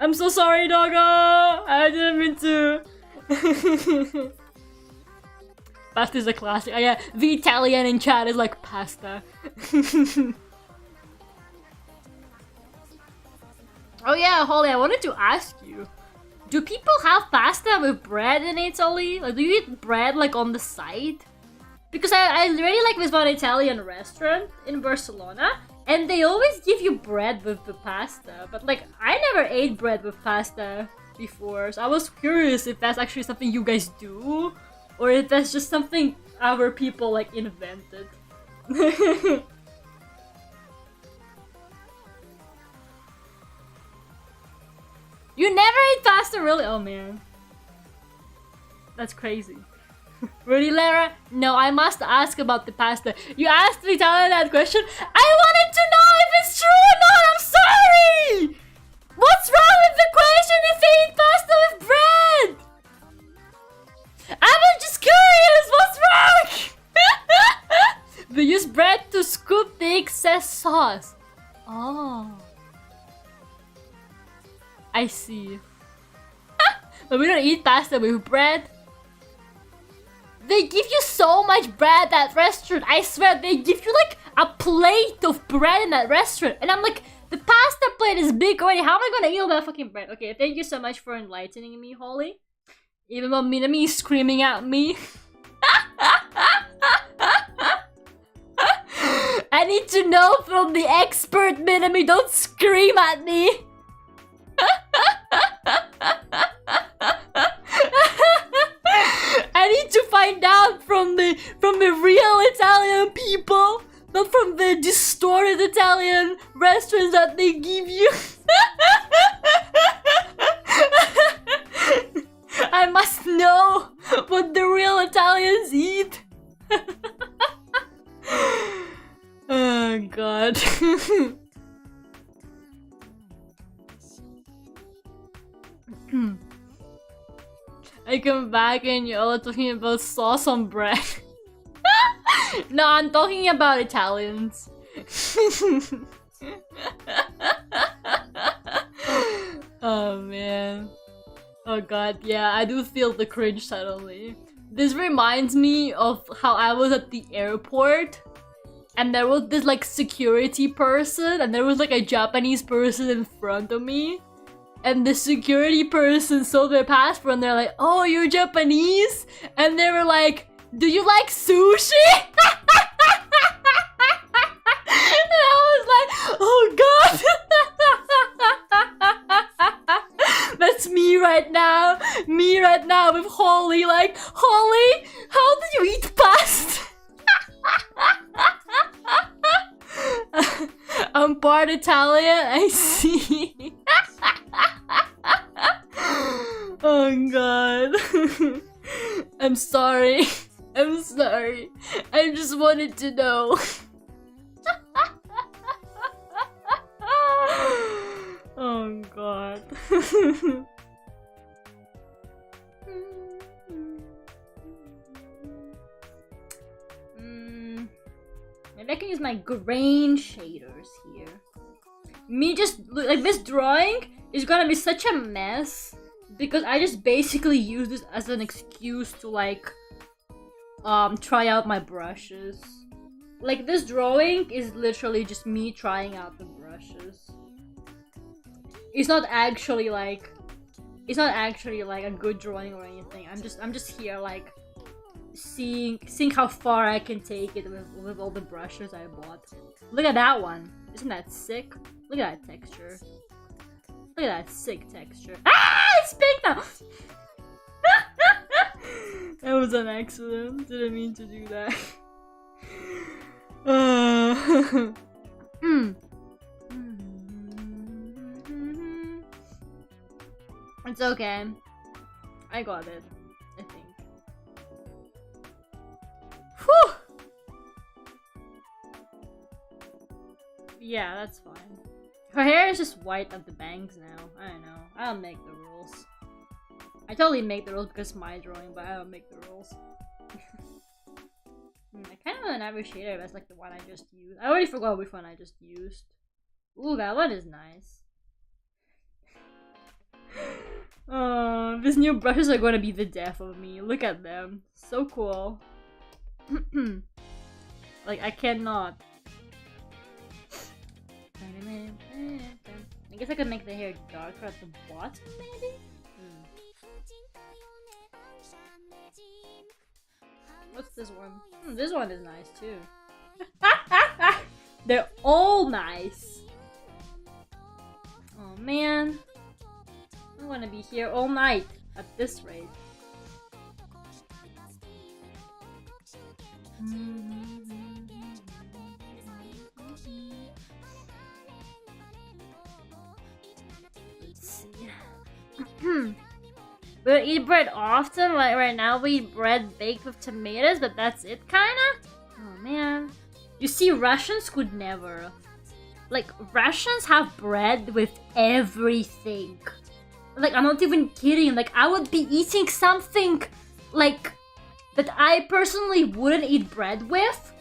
I'm so sorry, doggo. I didn't mean to. Pasta is a classic. Oh, yeah, the Italian in chat is like pasta. Oh yeah, Holly, I wanted to ask you. Do people have pasta with bread in Italy? Like, do you eat bread like on the side? Because I really like this one Italian restaurant in Barcelona, and they always give you bread with the pasta. But like, I never ate bread with pasta before, so I was curious if that's actually something you guys do, or if that's just something our people like invented. You never ate pasta, really? Oh man. That's crazy. Really, Lera? No, I must ask about the pasta. You asked the Italian that question. I wanted to know if it's true or not! I'm sorry! What's wrong with the question if they eat pasta with bread? I was just curious! What's wrong? We use bread to scoop the excess sauce. Oh. I see. But we don't eat pasta with bread. They give you so much bread at that restaurant. I swear, they give you like a plate of bread in that restaurant. And I'm like, the pasta plate is big already. How am I gonna eat all that fucking bread? Okay, thank you so much for enlightening me, Holly. Even though Minami is screaming at me. I need to know from the expert, Minami. Don't scream at me. I need to find out from the real Italian people, not from the distorted Italian restaurants that they give you. I must know what the real Italians eat. Oh god. I come back and y'all are talking about sauce on bread. No, I'm talking about Italians. Oh man. Oh god, yeah, I do feel the cringe suddenly. This reminds me of how I was at the airport and there was this like security person and there was like a Japanese person in front of me. And the security person saw their passport and they're like, oh, you're Japanese? And they were like, do you like sushi? And I was like, oh god. That's me right now. Me right now with Holly. Like, Holly, how do you eat pasta? I'm part Italian, I see. Oh god. I'm sorry. I'm sorry. I just wanted to know. Oh god. Maybe I can use my grain shaders here. Me just like this drawing is gonna be such a mess because I just basically use this as an excuse to like try out my brushes. Like this drawing is literally just me trying out the brushes. It's not actually like a good drawing or anything. I'm just here like seeing how far I can take it with all the brushes I bought. Look at that one. Isn't that sick? Look at that texture. Look at that sick texture. Ah! It's pink now! That was an accident. Didn't mean to do that. It's okay. I got it, I think. Whew! Yeah, that's fine. Her hair is just white at the bangs now. I don't know. I don't make the rules. I totally make the rules because it's my drawing, but I don't make the rules. I kind of want another shader that's like the one I just used. I already forgot which one I just used. Ooh, that one is nice. Oh, these new brushes are gonna be the death of me. Look at them. So cool. Like, I cannot. I guess I could make the hair darker at the bottom, maybe? What's this one? This one is nice too. They're all nice. Oh man. I want to be here all night at this rate. Let's see. We don't eat bread often, like right now we eat bread baked with tomatoes, but that's it kinda? Oh man. You see, Russians could never. Like, Russians have bread with everything. Like, I'm not even kidding, like I would be eating something like that I personally wouldn't eat bread with,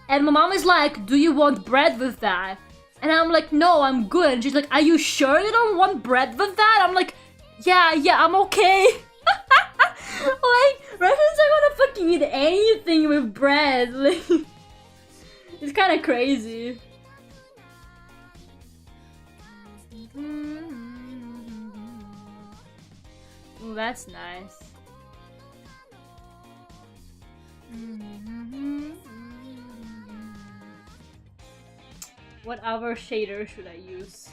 and my mom is like, do you want bread with that? And I'm like, no, I'm good. And she's like, are you sure you don't want bread with that? I'm like, yeah, I'm okay. Like, Russians are gonna fucking eat anything with bread. Like, it's kind of crazy. Ooh, that's nice. What other shader should I use?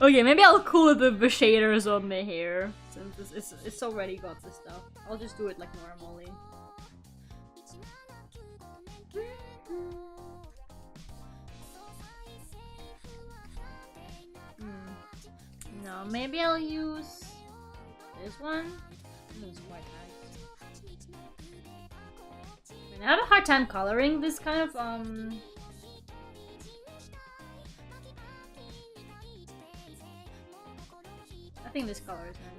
Okay, maybe I'll cool the shaders on the hair, since it's already got this stuff. I'll just do it like normally. No, maybe I'll use this one. This is quite nice. And I have a hard time coloring this kind of I think this color is nice.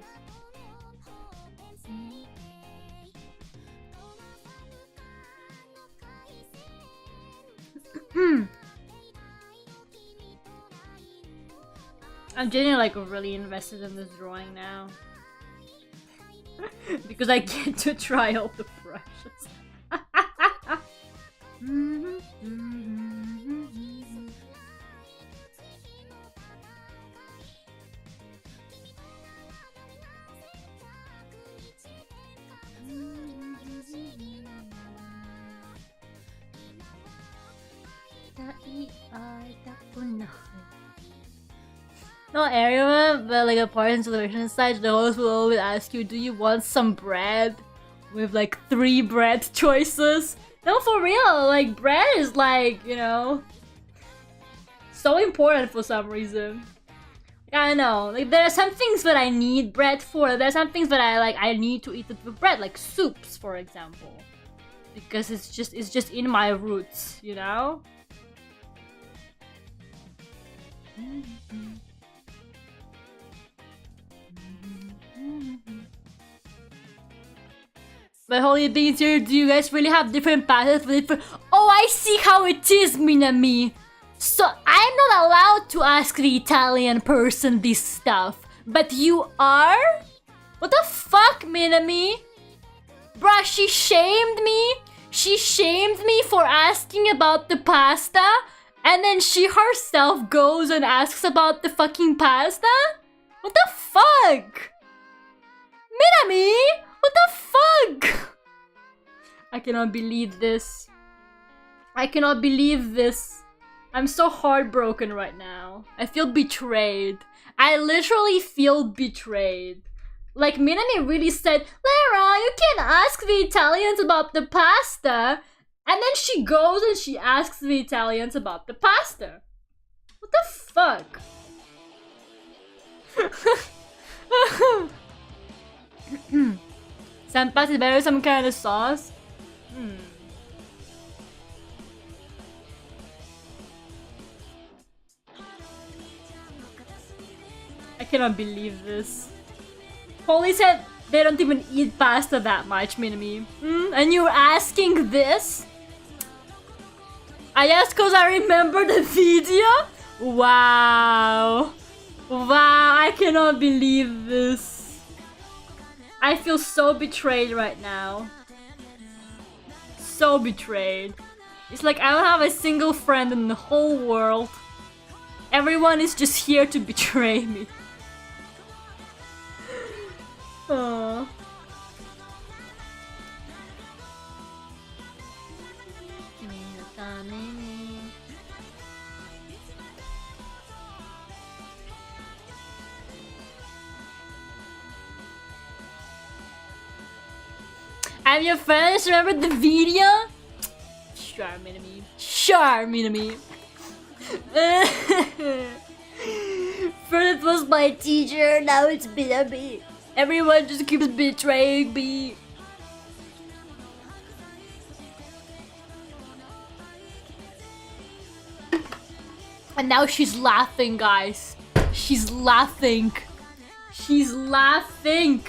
I'm genuinely like really invested in this drawing now. Because I get to try all the brushes. Not everyone, but like a part in celebration stage, the host will always ask you, do you want some bread? With like 3 bread choices. No, for real, like bread is like, you know, so important for some reason. Like, I don't know, like there are some things that I need bread for, there are some things that I need to eat it with bread, like soups, for example. Because it's just in my roots, you know? But holy beans here, do you guys really have different patterns for different— Oh, I see how it is, Minami! So, I'm not allowed to ask the Italian person this stuff. But you are? What the fuck, Minami? Bruh, she shamed me! She shamed me for asking about the pasta, and then she herself goes and asks about the fucking pasta? What the fuck? Minami! What the fuck? I cannot believe this. I cannot believe this. I'm so heartbroken right now. I feel betrayed. I literally feel betrayed. Like, Minami really said, Lera, you can't ask the Italians about the pasta. And then she goes and she asks the Italians about the pasta. What the fuck? Senpai is better with some kind of sauce? I cannot believe this. Holly said they don't even eat pasta that much, Minami. And you're asking this? I asked cause I remember the video? Wow. Wow, I cannot believe this. I feel so betrayed right now. So betrayed. It's like I don't have a single friend in the whole world. Everyone is just here to betray me. Aww. I'm your friend, just remember the video? Sure, Minami. Sure, Minami. First it was my teacher, now it's Minami. Everyone just keeps betraying me. And now she's laughing, guys. She's laughing. She's laughing.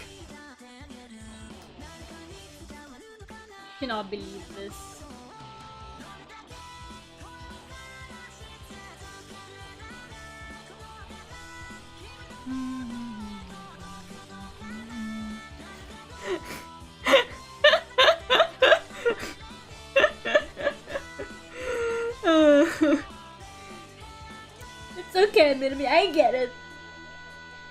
Cannot believe this. It's okay, Minami, I get it.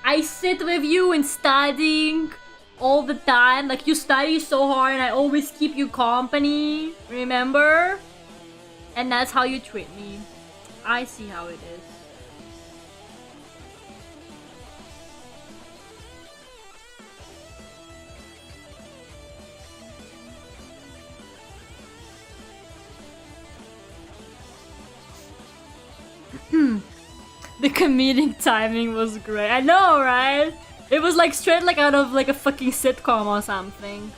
I sit with you in studying all the time. Like, you study so hard and I always keep you company, remember? And that's how you treat me. I see how it is. The comedic timing was great. I know, right? It was like straight like out of like a fucking sitcom or something.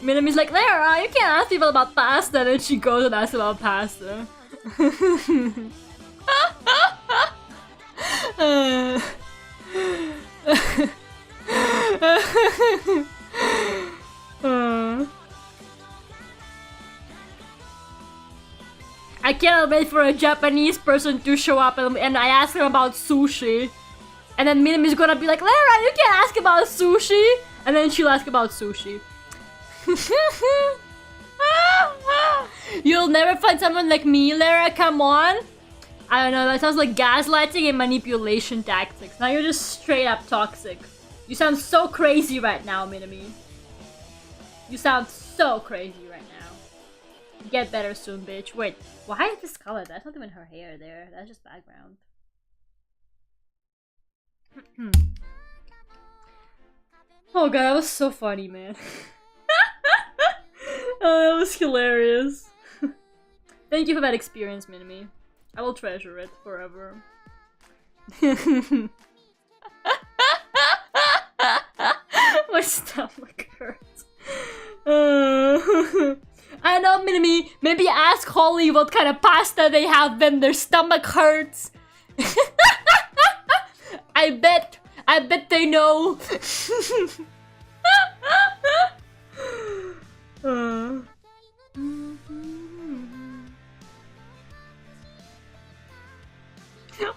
Minami's like, Lera, you can't ask people about pasta. And then she goes and asks about pasta. I cannot wait for a Japanese person to show up and I ask them about sushi. And then Minami's gonna be like, Lera, you can't ask about sushi. And then she'll ask about sushi. You'll never find someone like me, Lera, come on. I don't know, that sounds like gaslighting and manipulation tactics. Now you're just straight up toxic. You sound so crazy right now, Minami. You sound so crazy right now. Get better soon, bitch. Wait, why is this color? That's not even her hair there. That's just background. Oh god, that was so funny, man. Oh, that was hilarious. Thank you for that experience, Minami. I will treasure it forever. My stomach hurts. I know, Minami. Maybe ask Holly what kind of pasta they have when their stomach hurts. I bet they know.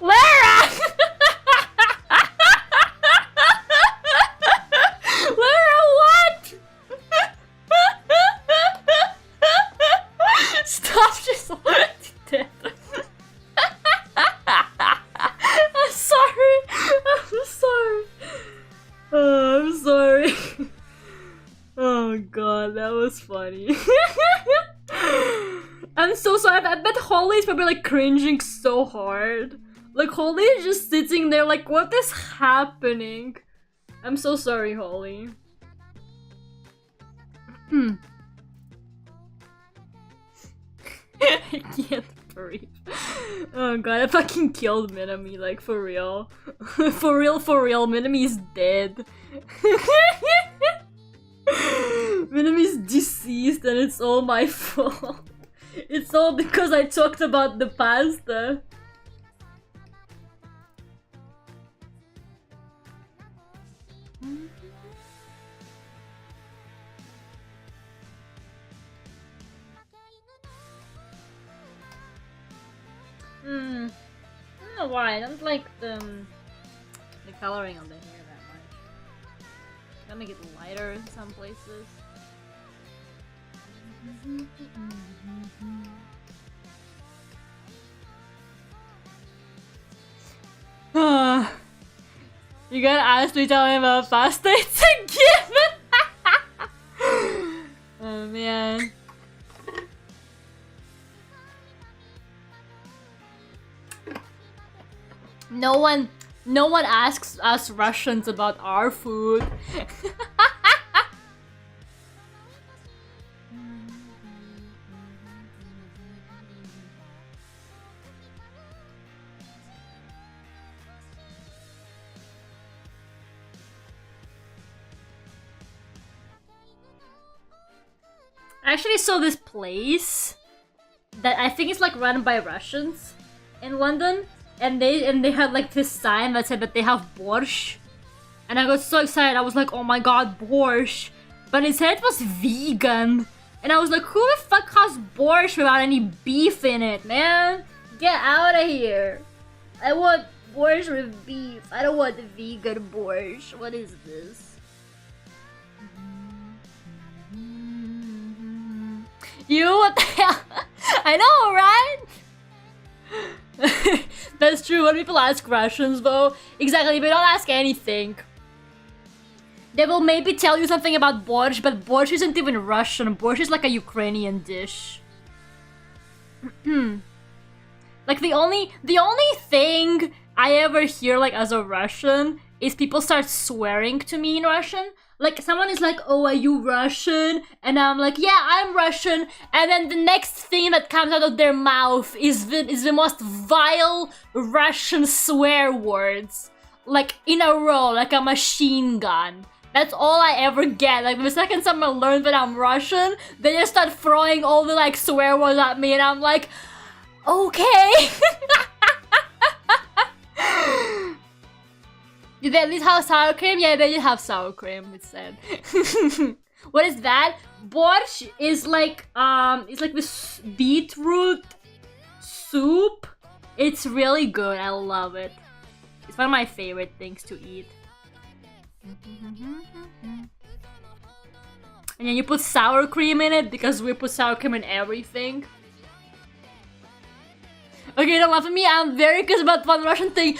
Lera! Lera, what? Stop, she's already dead. I'm sorry. I'm sorry. Oh, I'm sorry. Oh god, that was funny. I'm so sorry. I bet Holly's probably like cringing so hard. Like, Holly is just sitting there like, what is happening? I'm so sorry, Holly. I can't breathe. Oh god, I fucking killed Minami, like, for real. For real, Minami's dead. Minami's deceased and it's all my fault. It's all because I talked about the pasta. I don't know why, I don't like the coloring on the hair that much. Gotta make it lighter in some places. You gotta honestly tell me about pasta, it's a given! Oh man. No one asks us Russians about our food. I actually saw this place that I think is like run by Russians in London, and they had like this sign that said that they have borscht, and I got so excited. I was like, oh my god, borscht! But it said it was vegan, and I was like, who the fuck has borscht without any beef in it, man? Get out of here! I want borscht with beef. I don't want the vegan borscht. What is this? You? What the hell? I know, right? That's true. When people ask Russians, though, exactly, they don't ask anything. They will maybe tell you something about borscht, but borscht isn't even Russian. Borscht is like a Ukrainian dish. Like the only thing I ever hear like as a Russian is people start swearing to me in Russian. Like, someone is like, oh, are you Russian? And I'm like, yeah, I'm Russian. And then the next thing that comes out of their mouth is the most vile Russian swear words. Like, in a row, like a machine gun. That's all I ever get. Like, the second someone learns that I'm Russian, they just start throwing all the, like, swear words at me. And I'm like, okay. Did they at least have sour cream? Yeah, they did have sour cream, it said. What is that? Borscht is like, it's like this beetroot soup. It's really good, I love it. It's one of my favorite things to eat. And then you put sour cream in it, because we put sour cream in everything. Okay, don't laugh at me, I'm very curious about one Russian thing.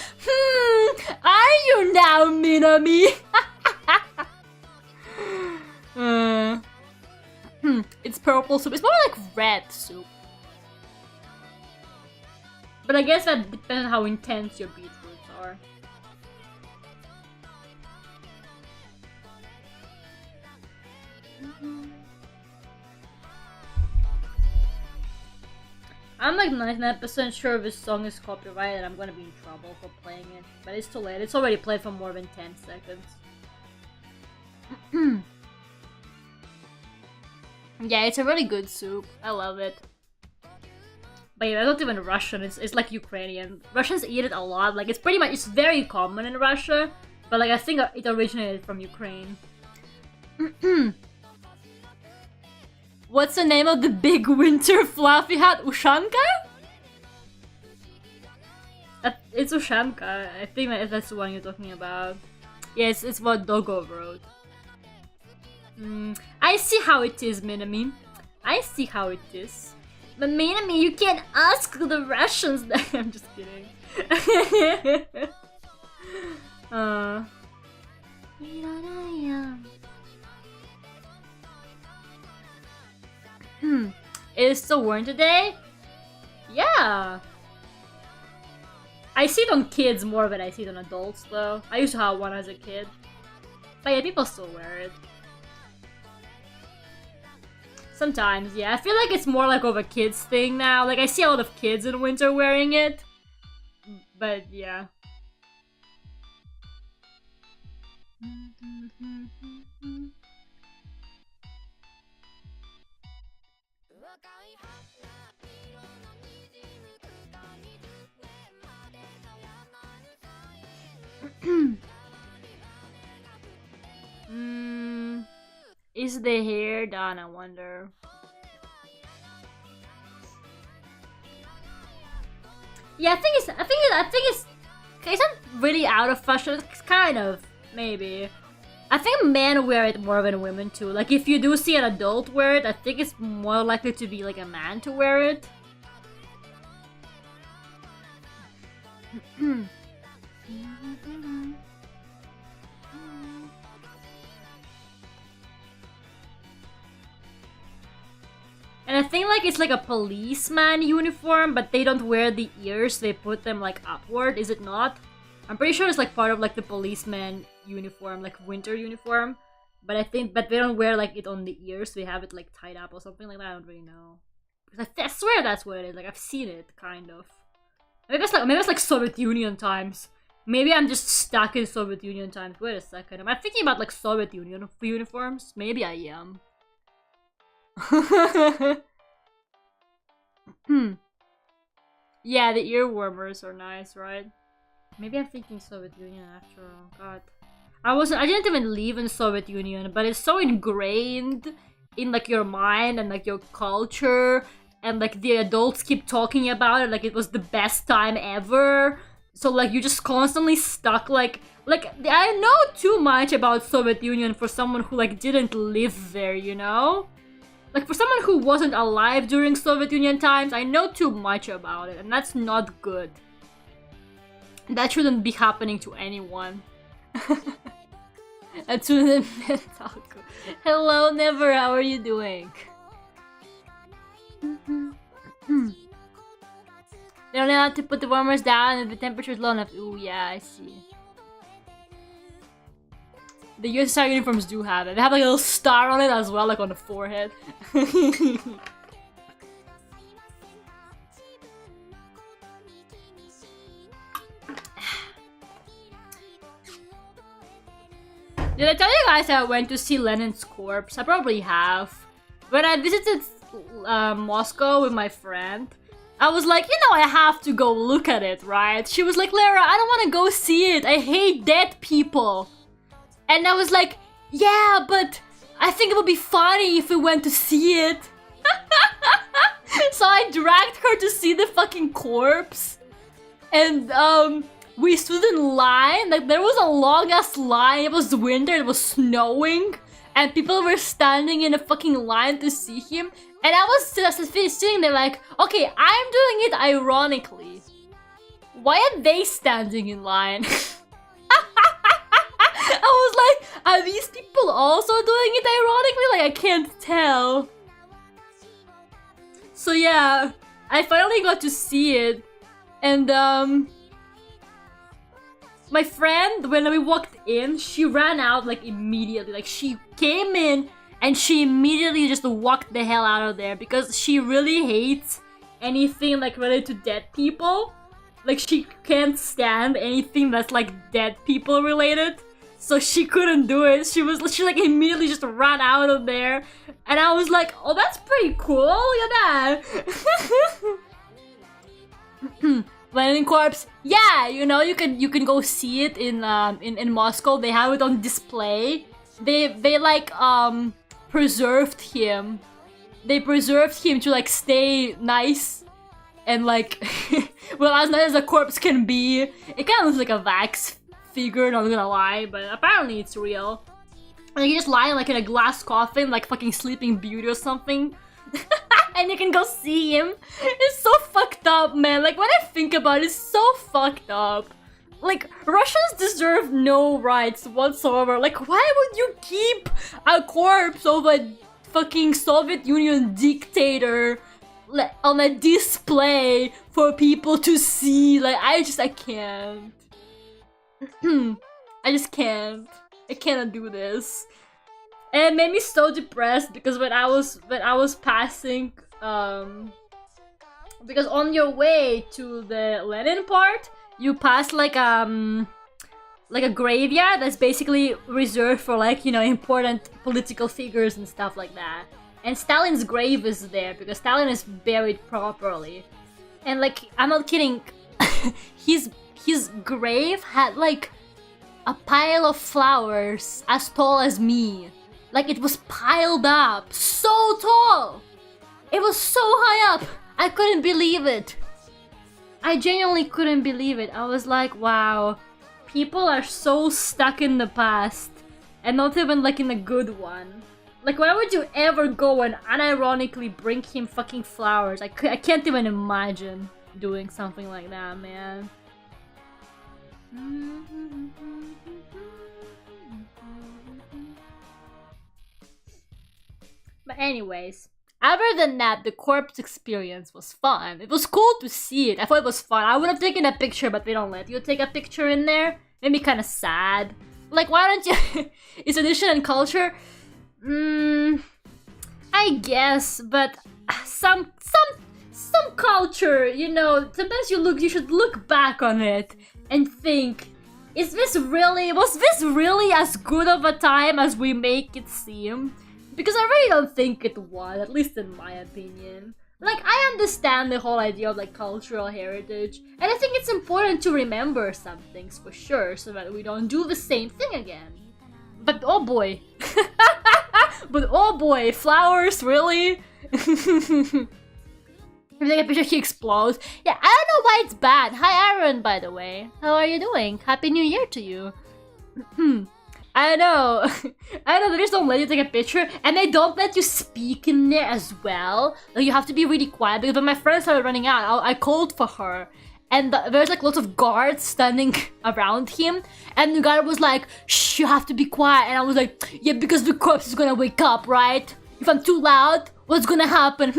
Are you now, Minami? It's purple soup. It's more like red soup. But I guess that depends on how intense your beetroots are. I'm like 99% sure this song is copyrighted and I'm gonna be in trouble for playing it. But it's too late. It's already played for more than 10 seconds. Yeah, it's a really good soup. I love it. But yeah, that's not even Russian. It's like Ukrainian. Russians eat it a lot. Like, it's pretty much... It's very common in Russia. But like, I think it originated from Ukraine. What's the name of the big winter fluffy hat? Ushanka? It's Ushanka. I think that's the one you're talking about. Yes, it's what Dogov wrote. I see how it is, Minami. I see how it is. But Minami, you can't ask the Russians that. I'm just kidding. It is still warm today? Yeah. I see it on kids more than I see it on adults, though. I used to have one as a kid. But yeah, people still wear it. Sometimes, yeah. I feel like it's more like of a kids thing now. Like, I see a lot of kids in winter wearing it. But, yeah. Is the hair done? I wonder. Yeah, I think it's not really out of fashion. It's kind of, maybe. I think men wear it more than women too. Like, if you do see an adult wear it, I think it's more likely to be like a man to wear it. And I think like it's like a policeman uniform, but they don't wear the ears, they put them like upward, is it not? I'm pretty sure it's like part of like the policeman uniform, like winter uniform. But they don't wear like it on the ears, they have it like tied up or something like that, I don't really know. Because I swear that's what it is, like I've seen it, kind of. Maybe it's like Soviet Union times. Maybe I'm just stuck in Soviet Union times. Wait a second, am I thinking about like Soviet Union uniforms? Maybe I am. Yeah, the ear warmers are nice, right? Maybe I'm thinking Soviet Union after all. God, I didn't even live in Soviet Union, but it's so ingrained in like your mind and like your culture, and like the adults keep talking about it like it was the best time ever. So like you're just constantly stuck like I know too much about Soviet Union for someone who like didn't live there, you know? Like, for someone who wasn't alive during Soviet Union times, I know too much about it, and that's not good. That shouldn't be happening to anyone. Hatsune Miku. Hello, Never, how are you doing? You don't have to put the warmers down if the temperature is low enough. Ooh, yeah, I see. The USSR uniforms do have it. They have like a little star on it as well, like on the forehead. Did I tell you guys I went to see Lenin's corpse? I probably have. When I visited Moscow with my friend, I was like, you know, I have to go look at it, right? She was like, Lera, I don't want to go see it. I hate dead people. And I was like, yeah, but I think it would be funny if we went to see it. So I dragged her to see the fucking corpse. And we stood in line. Like, there was a long ass line. It was winter, it was snowing. And people were standing in a fucking line to see him. And I was sitting there like, okay, I'm doing it ironically. Why are they standing in line? I was like, are these people also doing it ironically? Like, I can't tell. So yeah, I finally got to see it. And my friend, when we walked in, she ran out like immediately. Like, she came in and she immediately just walked the hell out of there because she really hates anything like related to dead people. Like, she can't stand anything that's like dead people related. So she couldn't do it. She like immediately just ran out of there. And I was like, oh, that's pretty cool. Look at that. Lenin corpse. Yeah, you know, you can go see it in Moscow. They have it on display. They like preserved him. They preserved him to like stay nice and like well, as nice as a corpse can be. It kind of looks like a wax figure, not gonna lie, but apparently it's real. And you just lie like in a glass coffin, like fucking Sleeping Beauty or something. And you can go see him. It's so fucked up, man. Like, when I think about it, it's so fucked up. Like, Russians deserve no rights whatsoever. Like, why would you keep a corpse of a fucking Soviet Union dictator on a display for people to see. Like I can't. I just can't. I cannot do this. And it made me so depressed because when I was passing because on your way to the Lenin part, you pass like a graveyard that's basically reserved for like, you know, important political figures and stuff like that. And Stalin's grave is there because Stalin is buried properly. And like, I'm not kidding, his grave had like a pile of flowers as tall as me. Like it was piled up so tall. It was so high up. I couldn't believe it. I genuinely couldn't believe it. I was like, wow, people are so stuck in the past and not even like in a good one. Like, why would you ever go and unironically bring him fucking flowers? I can't even imagine doing something like that, man. But anyways, other than that, the corpse experience was fun. It was cool to see it. I thought it was fun. I would have taken a picture, but they don't let you take a picture in there. Made me kind of sad. Like, why don't you... It's tradition and culture. I guess, but some culture, you know, sometimes you should look back on it and think, was this really as good of a time as we make it seem? Because I really don't think it was, at least in my opinion. Like, I understand the whole idea of like cultural heritage, and I think it's important to remember some things for sure, so that we don't do the same thing again. But oh boy. But oh boy, flowers, really? If you take a picture, he explodes. Yeah, I don't know why it's bad. Hi, Aaron, by the way. How are you doing? Happy New Year to you. I know. I know, they just don't let you take a picture, and they don't let you speak in there as well. Like, you have to be really quiet, because when my friends started running out, I called for her. And there's like lots of guards standing around him, and the guard was like, shh, you have to be quiet. And I was like, yeah, because the corpse is gonna wake up, right? If I'm too loud, what's gonna happen?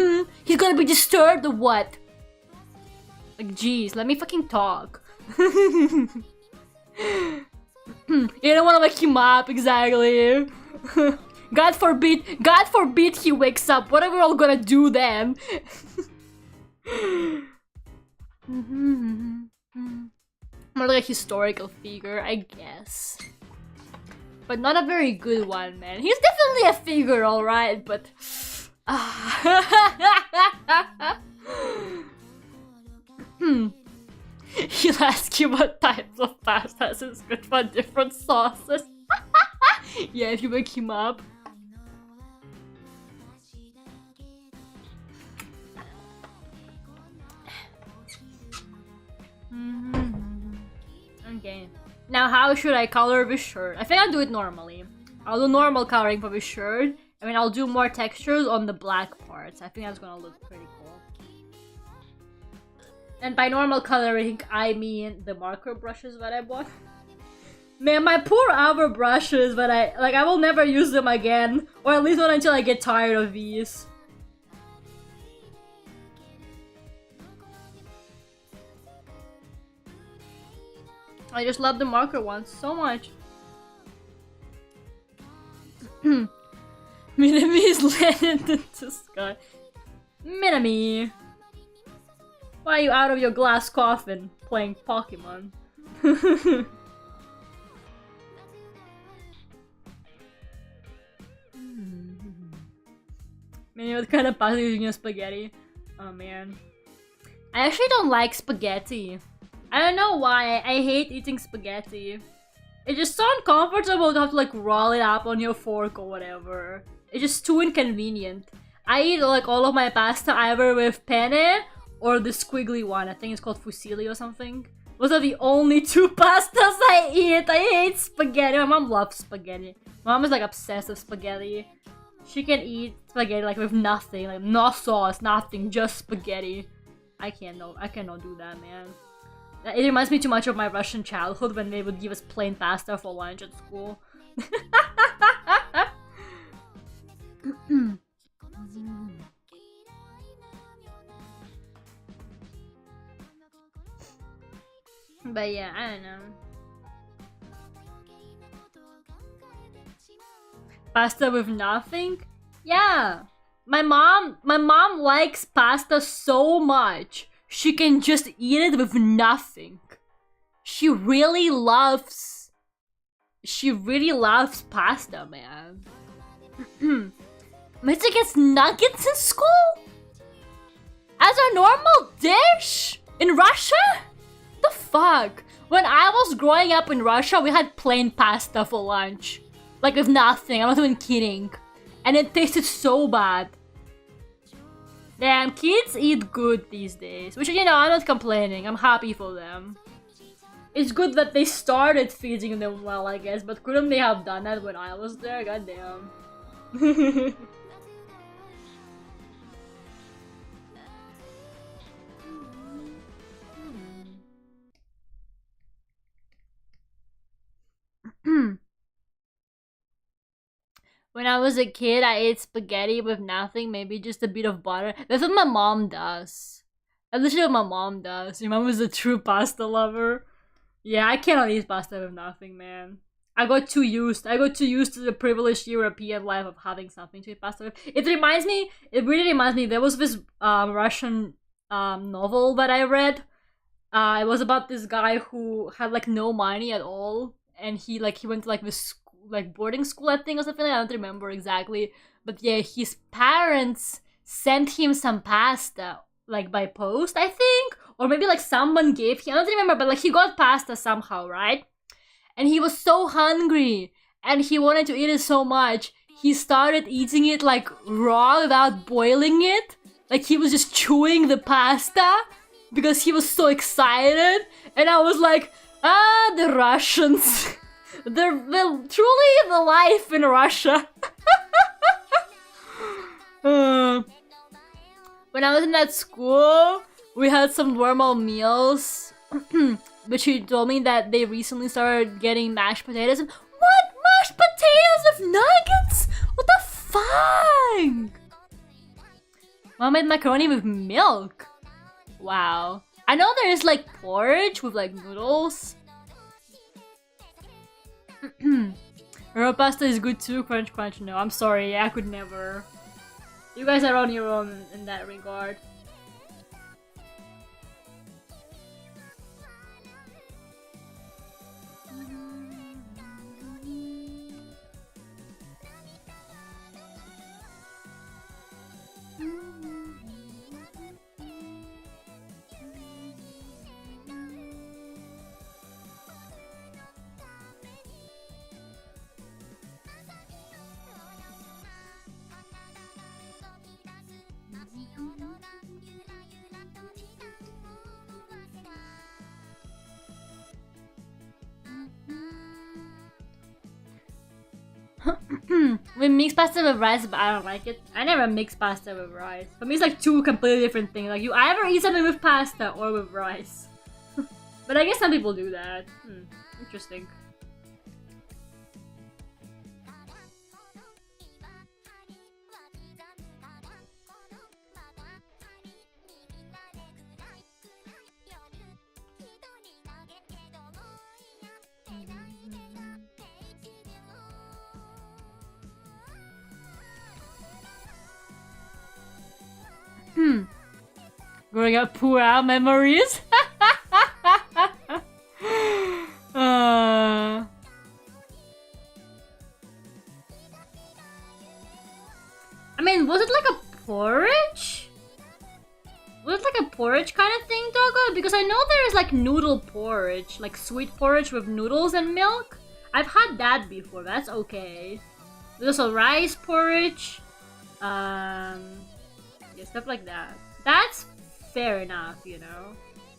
He's gonna be disturbed or what? Like, jeez, let me fucking talk. You don't wanna wake him up, exactly. God forbid he wakes up. What are we all gonna do then? More like a historical figure, I guess. But not a very good one, man. He's definitely a figure, alright, but... He'll ask you what types of pasta is good for different sauces. Yeah, if you wake him up. Okay. Now, how should I color this shirt? I think I'll do it normally. I'll do normal coloring for this shirt. I mean, I'll do more textures on the black parts. I think that's gonna look pretty cool. And by normal coloring, I mean the marker brushes that I bought. Man, my poor other brushes, but I will never use them again. Or at least not until I get tired of these. I just love the marker ones so much. Minami's landed into the sky. Minami! Why are you out of your glass coffin playing Pokemon? Man, what kind of pasta are you using your spaghetti? Oh man. I actually don't like spaghetti. I don't know why, I hate eating spaghetti. It's just so uncomfortable to have to like roll it up on your fork or whatever. It's just too inconvenient. I eat like all of my pasta either with penne or the squiggly one. I think it's called fusilli or something. Those are the only two pastas I eat. I hate spaghetti. My mom loves spaghetti. My mom is like obsessed with spaghetti. She can eat spaghetti like with nothing, like no sauce, nothing, just spaghetti. I cannot do that, man. It reminds me too much of my Russian childhood when they would give us plain pasta for lunch at school. But yeah, I don't know. Pasta with nothing? Yeah. My mom likes pasta so much. She can just eat it with nothing. She really loves pasta, man. Mitsu gets nuggets in school? As a normal dish? In Russia? The fuck? When I was growing up in Russia, we had plain pasta for lunch. Like with nothing, I'm not even kidding. And it tasted so bad. Damn, kids eat good these days. Which, you know, I'm not complaining. I'm happy for them. It's good that they started feeding them well, I guess. But couldn't they have done that when I was there? Goddamn. When I was a kid, I ate spaghetti with nothing, maybe just a bit of butter. That's what my mom does. That's literally what my mom does. Your mom is a true pasta lover. Yeah, I cannot eat pasta with nothing, man. I got too used to the privileged European life of having something to eat pasta with. It really reminds me, there was this Russian novel that I read. It was about this guy who had like no money at all, and he went to like this boarding school, I think, or something. I don't remember exactly, but yeah, his parents sent him some pasta like by post, I think, or maybe like someone gave him, I don't remember, but like he got pasta somehow, right? And he was so hungry and he wanted to eat it so much, he started eating it like raw without boiling it. Like he was just chewing the pasta because he was so excited. And I was like, ah, the Russians. They're truly the life in Russia. When I was in that school, we had some normal meals. But she told me that they recently started getting mashed potatoes. What? Mashed potatoes with nuggets? What the fuck? Mom made macaroni with milk. Wow. I know there is like porridge with like noodles. Raw pasta is good too. Crunch crunch. No, I'm sorry. I could never. You guys are on your own in that regard. We mix pasta with rice, but I don't like it. I never mix pasta with rice. For me, it's like two completely different things. Like, you either eat something with pasta or with rice. But I guess some people do that. Interesting. Growing up, poor memories. I mean, was it like a porridge? Was it like a porridge kind of thing, Doggo? Because I know there is like noodle porridge, like sweet porridge with noodles and milk. I've had that before. That's okay. There's also rice porridge. Yeah, stuff like that. That's fair enough, you know.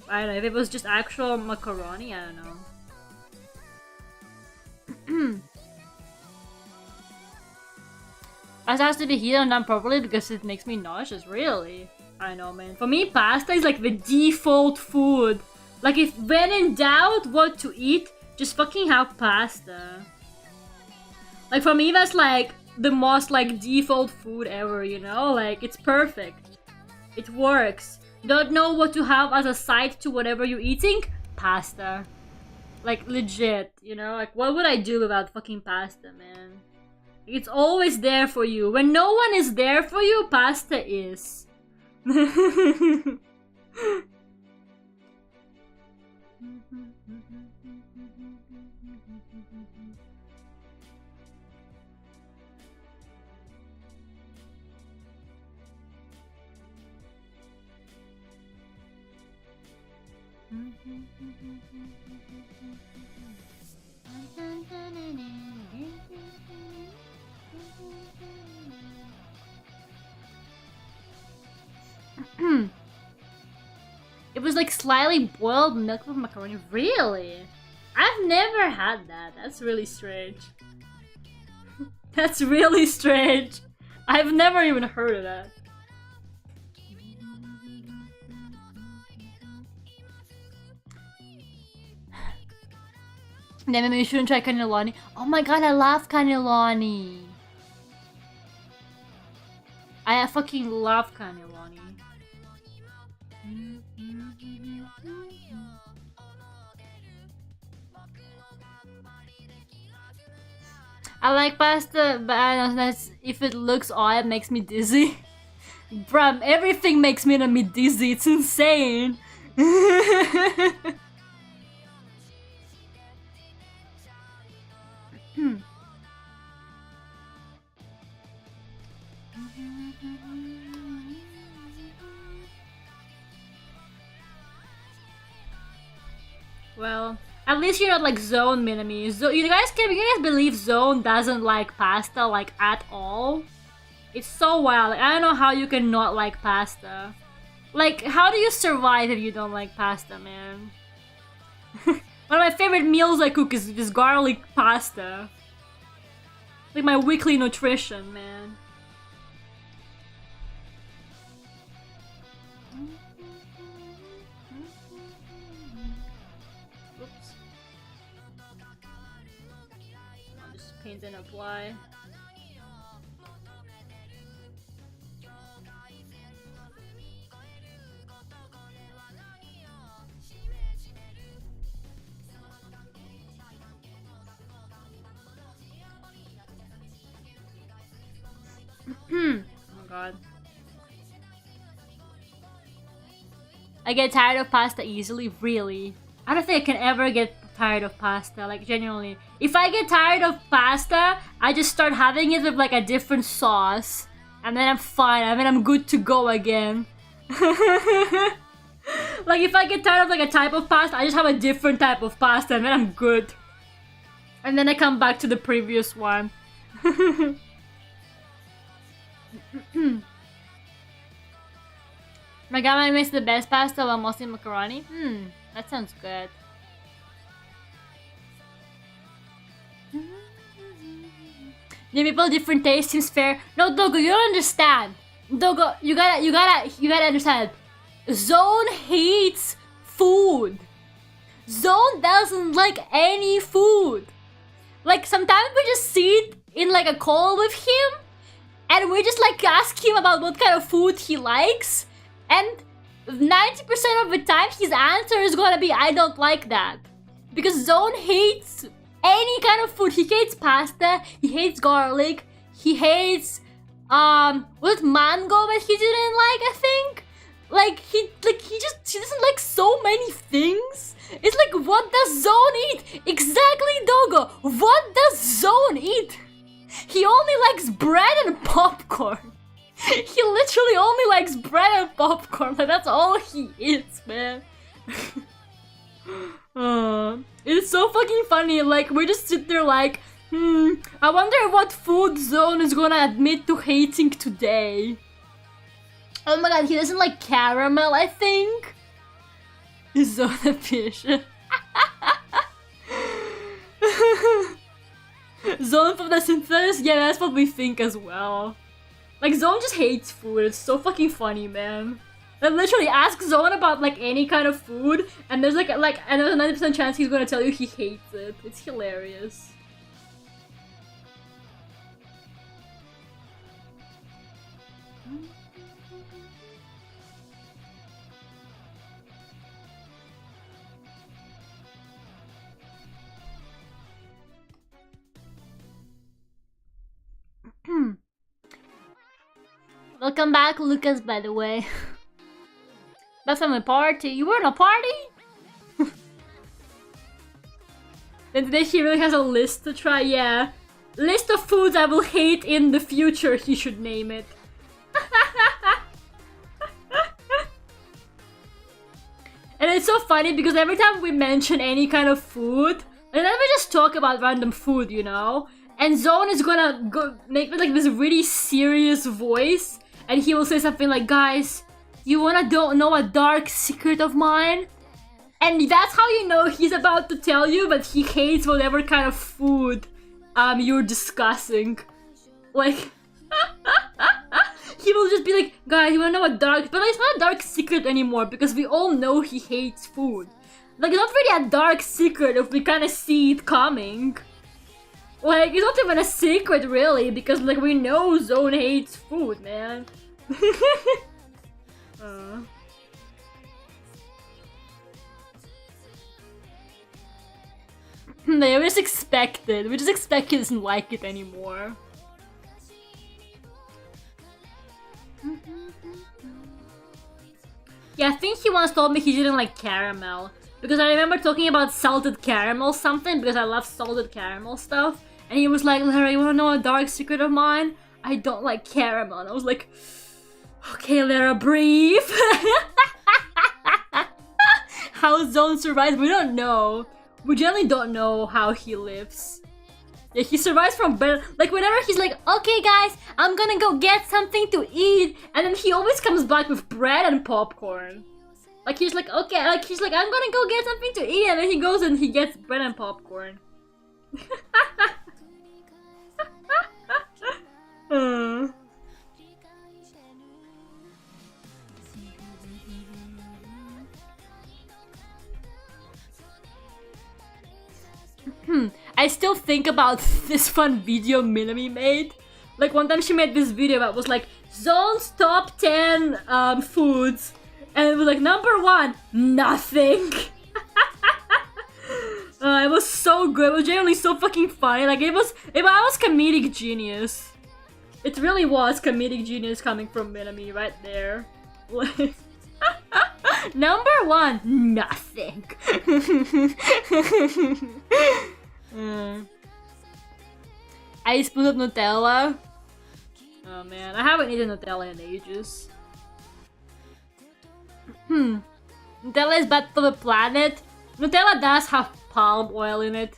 I don't know, if it was just actual macaroni, I don't know. Pasta has to be heated and done properly because it makes me nauseous, really. I know, man. For me, pasta is like the default food. Like, if when in doubt what to eat, just fucking have pasta. Like, for me, that's like the most like default food ever, you know? Like, it's perfect. It works. Don't know what to have as a side to whatever you're eating? pasta. Like, legit, you know? Like, what would I do without fucking pasta, man? It's always there for you. When no one is there for you, pasta is. It was like slightly boiled milk with macaroni. Really? I've never had that. That's really strange. That's really strange. I've never even heard of that. Then maybe you shouldn't try cannelloni. Oh my god, I love cannelloni. I fucking love cannelloni. I like pasta, but I don't know, if it looks odd, it makes me dizzy. Bruh, everything makes me dizzy. It's insane. Well, at least you're not like Zone Minami. You guys believe Zone doesn't like pasta like at all? It's so wild. Like, I don't know how you can not like pasta. Like, how do you survive if you don't like pasta, man? One of my favorite meals I cook is this garlic pasta. Like my weekly nutrition, man. Oops. I'll just paint and apply. Oh god. I get tired of pasta easily, really. I don't think I can ever get tired of pasta, like genuinely. If I get tired of pasta, I just start having it with like a different sauce. And then I'm fine, and then I'm good to go again. Like if I get tired of like a type of pasta, I just have a different type of pasta and then I'm good. And then I come back to the previous one. My grandma makes the best pasta while mostly macaroni. That sounds good. Give people different tastes seems fair. No, Dogo, you don't understand. Dogo, you gotta understand. Zone hates food. Zone doesn't like any food. Like sometimes we just sit in like a call with him and we just like ask him about what kind of food he likes, and 90% of the time his answer is gonna be I don't like that. Because Zone hates any kind of food. He hates pasta, he hates garlic, he hates was it mango that he didn't like, I think? He doesn't like so many things. It's like, what does Zone eat? Exactly, Dogo. What does Zone eat? He only likes bread and popcorn. He literally only likes bread and popcorn. Like, that's all he eats, man. It's so fucking funny. Like, we just sit there like, I wonder what food Zone is gonna admit to hating today. Oh my god, he doesn't like caramel, I think. He's so efficient. Zone from the synthesis? Yeah, that's what we think as well. Like, Zone just hates food. It's so fucking funny, man. Like, literally, ask Zone about, like, any kind of food, and there's, and there's a 90% chance he's gonna tell you he hates it. It's hilarious. Welcome back, Lucas, by the way. That's from a party. You were in a party? Then today he really has a list to try, yeah. List of foods I will hate in the future, he should name it. And it's so funny because every time we mention any kind of food, and then we just talk about random food, you know? And Zone is gonna make like this really serious voice, and he will say something like, guys, you wanna know a dark secret of mine? And that's how you know he's about to tell you, but he hates whatever kind of food you're discussing. Like, he will just be like, guys, you wanna know a dark... But it's not a dark secret anymore, because we all know he hates food. Like, it's not really a dark secret if we kind of see it coming. Like, it's not even a secret, really, because, like, we know Zone hates food, man. They just expected. We just expect he doesn't like it anymore. Yeah, I think he once told me he didn't like caramel. Because I remember talking about salted caramel something, because I love salted caramel stuff. And he was like, Lera, you wanna know a dark secret of mine? I don't like caramel. And I was like, okay, Lera, breathe. How Zone survives, we don't know. We generally don't know how he lives. Yeah, he survives from bread. Like, whenever he's like, okay guys, I'm gonna go get something to eat. And then he always comes back with bread and popcorn. Like, he's like, okay, like, he's like, I'm gonna go get something to eat. And then he goes and he gets bread and popcorn. I still think about this fun video Minami made. Like, one time she made this video that was like, Zone's top 10 foods. And it was like, number 1, nothing. It was so good. It was genuinely so fucking funny. Like, it was comedic genius. It really was comedic genius coming from Minami right there. Like, number 1, nothing. I spoon of Nutella. Oh man, I haven't eaten Nutella in ages. Nutella is bad for the planet. Nutella does have palm oil in it.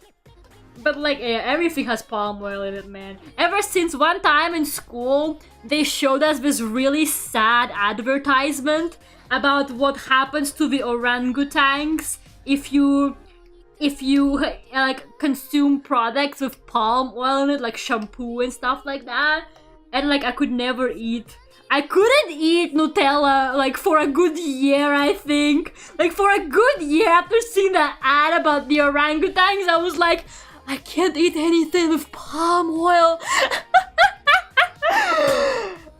But like, yeah, everything has palm oil in it, man. Ever since one time in school, they showed us this really sad advertisement about what happens to the orangutans if you like consume products with palm oil in it, like shampoo and stuff like that. And like, I couldn't eat Nutella like for a good year, I think. Like, for a good year after seeing that ad about the orangutans, I was like, I can't eat anything with palm oil.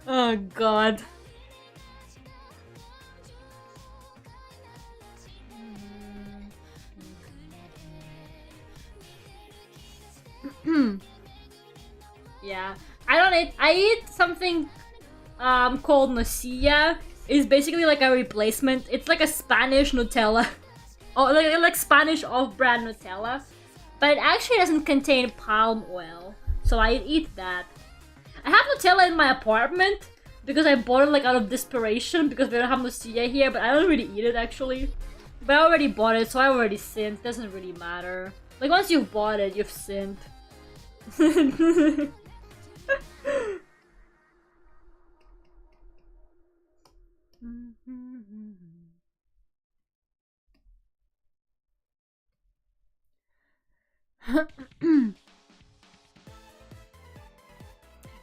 Oh god. Yeah, I eat something called nocilla. It's basically like a replacement. It's like a Spanish Nutella. Oh, like Spanish off-brand Nutella. But it actually doesn't contain palm oil. So I eat that. I have Nutella in my apartment because I bought it like out of desperation because we don't have nocilla here, but I don't really eat it actually. But I already bought it, so I already sinned. It doesn't really matter. Like, once you've bought it, you've sinned.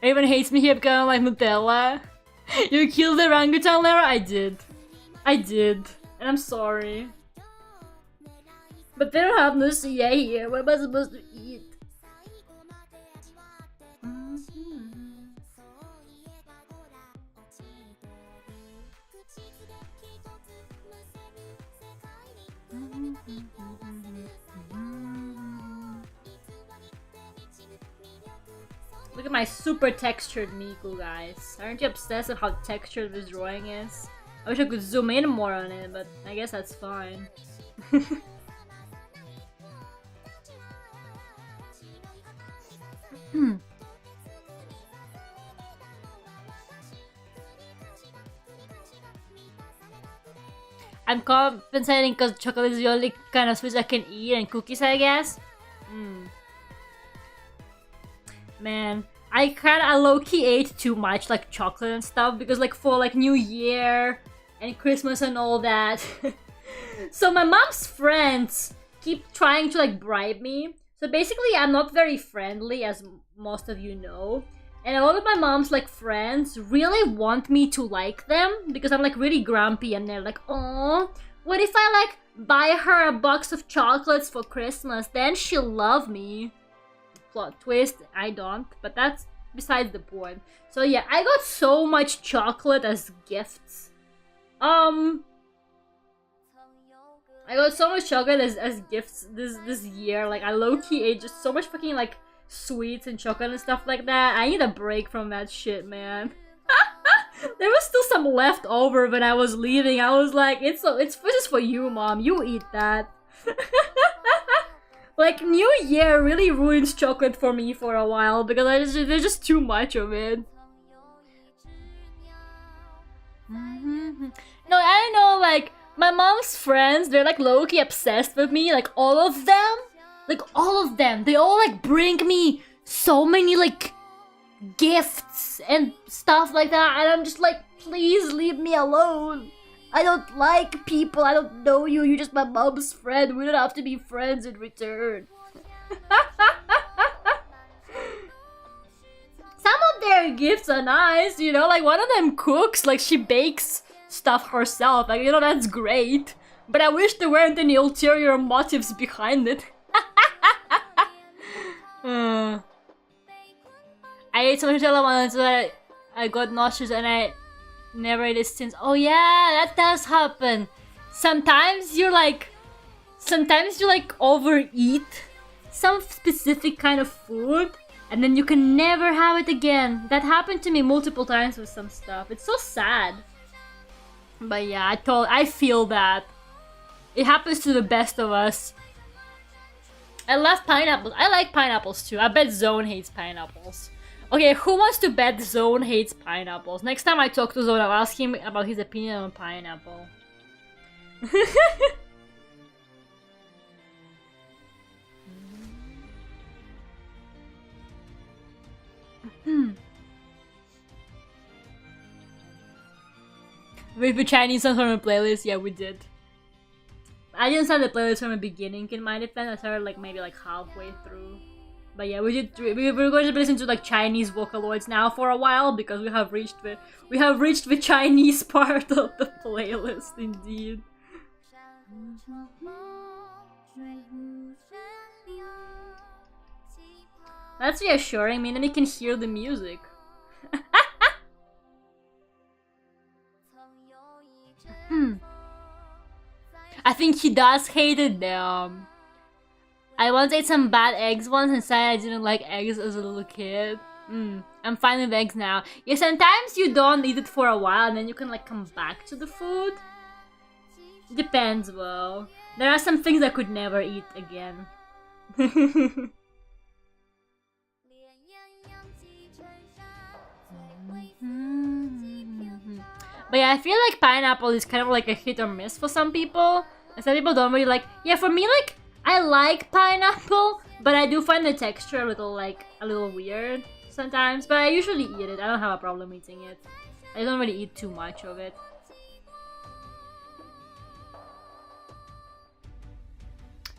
Everyone hates me here because I don't like Nutella. You killed the orangutan, Lera? I did. And I'm sorry. But they don't have nocilla here. What am I supposed to eat? Look at my super textured Miku, guys. Aren't you obsessed with how textured this drawing is? I wish I could zoom in more on it, but I guess that's fine. I'm compensating because chocolate is the only kind of sweets I can eat, and cookies, I guess. Man, I low-key ate too much like chocolate and stuff because like for like New Year and Christmas and all that. So my mom's friends keep trying to like bribe me. So basically I'm not very friendly, as most of you know. And a lot of my mom's like friends really want me to like them because I'm like really grumpy, and they're like, "Oh, what if I like buy her a box of chocolates for Christmas? Then she'll love me." Plot twist, I don't, but that's besides the point. So yeah, I got so much chocolate as gifts. I got so much chocolate as gifts this year. Like I low-key ate just so much fucking like sweets and chocolate and stuff like that. I need a break from that shit, man. There was still some left over when I was leaving. I was like, it's just for you, Mom. You eat that. Like New Year really ruins chocolate for me for a while because there's just too much of it. No, I know, like my mom's friends, they're like low-key obsessed with me, like all of them. Like all of them, they all like bring me so many like gifts and stuff like that, and I'm just like, please leave me alone. I don't like people, I don't know you, you're just my mom's friend, we don't have to be friends in return. Some of their gifts are nice, you know, like one of them cooks, like she bakes stuff herself, like, you know, that's great. But I wish there weren't any ulterior motives behind it. I ate some Nutella once, but I got nauseous and I never ate it since. Oh yeah, that does happen. Sometimes you like overeat some specific kind of food and then you can never have it again. That happened to me multiple times with some stuff. It's so sad. But yeah, I feel that. It happens to the best of us. I love pineapples. I like pineapples too. I bet Zone hates pineapples. Okay, who wants to bet Zone hates pineapples? Next time I talk to Zone, I'll ask him about his opinion on pineapple. With the Chinese songs from the playlist, yeah, we did. I didn't start the playlist from the beginning, in my defense. I started like maybe like halfway through. But yeah, we're going to listen to like Chinese Vocaloids now for a while because we have reached the Chinese part of the playlist, indeed. That's reassuring, meaning we can hear the music. I think he does hate it though. I once ate some bad eggs once and said I didn't like eggs as a little kid. I'm fine with eggs now. Yeah, sometimes you don't eat it for a while and then you can like come back to the food. Depends, well. There are some things I could never eat again. But yeah, I feel like pineapple is kind of like a hit or miss for some people. And some people don't really like. Yeah, for me, like, I like pineapple, but I do find the texture a little weird sometimes. But I usually eat it. I don't have a problem eating it. I don't really eat too much of it.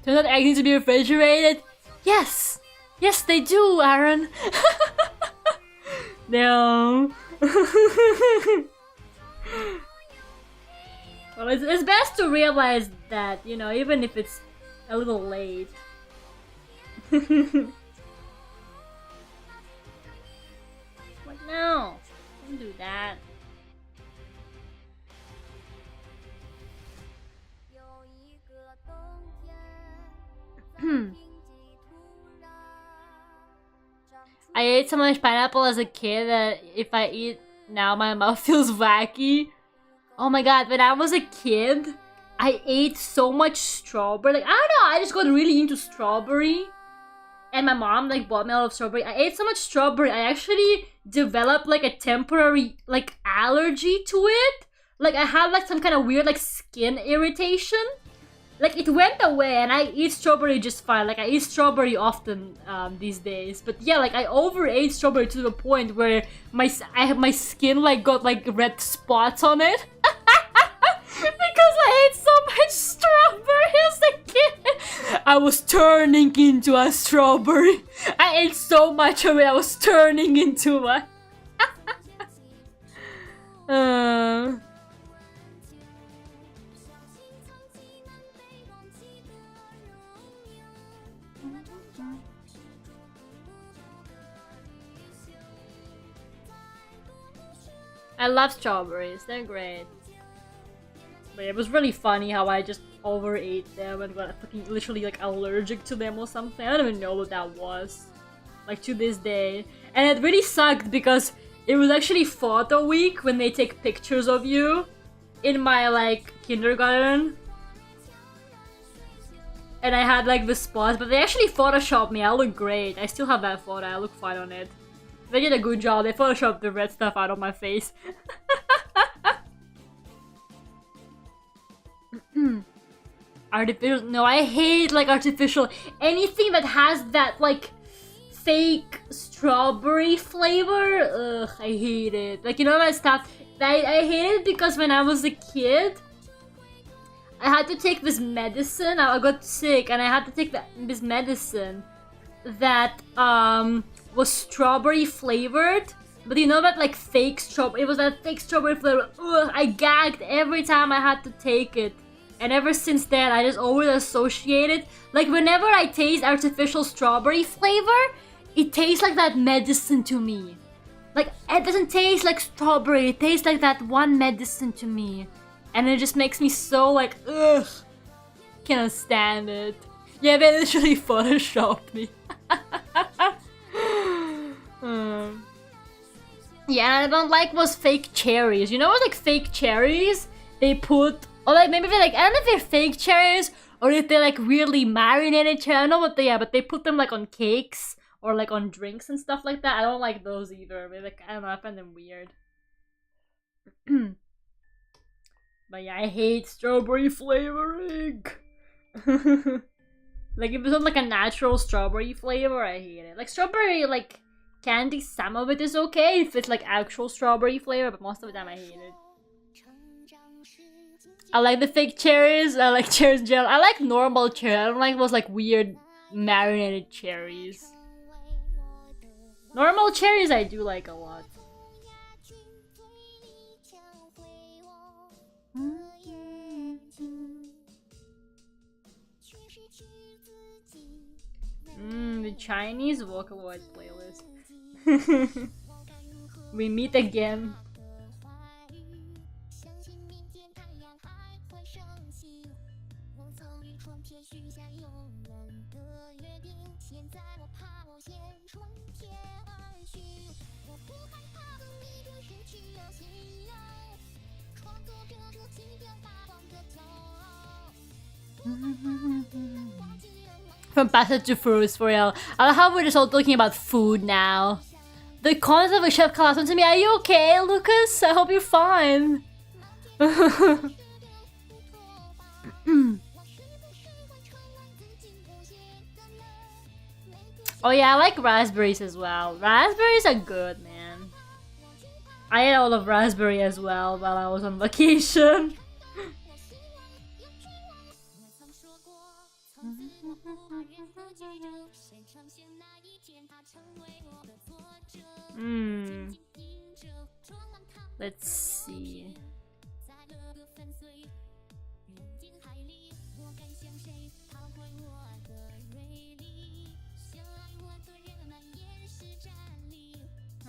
Turns out eggs need to be refrigerated. Yes! Yes, they do, Aaron! No. Well, it's best to realize that, you know, even if it's a little late. What no? Don't do that. I ate so much pineapple as a kid that if I eat now, my mouth feels wacky. Oh my god, when I was a kid, I ate so much strawberry. Like, I don't know, I just got really into strawberry. And my mom, like, bought me a lot of strawberry. I ate so much strawberry, I actually developed, like, a temporary, like, allergy to it. Like, I had, like, some kind of weird, like, skin irritation. Like, it went away, and I eat strawberry just fine. Like, I eat strawberry often these days. But yeah, like, I overate strawberry to the point where my skin, like, got, like, red spots on it. Because I ate so much strawberry as a kid. I was turning into a strawberry. I ate so much of it, I was turning into one. I love strawberries, they're great. But it was really funny how I just overate them and got fucking literally like allergic to them or something. I don't even know what that was. Like to this day. And it really sucked because it was actually photo week when they take pictures of you in my like kindergarten. And I had like the spots, but they actually photoshopped me. I look great. I still have that photo. I look fine on it. They did a good job. They photoshopped the red stuff out of my face. Artificial. No, I hate like artificial. Anything that has that like fake strawberry flavor. Ugh, I hate it. Like, you know that stuff. I hate it because when I was a kid, I had to take this medicine. I got sick and I had to take this medicine that was strawberry flavored. But you know that like fake strawberry, it was that fake strawberry flavor. Ugh, I gagged every time I had to take it. And ever since then, I just always associated, like whenever I taste artificial strawberry flavor, it tastes like that medicine to me. Like, it doesn't taste like strawberry, it tastes like that one medicine to me. And it just makes me so like, ugh, cannot stand it. Yeah, they literally photoshopped me. Yeah, and I don't like was fake cherries. You know what, like fake cherries, they put, or like maybe they're like, I don't know if they're fake cherries or if they're like weirdly marinated cherries. I don't know what they are, but they put them like on cakes or like on drinks and stuff like that. I don't like those either. They're like, I don't know, I find them weird. But yeah, I hate strawberry flavoring. Like if it's not like a natural strawberry flavor, I hate it. Like strawberry, like candy, some of it is okay if it's like actual strawberry flavor, but most of the time I hate it. I like the fake cherries. I like cherries in general. I like normal cherries. I don't like those like weird marinated cherries. Normal cherries I do like a lot. The Chinese Vocaloid playlist. We meet again. From pasta to fruits for real. I love how we're just all talking about food now. The concept of a chef collapsed onto me. Are you okay, Lucas? I hope you're fine. Oh yeah, I like raspberries as well. Raspberries are good, man. I ate all of raspberry as well while I was on vacation. Let's see.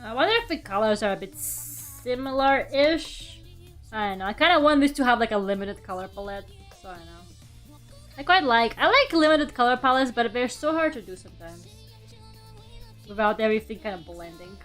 I wonder if the colors are a bit similar-ish. I don't know. I kind of want this to have like a limited color palette, so I don't know. I like limited color palettes, but they're so hard to do sometimes. without everything kind of blending.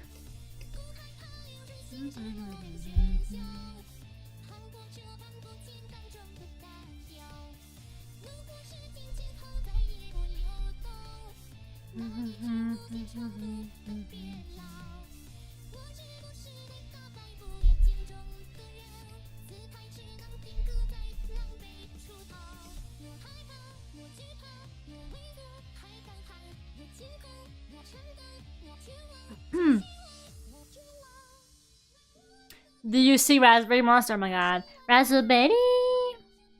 Do you see Raspberry Monster? Oh my god. Raspberry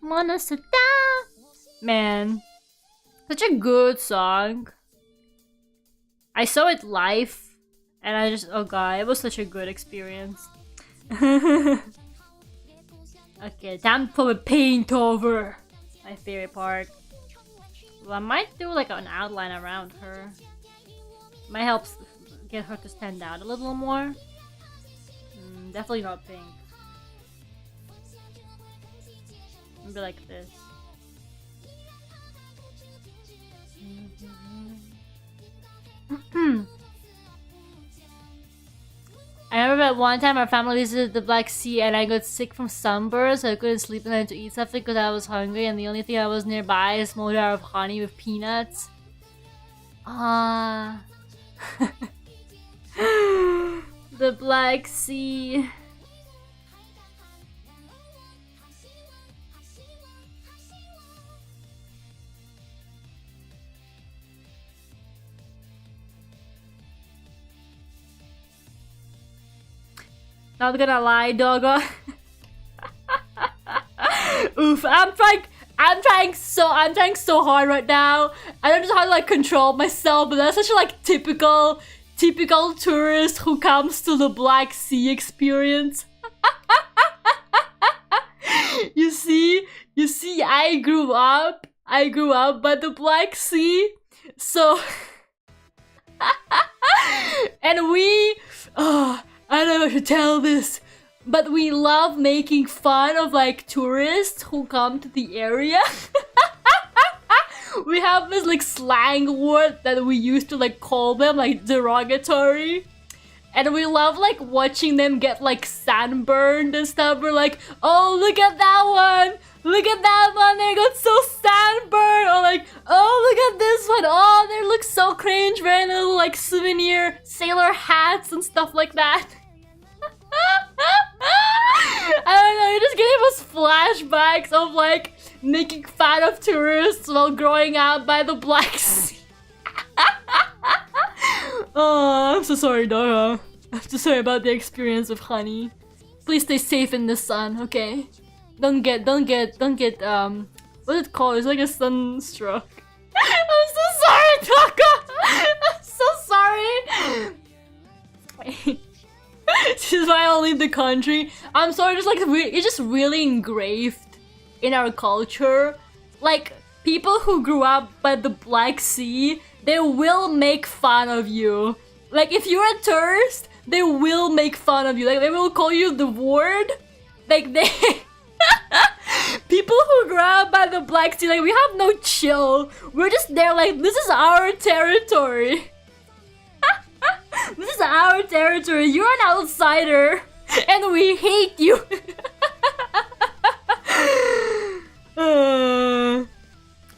Monster. Man. Such a good song. I saw it live and I just, oh god, it was such a good experience. Okay, time for a paint over. My favorite part. Well, I might do like an outline around her. Might help get her to stand out a little more. Definitely not pink. Maybe like this. I remember at one time our family visited the Black Sea and I got sick from sunburn, so I couldn't sleep and I had to eat something because I was hungry, and the only thing I was nearby is a small jar of honey with peanuts. Ah. The Black Sea. Not gonna lie, doggo. Oof, I'm trying so hard right now. I don't know how to like control myself, but that's such a like typical tourist who comes to the Black Sea experience. You see, I grew up by the Black Sea, so and we, I don't know if I should tell this, but we love making fun of like tourists who come to the area. We have this like slang word that we used to like call them, like derogatory. And we love like watching them get like sunburned and stuff. We're like, oh, look at that one! Look at that one, they got so sunburned! Or like, oh, look at this one! Oh, they look so cringe wearing little like souvenir sailor hats and stuff like that. I don't know, it just gave us flashbacks of like making fun of tourists while growing up by the Black Sea. Oh, I'm so sorry, Dora. I'm so sorry about the experience of honey. Please stay safe in the sun, okay? Don't get what's it called? It's like a sunstroke. I'm so sorry, Taka! I'm so sorry! This is why I'll leave the country. I'm sorry, just like it's just really engraved in our culture. Like, people who grew up by the Black Sea, they will make fun of you. Like, if you're a tourist, they will make fun of you. Like, they will call you the ward. Like, they... People who grew up by the Black Sea, like, we have no chill. We're just there like, this is our territory. This is our territory. You're an outsider. And we hate you.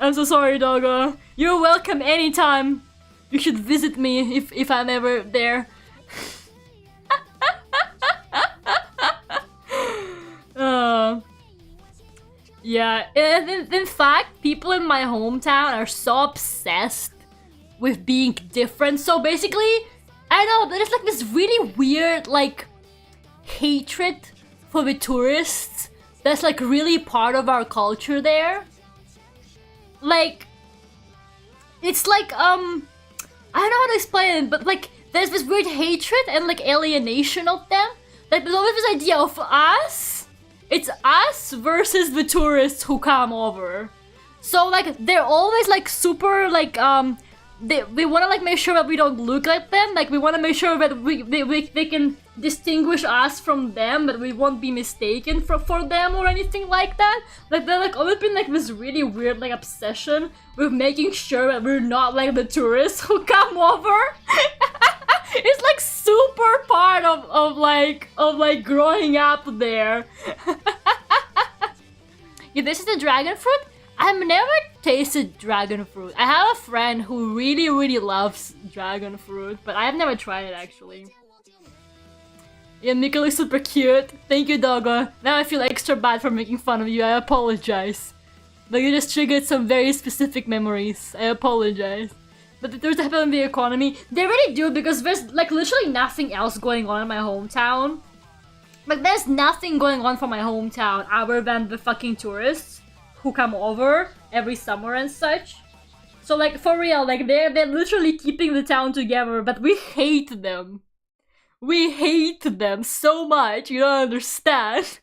I'm so sorry, doggo. You're welcome anytime. You should visit me if I'm ever there. Yeah, in fact, people in my hometown are so obsessed with being different. So basically, I know, there's like this really weird like hatred for the tourists that's like really part of our culture there. Like, it's like I don't know how to explain it, but like there's this weird hatred and like alienation of them. Like, there's always this idea of us. It's us versus the tourists who come over. So like they're always like super like they want to like make sure that we don't look like them. Like, we want to make sure that distinguish us from them, but we won't be mistaken for them or anything like that. Like there's like always been like this really weird like obsession with making sure that we're not like the tourists who come over. It's like super part of like growing up there. Yeah, this is the dragon fruit. I've never tasted dragon fruit. I have a friend who really loves dragon fruit, but I've never tried it actually. Yeah, Miku looks super cute. Thank you, Doggo. Now I feel extra bad for making fun of you. I apologize. But you just triggered some very specific memories. I apologize. But the tourists happen in the economy. They really do, because there's like literally nothing else going on in my hometown. Like there's nothing going on for my hometown other than the fucking tourists who come over every summer and such. So like for real, like they're literally keeping the town together, but we hate them. We hate them so much, you don't understand.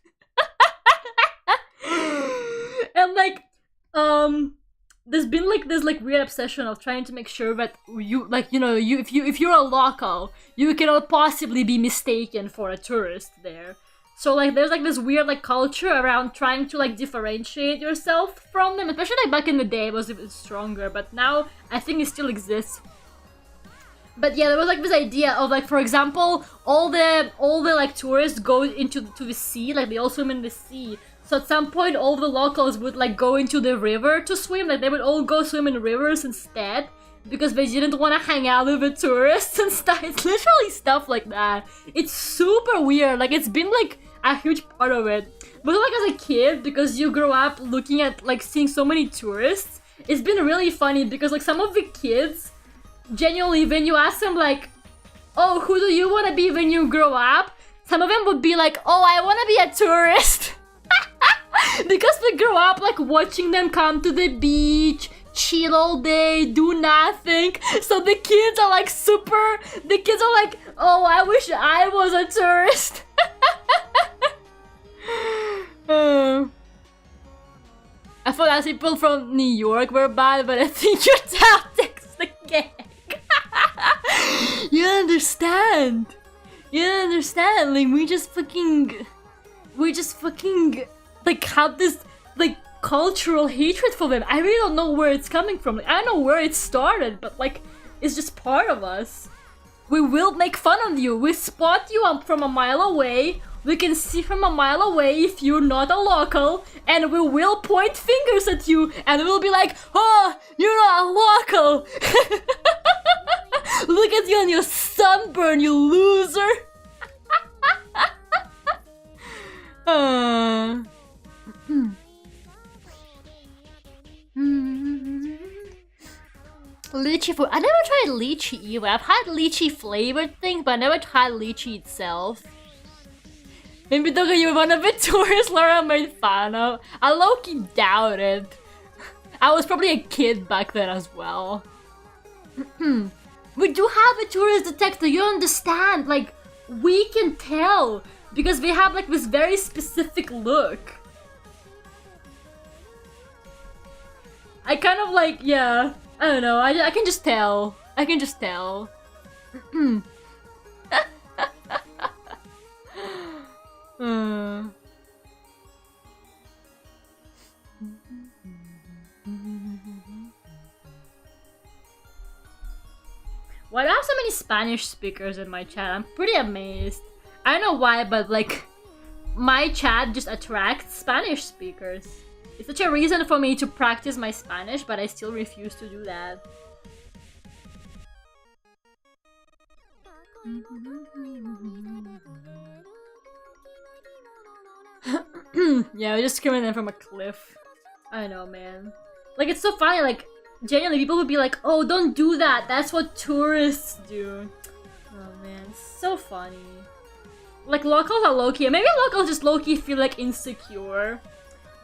And like, there's been like this like weird obsession of trying to make sure that you like, you know, if you're a local, you cannot possibly be mistaken for a tourist there. So like there's like this weird like culture around trying to like differentiate yourself from them, especially like back in the day it was a bit stronger, but now I think it still exists. But yeah, there was like this idea of like, for example, all the like tourists go into the sea, like they all swim in the sea. So at some point, all the locals would like go into the river to swim. Like they would all go swim in rivers instead because they didn't want to hang out with the tourists and stuff. It's literally stuff like that. It's super weird. Like it's been like a huge part of it. But like as a kid, because you grow up looking at like seeing so many tourists, it's been really funny because like some of the kids, genuinely, when you ask them like, oh, who do you want to be when you grow up? Some of them would be like, oh, I want to be a tourist. Because we grow up like watching them come to the beach, chill all day, do nothing. So the kids are like the kids are like, oh, I wish I was a tourist. I thought as people from New York were bad, but I think your tactics the gang. You understand? You understand? Like we just fucking like have this like cultural hatred for them. I really don't know where it's coming from. Like, I don't know where it started, but like it's just part of us. We will make fun of you. We spot you up from a mile away. We can see from a mile away if you're not a local, and we will point fingers at you, and we'll be like, oh, you're not a local. Look at you and your sunburn, you loser. Lychee food. I never tried lychee either. I've had lychee flavored things, but I never tried lychee itself. Maybe Doga, you were one of the tourists Lera made fun of. I low-key doubt it. I was probably a kid back then as well. We do have a tourist detector, you understand? Like, we can tell. Because they have like this very specific look. I kind of like, yeah. I don't know, I can just tell. I can just tell. Why do I have so many Spanish speakers in my chat? I'm pretty amazed. I don't know why, but like, my chat just attracts Spanish speakers. It's such a reason for me to practice my Spanish, but I still refuse to do that. Yeah, we're just screaming them from a cliff. I don't know, man. Like, it's so funny, like, genuinely, people would be like, oh, don't do that, that's what tourists do. Oh man, so funny. Like, locals are low-key, maybe locals just low-key feel like insecure.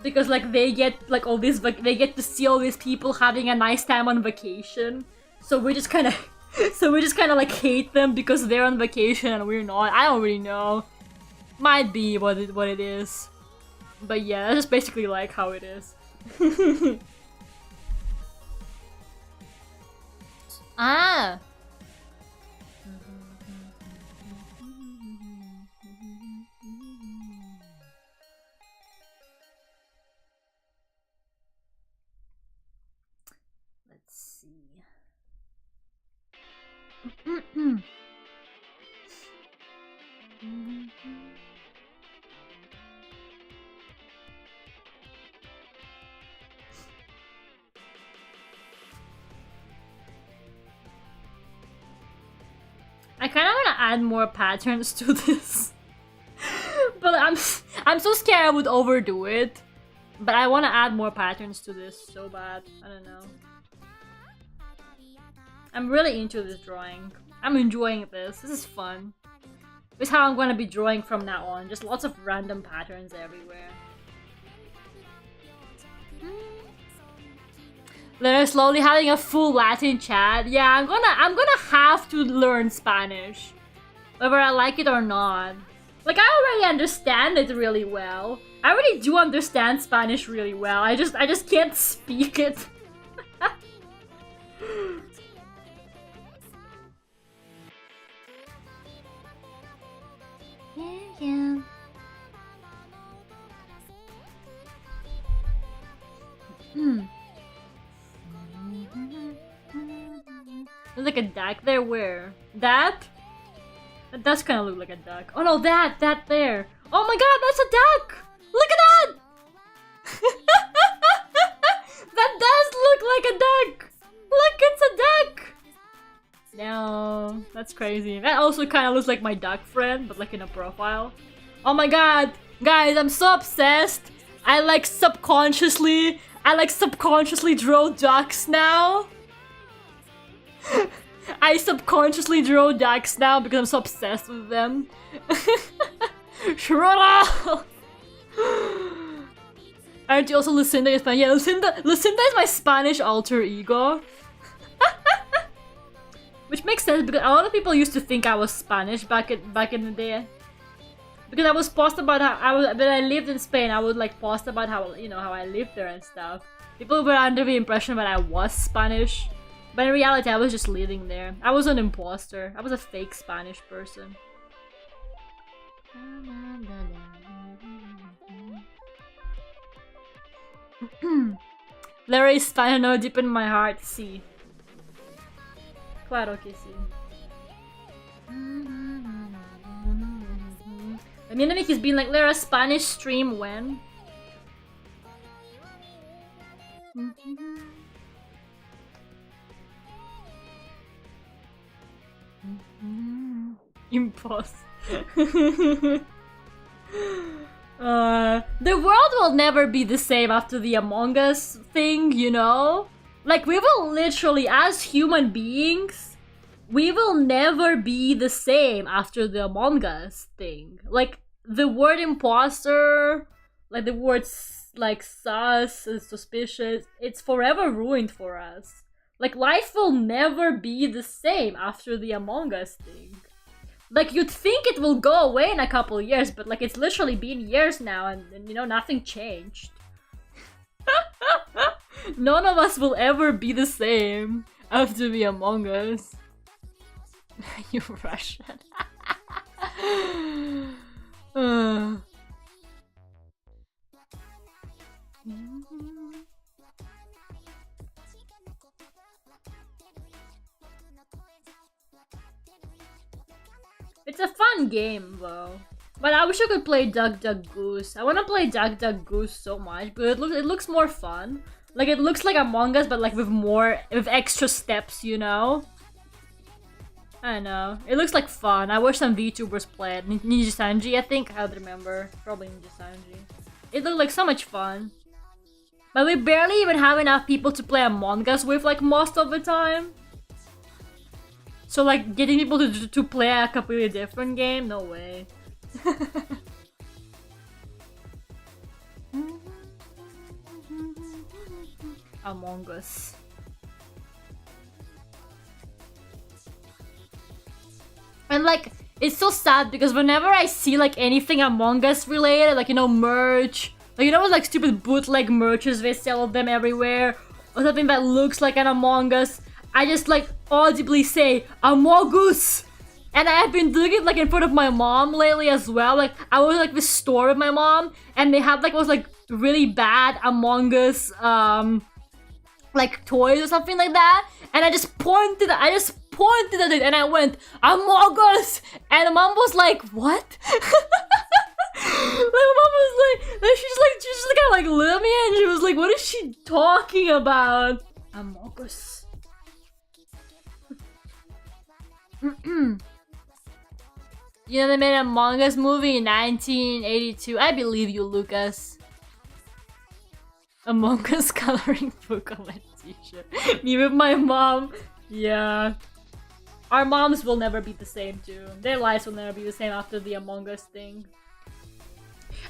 Because like they get like all this, like they get to see all these people having a nice time on vacation. So we just kind of like hate them because they're on vacation and we're not. I don't really know. Might be what it is. But yeah, that's just basically like how it is. Ah. Let's see. I kind of want to add more patterns to this. But I'm so scared I would overdo it. But I want to add more patterns to this so bad. I don't know. I'm really into this drawing. I'm enjoying this. This is fun. This is how I'm going to be drawing from now on. Just lots of random patterns everywhere. They're slowly having a full Latin chat. Yeah, I'm gonna have to learn Spanish, whether I like it or not. Like, I already understand it really well. I already do understand Spanish really well. I just can't speak it. Yeah. There's like a duck there. Where? That? That does kind of look like a duck. Oh no, that there. Oh my god, that's a duck! Look at that! That does look like a duck! Look, it's a duck! No, that's crazy. That also kind of looks like my duck friend, but like in a profile. Oh my god! Guys, I'm so obsessed! I like subconsciously draw ducks now. I subconsciously draw ducks now because I'm so obsessed with them. Shut Aren't you also Lucinda? Yeah, Lucinda is my Spanish alter ego. Which makes sense because a lot of people used to think I was Spanish back in the day. Because I was post about how when I lived in Spain, I would like post about how, you know, how I lived there and stuff. People were under the impression that I was Spanish. But in reality, I was just living there. I was an imposter. I was a fake Spanish person. Lera is Spanish, no, deep in my heart, sí. Claro que sí. I mean, he's been like, Lera, Spanish stream when? Impulse. The world will never be the same after the Among Us thing, you know? Like, we will literally, as human beings, we will never be the same after the Among Us thing. Like, the word imposter, like the words like sus and suspicious, it's forever ruined for us. Like, life will never be the same after the Among Us thing. Like, you'd think it will go away in a couple of years, but like, it's literally been years now and you know, nothing changed. None of us will ever be the same after the Among Us. You Russian. It's a fun game though. But I wish I could play Duck Duck Goose. I want to play Duck Duck Goose so much, but it looks more fun. Like, it looks like Among Us, but like with extra steps, you know? I don't know. It looks like fun. I wish some VTubers played. Ninja Sanji, I think. I would remember. Probably Ninja Sanji. It looked like so much fun. But we barely even have enough people to play Among Us with, like, most of the time. So, like, getting people to play a completely different game? No way. Among Us. And like, it's so sad because whenever I see like anything Among Us related, like, you know, merch, like, you know, like stupid bootleg merches, they sell them everywhere, or something that looks like an Among Us, I just like audibly say Among Us. And I have been doing it like in front of my mom lately as well. Like, I was like this store with my mom and they had like, it was like really bad Among Us like toys or something like that, and I just pointed at it and I went, Among Us! And mom was like, what? My mom was like, she just kind of like looked at me and she was like, what is she talking about? Among Us. You know, they made a Among Us movie in 1982. I believe you, Lucas. Among Us coloring book on my t-shirt. Me with my mom. Yeah. Our moms will never be the same too. Their lives will never be the same after the Among Us thing.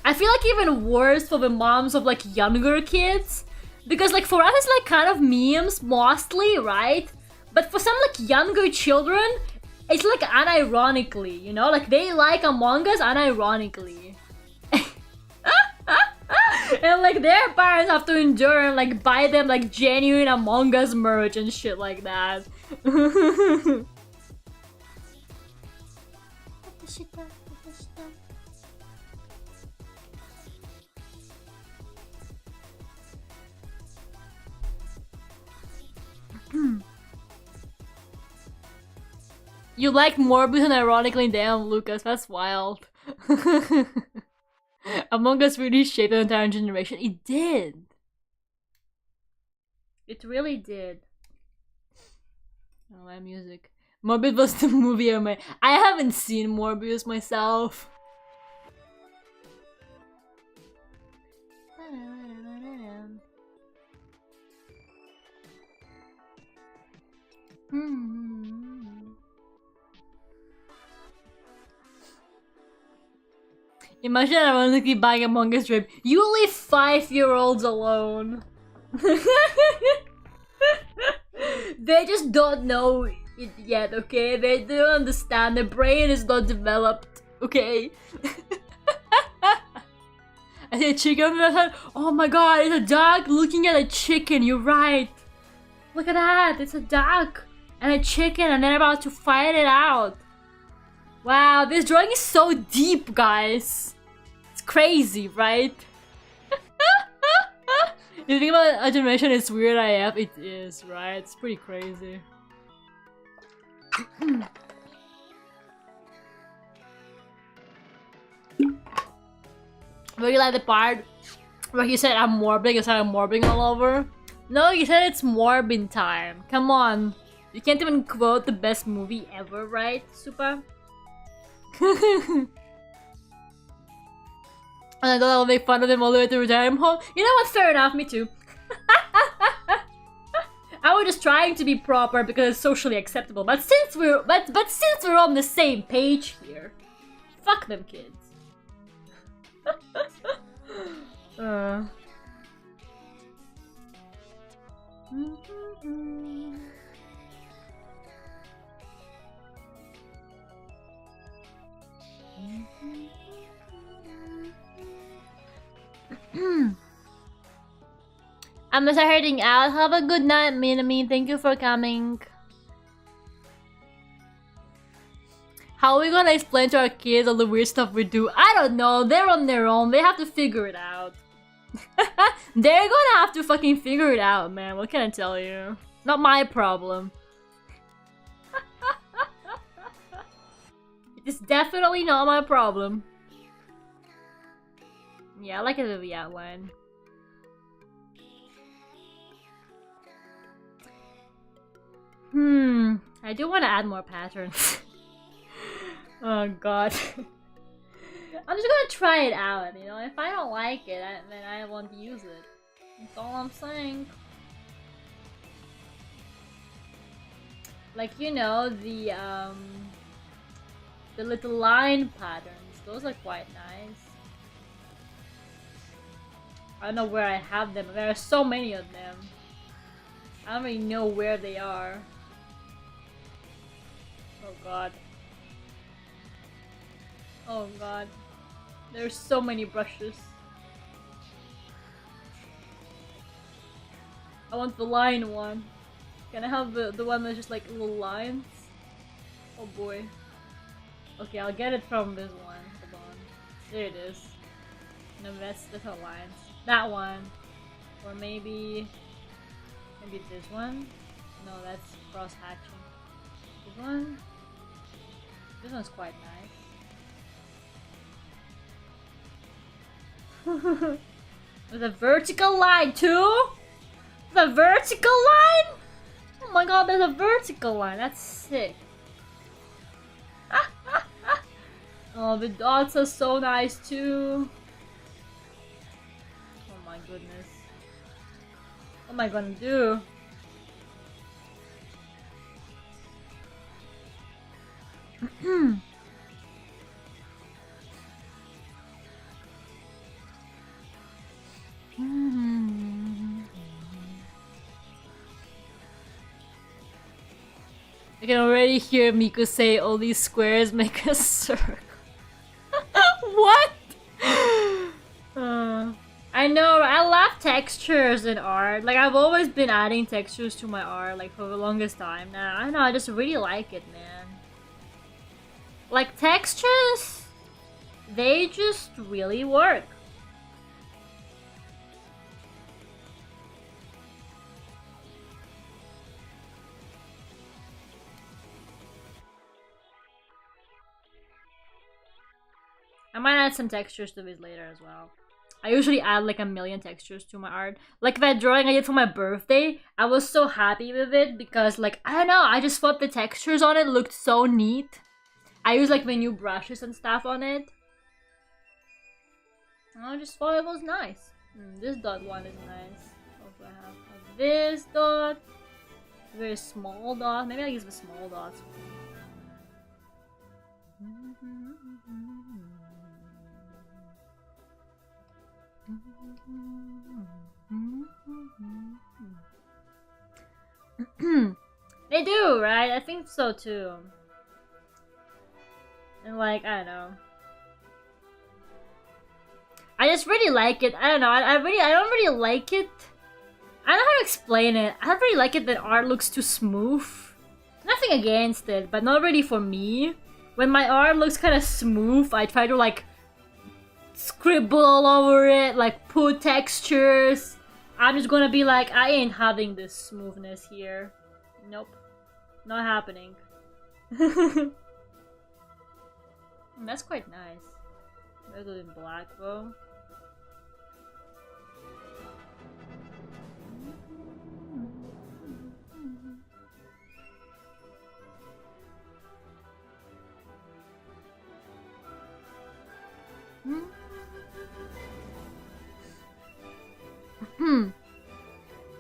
I feel like even worse for the moms of like younger kids. Because like for us it's like kind of memes mostly, right? But for some like younger children, it's like unironically, you know? Like they like Among Us unironically. And like their parents have to endure and like buy them like genuine Among Us merch and shit like that. You like Morbius and ironically, damn, Lucas, that's wild. Among Us really shaped the entire generation. It did. It really did. Oh, my music. Morbius was the movie of my... I haven't seen Morbius myself. Imagine ironically buying Among Us drip. You leave 5-year-olds alone. They just don't know it yet, okay? They don't understand. Their brain is not developed, okay? I see a chicken on the head. Oh my god, it's a dog looking at a chicken. You're right. Look at that. It's a duck and a chicken and they're about to fight it out. Wow, this drawing is so deep, guys. It's crazy, right? You think about a generation is weird AF? It is, right? It's pretty crazy. But you like the part where you said I'm morbing instead of morbing all over? No, you said it's morbing time. Come on. You can't even quote the best movie ever, right, Super? And I thought I'll make fun of him all the way to retirement home. You know what? Fair enough, me too. I was just trying to be proper because it's socially acceptable. But since we're since we're on the same page here, fuck them kids. I'm just heading out. Have a good night, Minami. Thank you for coming. How are we gonna explain to our kids all the weird stuff we do? I don't know. They're on their own. They have to figure it out. They're gonna have to fucking figure it out, man. What can I tell you? Not my problem. It's definitely not my problem. Yeah, I like it with the outline. I do want to add more patterns. Oh god. I'm just gonna try it out, you know? If I don't like it, then I won't use it. That's all I'm saying. Like, you know, the little line patterns. Those are quite nice. I don't know where I have them. There are so many of them. I don't really know where they are. Oh god. Oh god. There's so many brushes. I want the line one. Can I have the one that's just like little lines? Oh boy. Okay, I'll get it from this one. Hold on. There it is. No, that's not lines. That one. Or maybe... Maybe this one? No, that's cross-hatching. This one? This one's quite nice. There's a vertical line too? The vertical line? Oh my god, there's a vertical line. That's sick. Oh, the dots are so nice too. Oh my goodness. What am I gonna do? I can already hear Miku say all these squares make a circle. What? I know, I love textures in art. Like, I've always been adding textures to my art, like, for the longest time now. I know, I just really like it, man. Like, textures, they just really work. I might add some textures to this later as well. I usually add like 1,000,000 textures to my art. Like that drawing I did for my birthday, I was so happy with it because like, I don't know, I just thought the textures on it looked so neat. I used like my new brushes and stuff on it. I just thought it was nice. This dot one is nice. Also I have this dot. Very small dot. Maybe I'll use the small dots. They do, right? I think so too. And like, I don't know. I just really like it. I don't know. I don't really like it. I don't know how to explain it. I don't really like it that art looks too smooth. Nothing against it, but not really for me. When my art looks kind of smooth, I try to like scribble all over it, like put textures. I'm just gonna be like, I ain't having this smoothness here. Nope. Not happening. That's quite nice. Let's do it in black though.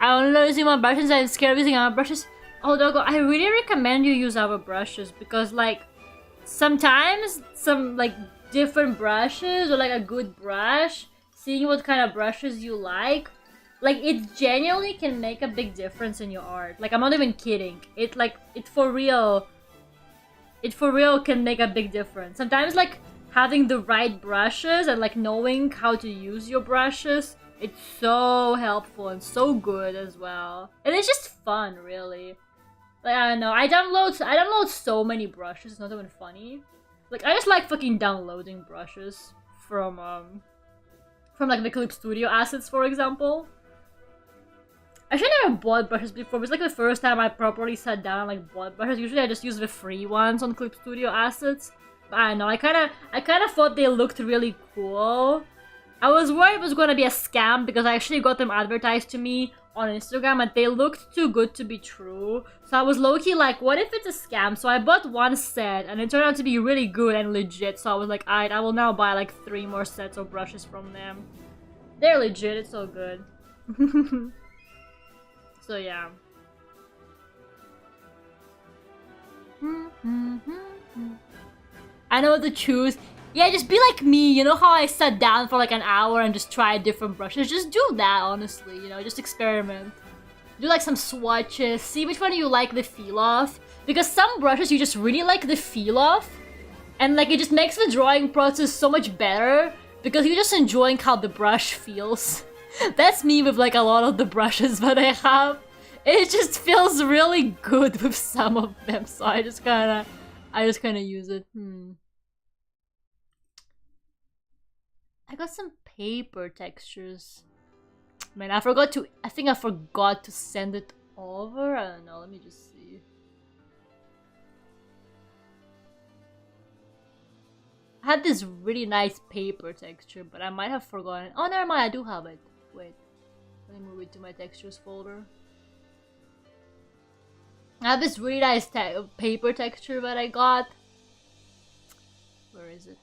I don't know using my brushes. I'm scared of using our brushes. Oh, Dogo, I really recommend you use our brushes because, like, sometimes some like different brushes or like a good brush, seeing what kind of brushes you like it genuinely can make a big difference in your art. Like, I'm not even kidding. It for real. It for real can make a big difference. Sometimes like having the right brushes and like knowing how to use your brushes, it's so helpful and so good as well. And it's just fun, really. Like, I don't know, I download so many brushes, it's not even funny. Like, I just like fucking downloading brushes from like the Clip Studio assets, for example. I should never bought brushes before. It's like the first time I properly sat down and like bought brushes. Usually I just use the free ones on Clip Studio assets. But I don't know, I kinda thought they looked really cool. I was worried it was gonna be a scam because I actually got them advertised to me on Instagram and they looked too good to be true. So I was low-key like, what if it's a scam? So I bought one set and it turned out to be really good and legit. So I was like, alright, I will now buy like 3 more sets of brushes from them. They're legit, it's so good. So yeah. I know what to choose. Yeah, just be like me, you know how I sat down for like an hour and just tried different brushes? Just do that, honestly, you know, just experiment. Do like some swatches, see which one you like the feel of. Because some brushes you just really like the feel of. And like it just makes the drawing process so much better because you're just enjoying how the brush feels. That's me with like a lot of the brushes that I have. It just feels really good with some of them, so I just kinda use it. I got some paper textures. Man, I think I forgot to send it over. I don't know, let me just see. I had this really nice paper texture, but I might have forgotten. Oh, never mind, I do have it. Wait, let me move it to my textures folder. I have this really nice paper texture that I got. Where is it?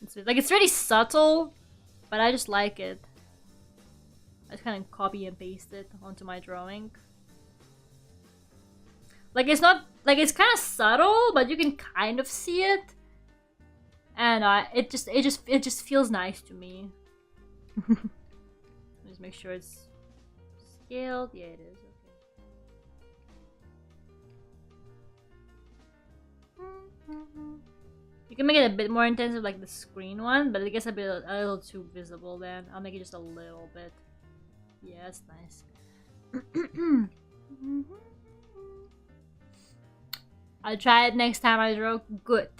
It's really subtle, but I just like it. I just kind of copy and paste it onto my drawing. Like it's not like it's kind of subtle, but you can kind of see it, and it just feels nice to me. Just make sure it's scaled. Yeah, it is. Okay. You can make it a bit more intensive, like the screen one, but it gets a little too visible. Then I'll make it just a little bit. Yeah, that's nice. I'll try it next time I draw. Good.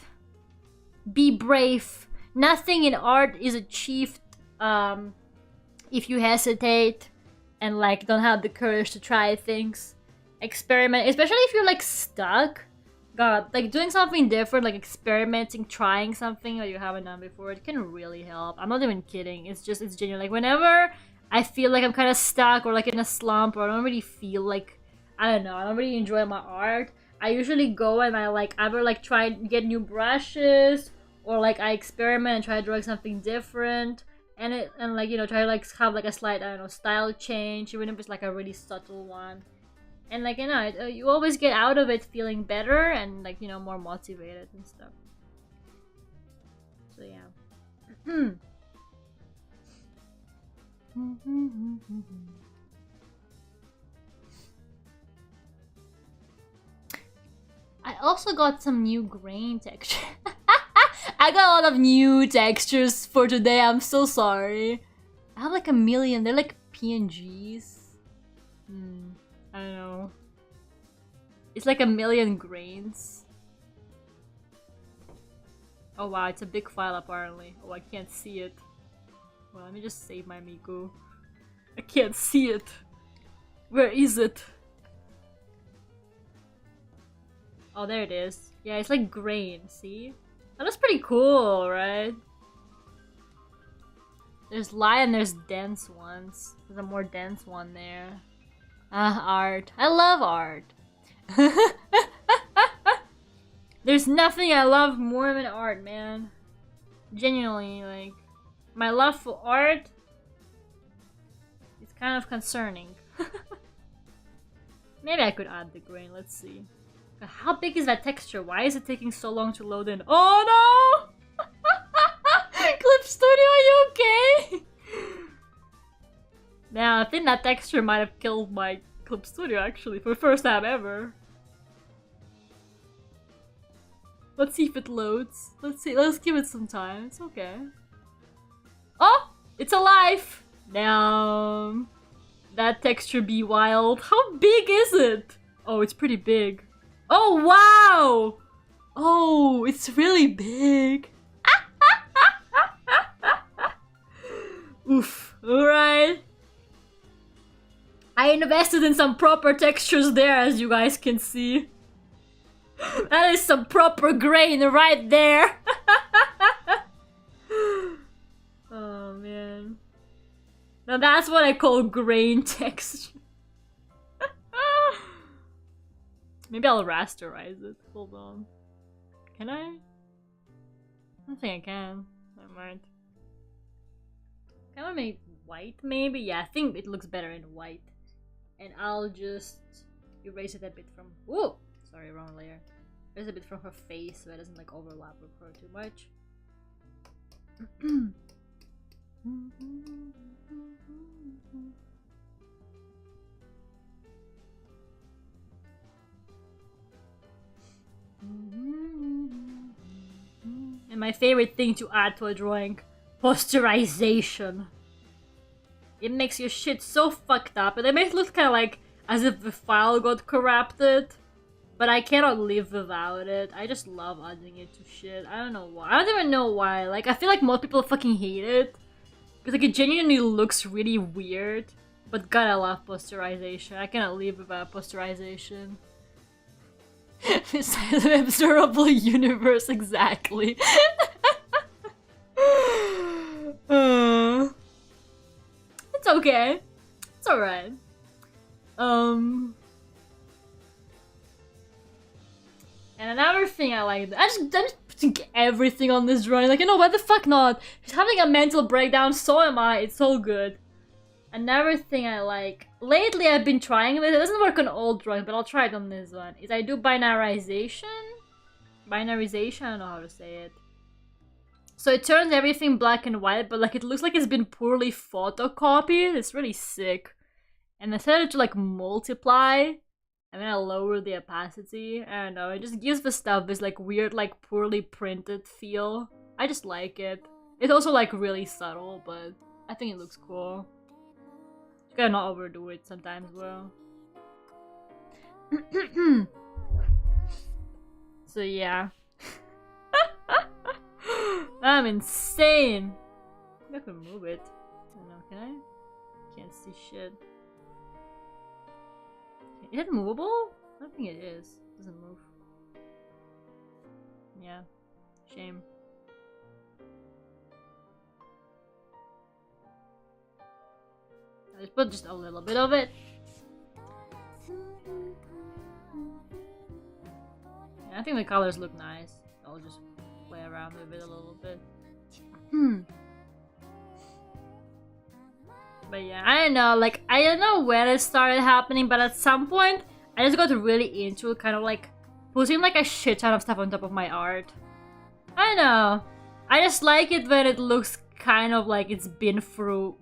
Be brave. Nothing in art is achieved if you hesitate and like don't have the courage to try things. Experiment, especially if you're like stuck. God, like doing something different, like experimenting, trying something that you haven't done before, it can really help. I'm not even kidding. It's genuine. Like whenever I feel like I'm kind of stuck or like in a slump or I don't really feel like, I don't know, I don't really enjoy my art, I usually go and I like either like try and get new brushes or like I experiment and try drawing something different and like, you know, try to like have like a slight, I don't know, style change, even if it's like a really subtle one. And like, you know, you always get out of it feeling better and like, you know, more motivated and stuff. So yeah. I also got some new grain texture. I got a lot of new textures for today. I'm so sorry. I have like a million. They're like PNGs. I don't know. It's like a million grains. Oh wow, it's a big file apparently. Oh, I can't see it. Well, let me just save my Miku. I can't see it. Where is it? Oh, there it is. Yeah, it's like grain, see? Oh, that's pretty cool, right? There's light and there's dense ones. There's a more dense one there. Art. I love art. There's nothing I love more than art, man. Genuinely, like, my love for art is kind of concerning. Maybe I could add the grain, let's see. How big is that texture? Why is it taking so long to load in? Oh no! Clip Studio, are you okay? Now, I think that texture might have killed my Clip Studio actually, for the first time ever. Let's see if it loads. Let's see, let's give it some time. It's okay. Oh! It's alive! Damn. That texture be wild. How big is it? Oh, it's pretty big. Oh, wow! Oh, it's really big. Oof. Alright. I invested in some proper textures there, as you guys can see. That is some proper grain right there. Oh, man. Now that's what I call grain texture. Maybe I'll rasterize it. Hold on. Can I? I don't think I can. Never mind. Can I make white maybe? Yeah, I think it looks better in white. And I'll just erase it a bit from... Whoa! Sorry, wrong layer. Erase a bit from her face so it doesn't like overlap with her too much. And my favorite thing to add to a drawing, posterization. It makes your shit so fucked up, and it makes it look kind of like as if the file got corrupted. But I cannot live without it. I just love adding it to shit. I don't know why. I don't even know why. Like, I feel like most people fucking hate it. Because like it genuinely looks really weird. But God, I love posterization. I cannot live without posterization. Besides the observable universe, exactly. It's okay. It's alright. And another thing I like, I'm just putting everything on this drawing. Like, you know, why the fuck not? She's having a mental breakdown, so am I. It's so good. Another thing I like, lately I've been trying with it, doesn't work on old drawings, but I'll try it on this one, is I do binarization? Binarization? I don't know how to say it. So it turns everything black and white, but like it looks like it's been poorly photocopied. It's really sick. And I set it to like multiply, and then I lower the opacity. I don't know, it just gives the stuff this like weird, like poorly printed feel. I just like it. It's also like really subtle, but I think it looks cool. You gotta not overdo it sometimes, well. So yeah. I'm insane! I can move it. I don't know, can I? Can't see shit. Is it movable? I don't think it is. It doesn't move. Yeah. Shame. I just put just a little bit of it. Yeah, I think the colors look nice. I'll just play around with it a little bit. But yeah, I don't know, like, I don't know when it started happening, but at some point, I just got really into kind of like putting like a shit ton of stuff on top of my art. I don't know. I just like it when it looks kind of like it's been through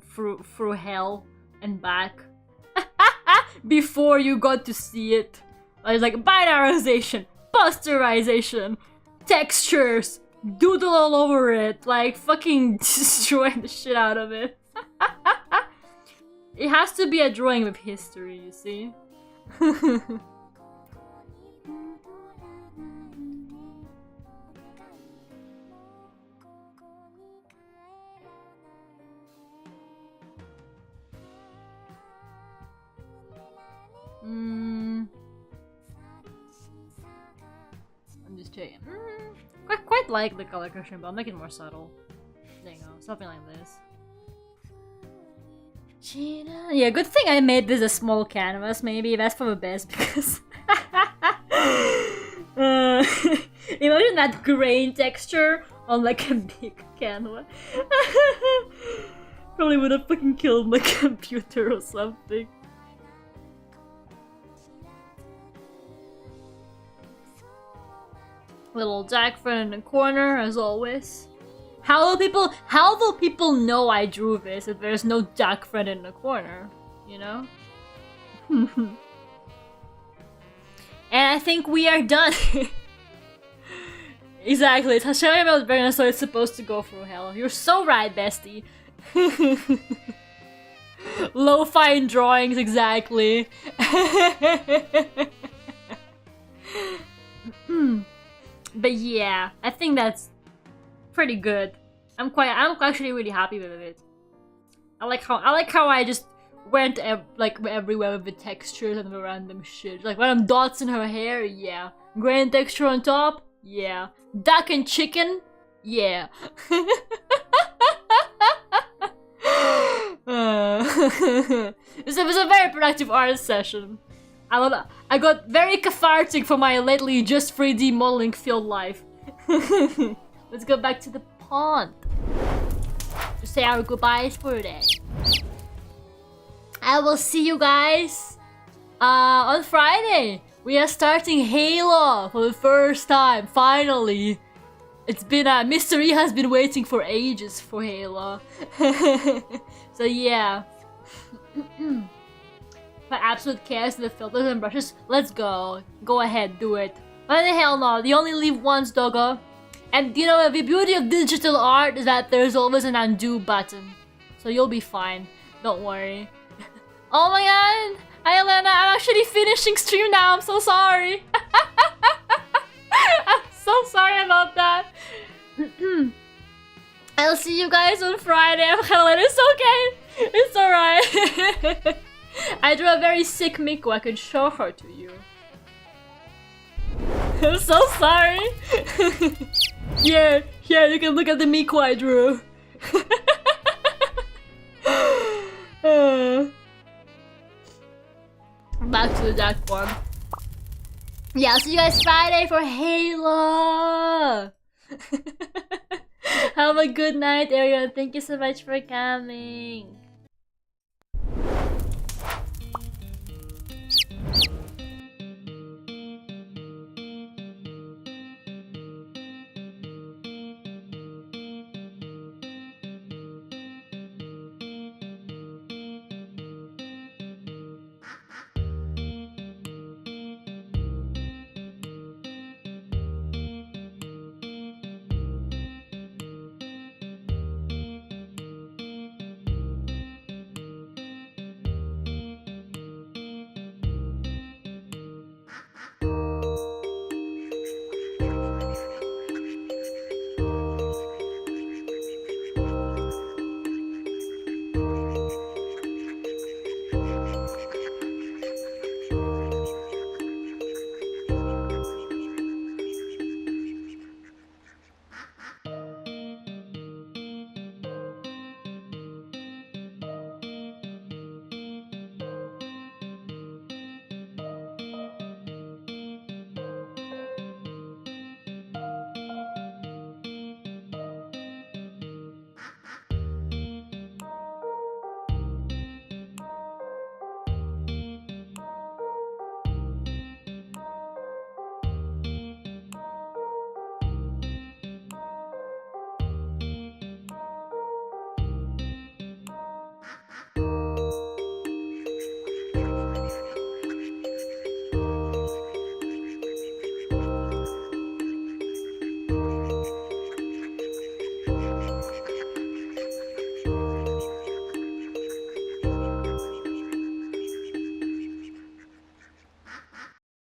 hell and back. Before you got to see it. It's like binarization, posterization, textures, doodle all over it, like fucking destroying the shit out of it. It has to be a drawing with history, you see. I'm just checking. Quite like the color correction, but I'll make it more subtle. There you go, something like this. Yeah, good thing I made this a small canvas, maybe. That's for the best, because... imagine that grain texture on like a big canvas. Probably would have fucking killed my computer or something. Little jack friend in the corner, as always. How will people know I drew this if there's no jack friend in the corner? You know? And I think we are done. Exactly, it's Hashemi about Verna, so it's supposed to go through hell. You're so right, bestie. Lo-fi drawings, exactly. But yeah, I think that's pretty good. I'm actually really happy with it. I like how I just went like everywhere with the textures and the random shit. Like when I'm dots in her hair, yeah. Grain texture on top, yeah. Duck and chicken, yeah. It was a very productive art session. I got very cathartic for my lately just 3D modeling filled life. Let's go back to the pond to say our goodbyes for today. I will see you guys on Friday. We are starting Halo for the first time, finally. It's been Mr. E has been waiting for ages for Halo. So yeah. My absolute chaos in the filters and brushes. Let's go. Go ahead, do it. Why the hell not? You only live once, doggo. And you know, the beauty of digital art is that there's always an undo button. So you'll be fine. Don't worry. Oh my god! Hi Elena, I'm actually finishing stream now. I'm so sorry. I'm so sorry about that. I'll see you guys on Friday. I'm kinda like, it's okay. It's alright. I drew a very sick Miku. I could show her to you. I'm so sorry. Here, you can look at the Miku I drew. Back to the Jack one. Yeah, I'll see you guys Friday for Halo. Have a good night, Ariel. Thank you so much for coming.